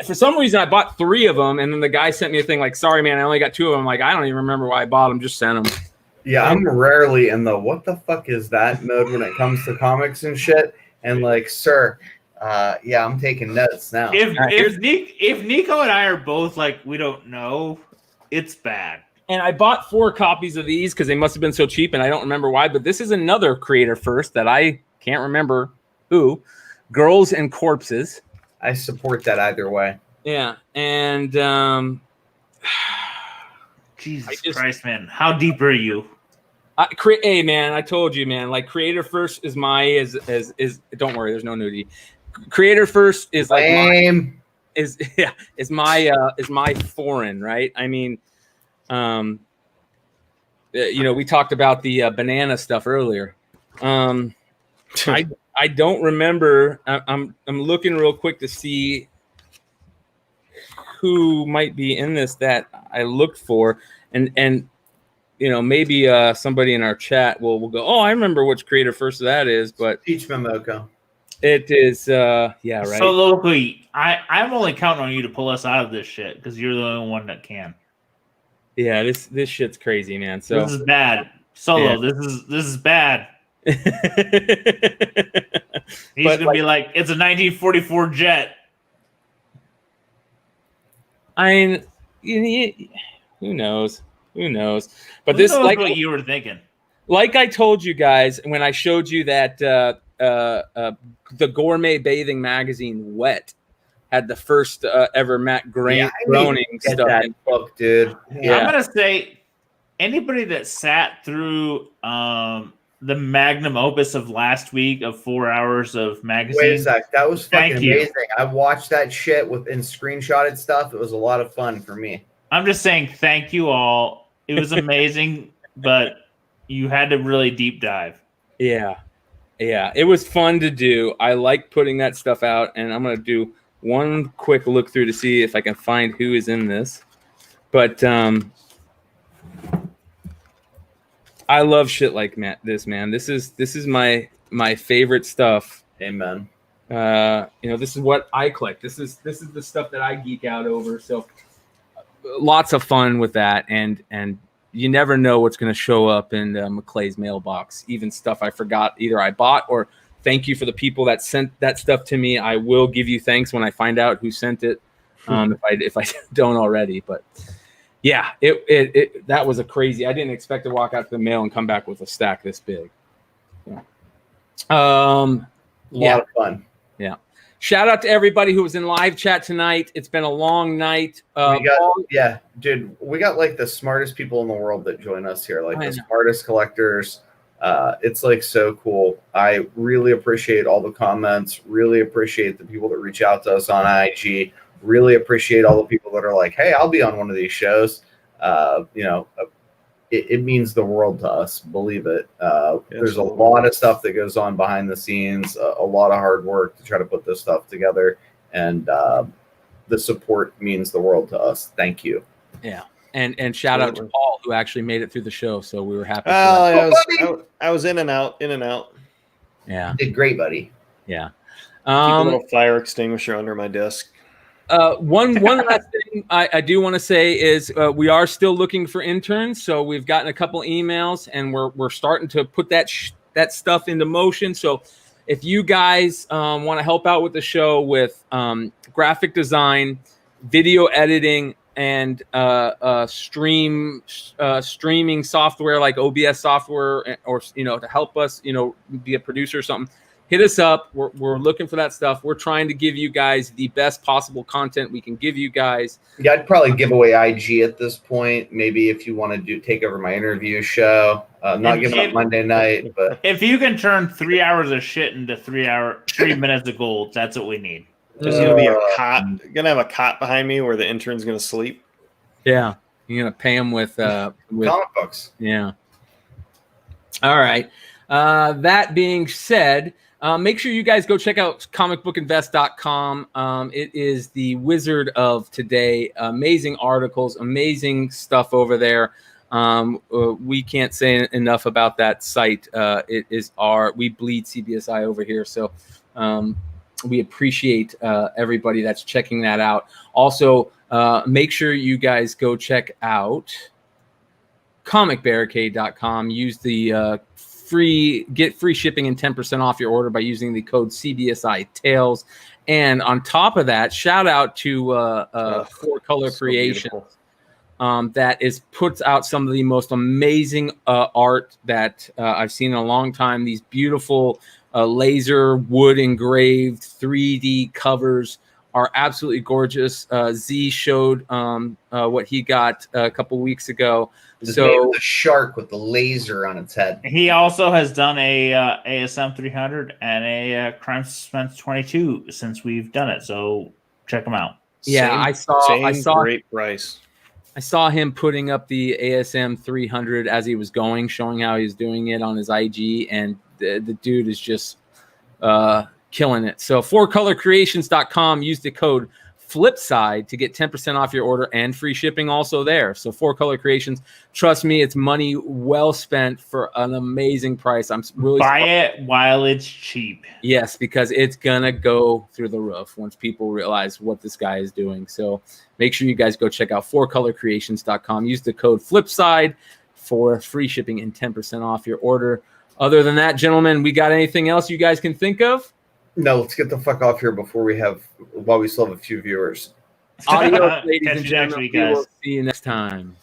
for some reason I bought 3 of them, and then the guy sent me a thing like, "Sorry, man, I only got 2 of them." I'm like, I don't even remember why I bought them. Just sent them. Yeah, I'm rarely in the what the fuck is that mode when it comes to comics and shit. And sir, I'm taking notes now. If Nico and I are both like, we don't know, it's bad. And I bought 4 copies of these because they must have been so cheap, and I don't remember why. But this is another creator first that I can't remember who. Girls and Corpses. I support that either way. Yeah, and Jesus Christ, man, how deep are you? Hey, man, I told you, man. Creator first is don't worry, there's no nudity. Creator first is my foreign, right? I mean, we talked about the banana stuff earlier. I don't remember. I'm looking real quick to see who might be in this that I looked for, and maybe somebody in our chat will go, oh, I remember which creator first that is, but Teach Momoko. It is, right. So locally, I'm only counting on you to pull us out of this shit because you're the only one that can. Yeah, this shit's crazy, man. So this is bad. Solo, yeah. This is bad. He's gonna be like, it's a 1944 jet. I mean, who knows? Who knows? But Who this, knows like what you were thinking. Like I told you guys when I showed you that the Gourmet Bathing Magazine Wet had the first ever Matt Groening stuff. That book, dude. Yeah. I'm gonna say anybody that sat through the magnum opus of last week of 4 hours of magazine. Wait a sec, that was fucking Thank you. amazing. I watched that shit in screenshotted stuff. It was a lot of fun for me. I'm just saying thank you all. It was amazing, but you had to really deep dive. Yeah. It was fun to do. I like putting that stuff out, and I'm gonna do one quick look through to see if I can find who is in this. But I love shit like this, man. This is my favorite stuff. Amen. This is what I collect. This is the stuff that I geek out over. So lots of fun with that, and you never know what's going to show up in McClay's mailbox. Even stuff I forgot either I bought or thank you for the people that sent that stuff to me. I will give you thanks when I find out who sent it, if I don't already. But yeah, it that was a crazy. I didn't expect to walk out to the mail and come back with a stack this big. Yeah. A lot of fun. Yeah. Shout out to everybody who was in live chat tonight. It's been a long night. We got like the smartest people in the world that join us here, like the smartest collectors. It's like so cool. I really appreciate all the comments, really appreciate the people that reach out to us on IG, really appreciate all the people that are like, hey, I'll be on one of these shows. It means the world to us, believe it. There's a lot of stuff that goes on behind the scenes, a lot of hard work to try to put this stuff together, and the support means the world to us. Thank you. Yeah. And shout out to Paul, who actually made it through the show, so we were happy. I was in and out. Yeah. Did great, buddy. Yeah. Keep a little fire extinguisher under my desk. One last thing I do want to say is we are still looking for interns. So we've gotten a couple emails, and we're starting to put that stuff into motion. So if you guys want to help out with the show with graphic design, video editing, and streaming software like OBS software, or to help us be a producer or something, hit us up. We're looking for that stuff. We're trying to give you guys the best possible content we can give you guys. Yeah, I'd probably give away IG at this point. Maybe if you want to take over my interview show. Not giving up Monday night, but if you can turn 3 hours of shit into 3 minutes of gold, that's what we need. There's gonna be a cot. Gonna have a cot behind me where the intern's gonna sleep. Yeah, you're gonna pay him with comic books. Yeah. All right. That being said, make sure you guys go check out comicbookinvest.com. It is the wizard of today. Amazing articles, amazing stuff over there. We can't say enough about that site. It is we bleed CBSI over here. So we appreciate everybody that's checking that out. Also, make sure you guys go check out comicbarricade.com. Use the get free shipping and 10% off your order by using the code CBSI Tales. And on top of that, shout out to Four Color Creations. That puts out some of the most amazing art that I've seen in a long time. These beautiful laser wood engraved 3D covers are absolutely gorgeous. Z showed what he got a couple weeks ago. The shark with the laser on its head. He also has done a ASM 300 and a Crime Suspense 22 since we've done it. So check them out. Yeah, I saw great price. I saw him putting up the ASM 300 as he was going, showing how he's doing it on his IG, and the dude is just killing it. So fourcolorcreations.com, use the code Flipside to get 10% off your order and free shipping also there. So Four Color Creations, trust me, it's money well spent for an amazing price. I'm really buy it while it's cheap. Yes, because it's gonna go through the roof once people realize what this guy is doing. So make sure you guys go check out fourcolorcreations.com. Use the code Flipside for free shipping and 10% off your order. Other than that, gentlemen, we got anything else you guys can think of? No, let's get the fuck off here while we still have a few viewers. Adios, ladies and gentlemen. We will see you next time.